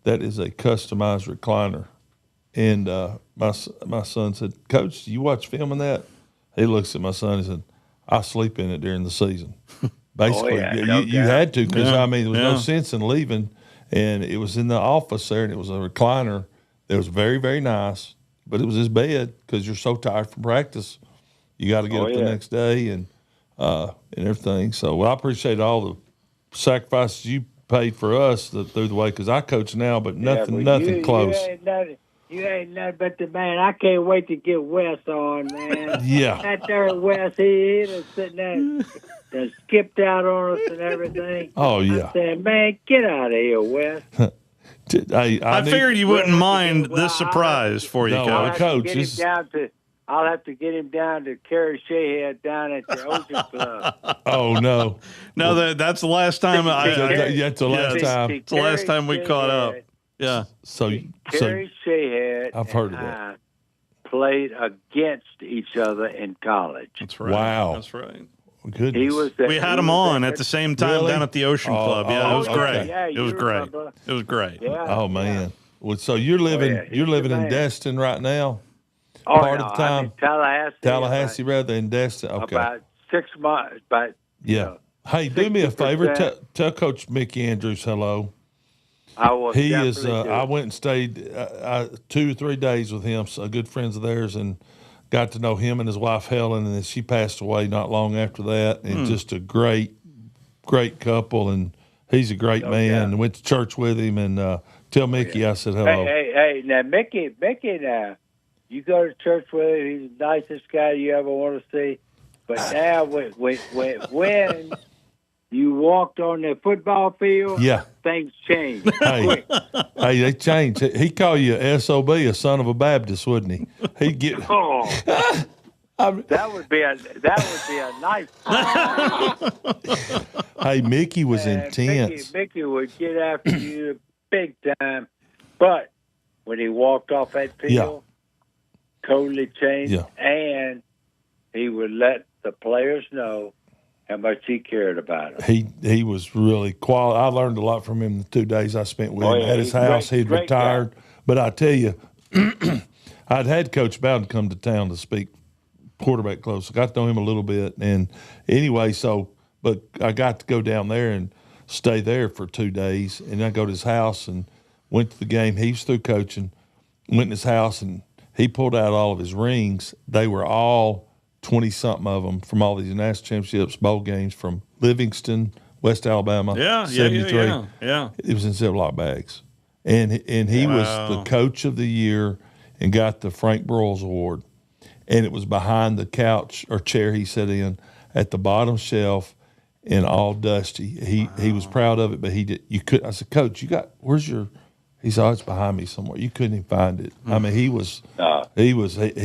[SPEAKER 27] "That is a customized recliner." And my son said, "Coach, do you watch film on that?" He looks at my son and said, "I sleep in it during the season." Basically, you had to, because there was no sense in leaving. And it was in the office there, and it was a recliner that was very, very nice, but it was his bed because you're so tired from practice. You got to get up the next day and everything. So I appreciate all the sacrifices you paid for us through the way, because I coach now, but nothing close.
[SPEAKER 21] You ain't nothing but the man. I can't wait to get Wes on, man.
[SPEAKER 27] Yeah.
[SPEAKER 21] That there Wes, he was sitting there and skipped out on us and everything.
[SPEAKER 27] Oh, yeah.
[SPEAKER 21] I said, "Man, get out of here, Wes."
[SPEAKER 15] I figured you wouldn't mind this surprise for you, Coach.
[SPEAKER 21] I'll have to get him down to Kerry Sheehead down at the Ocean Club.
[SPEAKER 27] Oh, no.
[SPEAKER 15] No, that's the last time.
[SPEAKER 27] That's the last time.
[SPEAKER 15] It's the last time we caught up. Yeah.
[SPEAKER 21] Kerry Sheehead
[SPEAKER 27] I've heard of that.
[SPEAKER 21] Played against each other in college.
[SPEAKER 15] That's right.
[SPEAKER 27] Wow.
[SPEAKER 15] That's right.
[SPEAKER 27] Goodness.
[SPEAKER 15] We had him on at the same time down at the Ocean Club. Yeah, it was great.
[SPEAKER 21] Okay. Yeah,
[SPEAKER 15] it was great. It was great.
[SPEAKER 21] Yeah,
[SPEAKER 27] oh, man. Well, so you're living in Destin right now? Part of the time?
[SPEAKER 21] I'm in Tallahassee.
[SPEAKER 27] Tallahassee, rather, in Destin. Okay.
[SPEAKER 21] About 6 months.
[SPEAKER 27] Hey, do me a favor. Tell Coach Mickey Andrews hello.
[SPEAKER 21] I will.
[SPEAKER 27] He is. I went and stayed 2 or 3 days with him. So good friends of theirs, and got to know him and his wife Helen. And then she passed away not long after that. And just a great couple. And he's a great man. And went to church with him. And tell Mickey I said hello.
[SPEAKER 21] Hey, now Mickey, now you go to church with him. He's the nicest guy you ever want to see. But now when you walked on the football field, things changed.
[SPEAKER 27] Hey, they changed. He called you a SOB, a son of a Baptist, wouldn't he? He'd get.
[SPEAKER 21] That would be a nice.
[SPEAKER 27] Hey, Mickey was intense.
[SPEAKER 21] Mickey would get after you big time, but when he walked off that field, totally changed, and he would let the players know how much he cared about them.
[SPEAKER 27] He was really quality. I learned a lot from him the 2 days I spent with him at his house. He'd retired. Guy. But I tell you, I'd had Coach Bowden come to town to speak quarterback close. I got to know him a little bit. And anyway, but I got to go down there and stay there for 2 days. And I go to his house and went to the game. He was through coaching, went in his house, and he pulled out all of his rings. They were all 20-something of them from all these national championships, bowl games from Livingston, West Alabama.
[SPEAKER 15] Yeah.
[SPEAKER 27] It was in Ziploc bags. And he was the coach of the year and got the Frank Broyles Award. And it was behind the couch or chair he sat in at the bottom shelf and all dusty. He was proud of it, but he did. You could. I said, Coach, where's your? He said, it's behind me somewhere. You couldn't even find it. I mean, he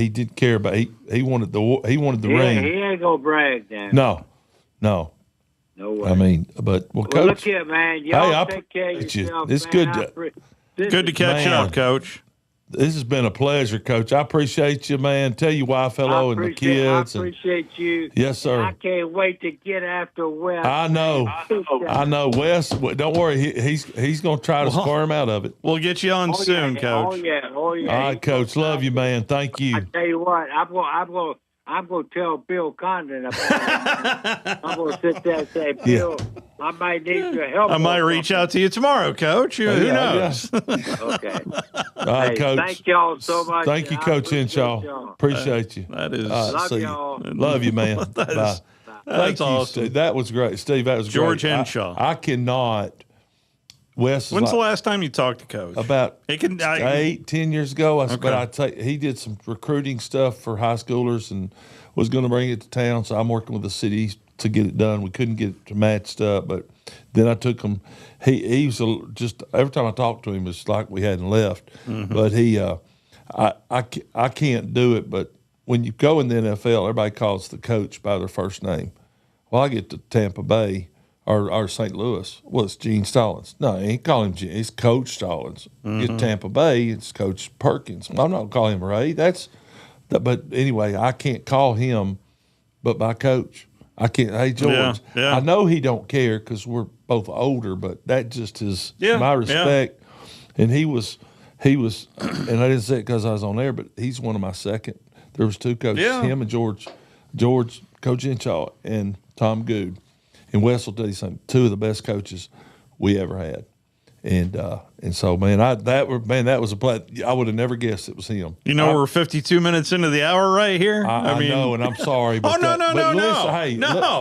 [SPEAKER 27] didn't care about. He wanted the ring.
[SPEAKER 21] He ain't gonna brag then.
[SPEAKER 27] No.
[SPEAKER 21] No way.
[SPEAKER 27] I mean, but Coach.
[SPEAKER 21] Look here, man. Y'all take care of
[SPEAKER 27] you.
[SPEAKER 21] yourself.
[SPEAKER 27] It's
[SPEAKER 21] man.
[SPEAKER 15] good to catch up, Coach.
[SPEAKER 27] This has been a pleasure, Coach. I appreciate you, man. Tell your wife hello and the kids.
[SPEAKER 21] I appreciate you.
[SPEAKER 27] Yes, sir.
[SPEAKER 21] I can't wait to get after Wes.
[SPEAKER 27] I know. Wes, don't worry. He's going to try to squirm out of it.
[SPEAKER 15] We'll get you on soon, Coach.
[SPEAKER 21] Oh, yeah.
[SPEAKER 27] All right, Coach. Love you, man. Thank you.
[SPEAKER 21] I tell you what, I'm going to tell Bill Condon about it. I'm going to sit there and say, Bill, I might need your help.
[SPEAKER 15] I might reach out to you tomorrow, Coach. Who knows?
[SPEAKER 21] Okay.
[SPEAKER 27] All right, Coach.
[SPEAKER 21] Thank y'all so much.
[SPEAKER 27] Thank you, Coach Henshaw. Appreciate you.
[SPEAKER 15] That is.
[SPEAKER 21] Love y'all.
[SPEAKER 27] Love you, man. Bye.
[SPEAKER 15] That's awesome.
[SPEAKER 27] Steve. That was great. Steve, that was
[SPEAKER 15] George
[SPEAKER 27] great.
[SPEAKER 15] Henshaw.
[SPEAKER 27] I cannot. Wes.
[SPEAKER 15] When's the last time you talked to Coach?
[SPEAKER 27] About 10 years ago. He did some recruiting stuff for high schoolers and was going to bring it to town. So I'm working with the city to get it done. We couldn't get it to matched up, but then I took him. He was just every time I talked to him, it's like we hadn't left.
[SPEAKER 15] Mm-hmm.
[SPEAKER 27] But I can't do it. But when you go in the NFL, everybody calls the coach by their first name. Well, I get to Tampa Bay. Or St. Louis. Well, it's Gene Stallings. No, he ain't call him Gene. It's Coach Stallings.
[SPEAKER 15] Mm-hmm.
[SPEAKER 27] Get Tampa Bay, it's Coach Perkins. I'm not going to call him Ray. But anyway, I can't call him but by Coach. I can't. Hey, George,
[SPEAKER 15] Yeah.
[SPEAKER 27] I know he don't care because we're both older, but that just is my respect. And he was, and I didn't say it because I was on there, but he's one of my second. There was two coaches, him and George, Coach Henshaw, and Tom Good. And Wes will tell you something, two of the best coaches we ever had. And so, man, that was a play. I would have never guessed it was him.
[SPEAKER 15] We're 52 minutes into the hour right here.
[SPEAKER 27] I know, and I'm sorry. But
[SPEAKER 15] no.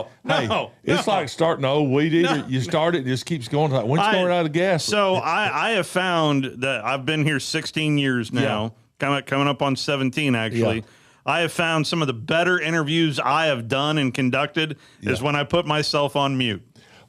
[SPEAKER 27] It's like starting an old weed eater. You start it, just keeps going. Like, when's going out of gas?
[SPEAKER 15] So I have found that I've been here 16 years now, coming up on 17 actually.
[SPEAKER 27] Yeah.
[SPEAKER 15] I have found some of the better interviews I have done and conducted is when I put myself on mute.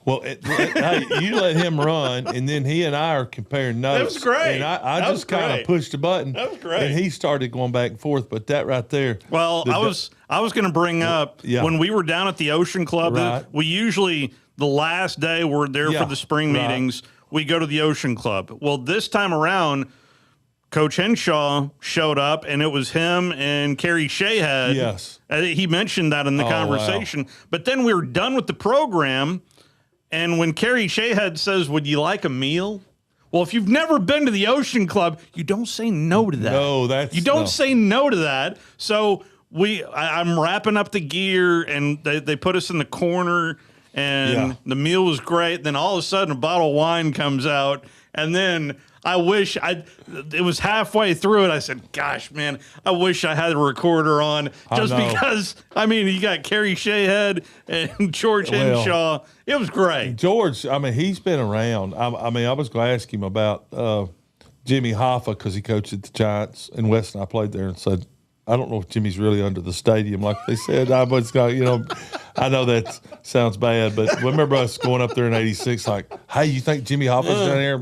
[SPEAKER 27] Well, hey, you let him run, and then he and I are comparing notes.
[SPEAKER 15] That was great.
[SPEAKER 27] And I just kind of pushed the button.
[SPEAKER 15] That was great.
[SPEAKER 27] And he started going back and forth. But that right there.
[SPEAKER 15] Well, I was going to bring up when we were down at the Ocean Club.
[SPEAKER 27] Right.
[SPEAKER 15] We usually the last day we're there for the spring meetings. We go to the Ocean Club. Well, this time around, Coach Henshaw showed up, and it was him and Kerry Shahead.
[SPEAKER 27] Yes.
[SPEAKER 15] He mentioned that in the conversation. Wow. But then we were done with the program, and when Kerry Shahead says, would you like a meal? Well, if you've never been to the Ocean Club, you don't say no to that.
[SPEAKER 27] No,
[SPEAKER 15] you don't say no to that. So I'm wrapping up the gear, and they put us in the corner, and the meal was great. Then all of a sudden, a bottle of wine comes out, and then it was halfway through it. I said, gosh, man, I wish I had a recorder on just because, you got Kerry Shahead and George Henshaw. It was great.
[SPEAKER 27] George, he's been around. I was going to ask him about Jimmy Hoffa because he coached at the Giants, and Wes and I played there and said, I don't know if Jimmy's really under the stadium like they said. I know that sounds bad, but remember us going up there in '86 like, hey, you think Jimmy Hoffa's down there?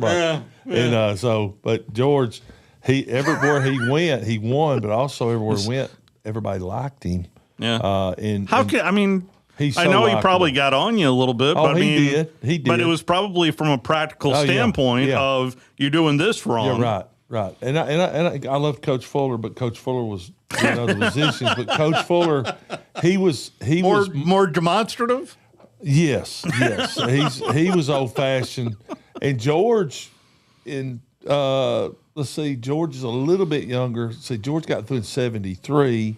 [SPEAKER 27] But George, everywhere he went, he won, but also everywhere he went, everybody liked him.
[SPEAKER 15] Yeah.
[SPEAKER 27] He's so
[SPEAKER 15] I know
[SPEAKER 27] likable.
[SPEAKER 15] He probably got on you a little bit. But
[SPEAKER 27] he did.
[SPEAKER 15] But it was probably from a practical standpoint of you're doing this wrong.
[SPEAKER 27] Yeah, right. And I love Coach Fuller, but Coach Fuller was in other positions. But Coach Fuller, he was
[SPEAKER 15] more demonstrative.
[SPEAKER 27] Yes. He was old fashioned, and George, let's see, George is a little bit younger. See, George got through in '73,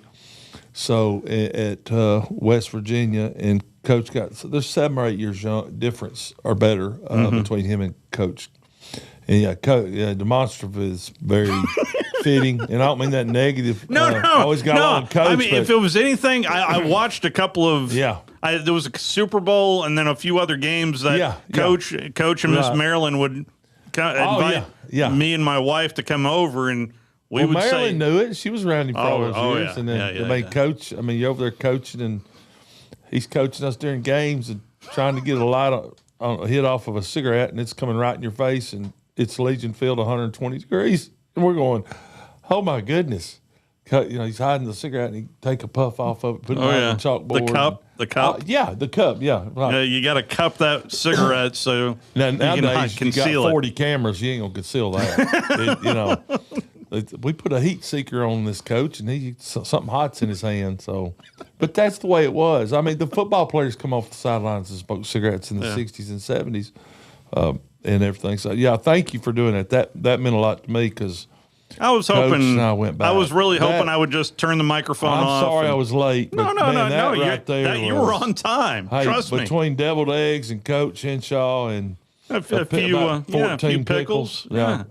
[SPEAKER 27] so at West Virginia, and Coach there's 7 or 8 years difference or better between him and Coach. And demonstrative is very fitting, and I don't mean that negative. I always got along with Coach.
[SPEAKER 15] I mean, if it was anything, I watched a couple of.
[SPEAKER 27] Yeah.
[SPEAKER 15] There was a Super Bowl and then a few other games that Coach and Miss Marilyn would invite me and my wife to come over, and we would
[SPEAKER 27] Marilyn
[SPEAKER 15] say.
[SPEAKER 27] knew it. She was around him for all those years.
[SPEAKER 15] Yeah.
[SPEAKER 27] And then Coach, I mean, you're over there coaching, and he's coaching us during games and trying to get a hit off of a cigarette, and it's coming right in your face, and it's Legion Field 120 degrees. And we're going, oh, my goodness. He's hiding the cigarette, and he take a puff off of it, put it on the chalkboard.
[SPEAKER 15] The cup?
[SPEAKER 27] The cup, right.
[SPEAKER 15] You got to cup that cigarette so
[SPEAKER 27] nowadays,
[SPEAKER 15] you can
[SPEAKER 27] got 40 cameras, you ain't going to conceal that. We put a heat seeker on this coach, and something hot's in his hand. So, but that's the way it was. I mean, the football players come off the sidelines and smoke cigarettes in the 60s and 70s and everything. So, thank you for doing it. That meant a lot to me because
[SPEAKER 15] I was hoping.
[SPEAKER 27] I went back.
[SPEAKER 15] I was really hoping I would just turn the microphone off.
[SPEAKER 27] I'm sorry I was late.
[SPEAKER 15] No. You were on time.
[SPEAKER 27] Hey,
[SPEAKER 15] Trust me.
[SPEAKER 27] Between deviled eggs and Coach Henshaw and
[SPEAKER 15] a few
[SPEAKER 27] 14
[SPEAKER 15] pickles.
[SPEAKER 27] Yeah.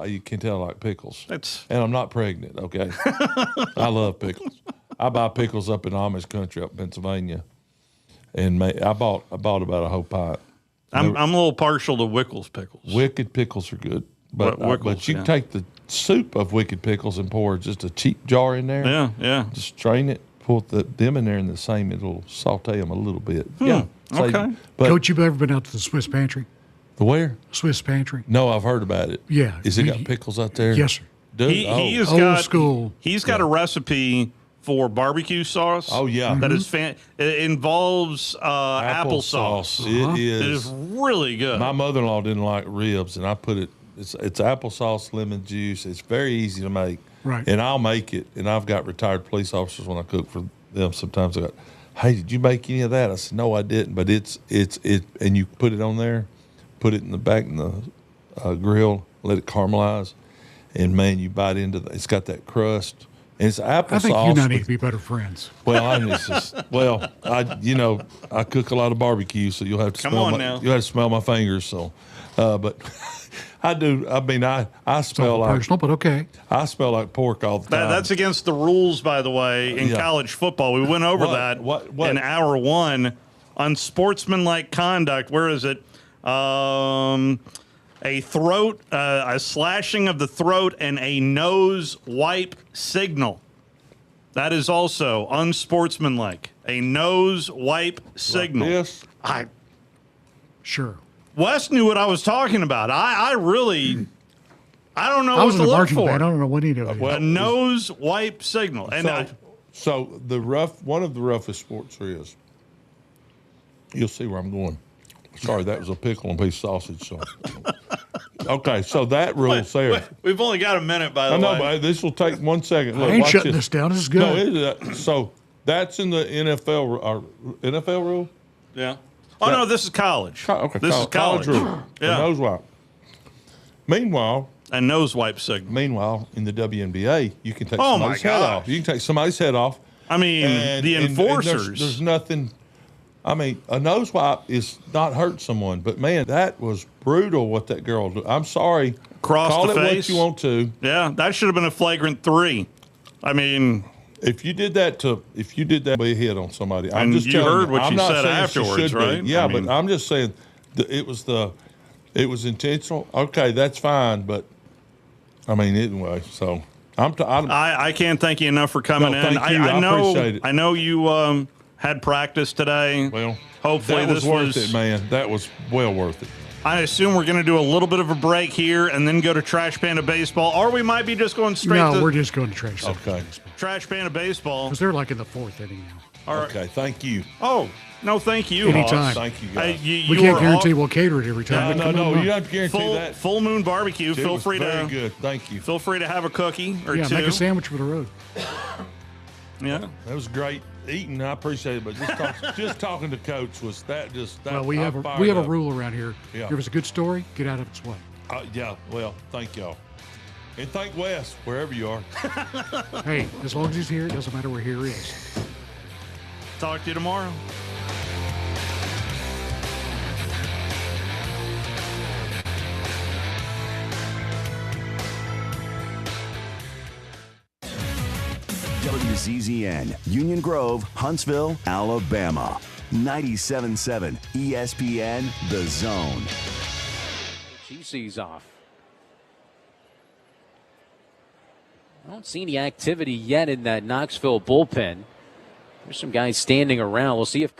[SPEAKER 27] You can tell I like pickles. And I'm not pregnant, okay? I love pickles. I buy pickles up in Amish country up in Pennsylvania. And I bought about a whole pint.
[SPEAKER 15] I'm a little partial to Wickles pickles.
[SPEAKER 27] Wicked pickles are good. But you can
[SPEAKER 15] yeah.
[SPEAKER 27] take the soup of wicked pickles and pour just a cheap jar in there.
[SPEAKER 15] Yeah.
[SPEAKER 27] Just strain it, put them in there in the same. It'll saute them a little bit.
[SPEAKER 15] Yeah. Okay.
[SPEAKER 27] But
[SPEAKER 16] Coach, you ever been out to the Swiss Pantry?
[SPEAKER 27] The where?
[SPEAKER 16] Swiss Pantry.
[SPEAKER 27] No, I've heard about it.
[SPEAKER 16] Yeah.
[SPEAKER 27] Is it got pickles out there?
[SPEAKER 16] Yes, sir.
[SPEAKER 27] Dude,
[SPEAKER 16] old school.
[SPEAKER 15] He's got a recipe for barbecue sauce.
[SPEAKER 27] Oh, yeah.
[SPEAKER 15] That is it involves applesauce.
[SPEAKER 27] It is.
[SPEAKER 15] It is really good.
[SPEAKER 27] My mother-in-law didn't like ribs, and I put it. It's applesauce, lemon juice. It's very easy to make.
[SPEAKER 16] Right.
[SPEAKER 27] And I'll make it. And I've got retired police officers when I cook for them. Sometimes I go, hey, did you make any of that? I said, no, I didn't. But it's and you put it on there, put it in the back in the grill, let it caramelize, and man, you bite into it's got that crust. And it's applesauce.
[SPEAKER 16] I think you and I need to be better friends.
[SPEAKER 27] Well, I cook a lot of barbecue, so you'll have to you'll have to smell my fingers. So, but I do. I mean, I smell like
[SPEAKER 16] personal, but okay.
[SPEAKER 27] I smell like pork all the time.
[SPEAKER 15] That's against the rules, by the way, in college football. We went over that in hour one. Unsportsmanlike conduct. Where is it? A throat, a slashing of the throat, and a nose wipe signal. That is also unsportsmanlike. A nose wipe signal.
[SPEAKER 27] Yes.
[SPEAKER 16] Sure.
[SPEAKER 15] Wes knew what I was talking about. I really, I don't know
[SPEAKER 16] I
[SPEAKER 15] what
[SPEAKER 16] was
[SPEAKER 15] to
[SPEAKER 16] in the
[SPEAKER 15] look
[SPEAKER 16] marching
[SPEAKER 15] for.
[SPEAKER 16] band. I don't know what he did.
[SPEAKER 27] Well,
[SPEAKER 15] a nose wipe signal. And
[SPEAKER 27] so one of the roughest sports there is. You'll see where I'm going. Sorry, that was a pickle and a piece of sausage. So. Okay, so that rule's there.
[SPEAKER 15] We've only got a minute, by the way.
[SPEAKER 27] I know, but this will take 1 second. Look,
[SPEAKER 16] I ain't
[SPEAKER 27] watch
[SPEAKER 16] shutting this down. This is good.
[SPEAKER 27] No, so that's in the NFL rule?
[SPEAKER 15] Yeah. Oh, no, this is college.
[SPEAKER 27] Okay,
[SPEAKER 15] this is college.
[SPEAKER 27] rule.
[SPEAKER 15] Yeah.
[SPEAKER 27] Nose wipe. Meanwhile,
[SPEAKER 15] a nose wipe signal.
[SPEAKER 27] Meanwhile, in the WNBA, you can take
[SPEAKER 15] Oh,
[SPEAKER 27] somebody's
[SPEAKER 15] my
[SPEAKER 27] head
[SPEAKER 15] gosh.
[SPEAKER 27] off. You can take somebody's head off.
[SPEAKER 15] I mean, the enforcers.
[SPEAKER 27] And there's nothing. I mean, a nose wipe is not hurt someone, but man, that was brutal what that girl did. I'm sorry.
[SPEAKER 15] Call
[SPEAKER 27] the
[SPEAKER 15] it
[SPEAKER 27] face. What you want to.
[SPEAKER 15] Yeah, that should have been a flagrant 3. I mean,
[SPEAKER 27] if you did that, be a hit on somebody. I'm
[SPEAKER 15] And
[SPEAKER 27] just
[SPEAKER 15] you
[SPEAKER 27] telling
[SPEAKER 15] heard what
[SPEAKER 27] I'm
[SPEAKER 15] you
[SPEAKER 27] not
[SPEAKER 15] said
[SPEAKER 27] saying she
[SPEAKER 15] afterwards,
[SPEAKER 27] should be.
[SPEAKER 15] right?
[SPEAKER 27] Yeah,
[SPEAKER 15] I mean-
[SPEAKER 27] but I'm just saying it was intentional. Okay, that's fine, but I mean, anyway. So
[SPEAKER 15] I can't thank you enough for coming in.
[SPEAKER 27] Thank you. I appreciate it.
[SPEAKER 15] I know you had practice today.
[SPEAKER 27] Well,
[SPEAKER 15] hopefully
[SPEAKER 27] that
[SPEAKER 15] this
[SPEAKER 27] was worth it, man. That was well worth it.
[SPEAKER 15] I assume we're going to do a little bit of a break here and then go to Trash Panda Baseball, or we might be just going straight to
[SPEAKER 16] we're just going to Trash Panda.
[SPEAKER 27] Okay.
[SPEAKER 15] Trash Panda Baseball.
[SPEAKER 16] Because they're like in the 4th inning now.
[SPEAKER 15] All right.
[SPEAKER 27] Okay, thank you.
[SPEAKER 15] Oh, no, thank you,
[SPEAKER 16] Anytime.
[SPEAKER 15] Hoss.
[SPEAKER 27] Thank you, guys.
[SPEAKER 16] We can't guarantee we'll cater it every time. but come on.
[SPEAKER 27] You don't have to guarantee that.
[SPEAKER 15] Full Moon Barbecue.
[SPEAKER 27] It
[SPEAKER 15] Feel
[SPEAKER 27] was
[SPEAKER 15] free
[SPEAKER 27] very
[SPEAKER 15] to
[SPEAKER 27] good. Thank you.
[SPEAKER 15] Feel free to have a cookie or
[SPEAKER 16] Yeah,
[SPEAKER 15] two.
[SPEAKER 16] make a sandwich for the road.
[SPEAKER 15] Yeah,
[SPEAKER 27] that was great eating. I appreciate it, but just talking to Coach was that.
[SPEAKER 16] Well, we have a rule around here.
[SPEAKER 27] Yeah.
[SPEAKER 16] If there's a good story, get out of its way.
[SPEAKER 27] Yeah. Well, thank y'all, and thank Wes wherever you are.
[SPEAKER 16] Hey, as long as he's here, it doesn't matter where here is.
[SPEAKER 15] Talk to you tomorrow.
[SPEAKER 13] KZZN, Union Grove, Huntsville, Alabama. 97.7 ESPN, The Zone.
[SPEAKER 11] GC's off. I don't see any activity yet in that Knoxville bullpen. There's some guys standing around. We'll see if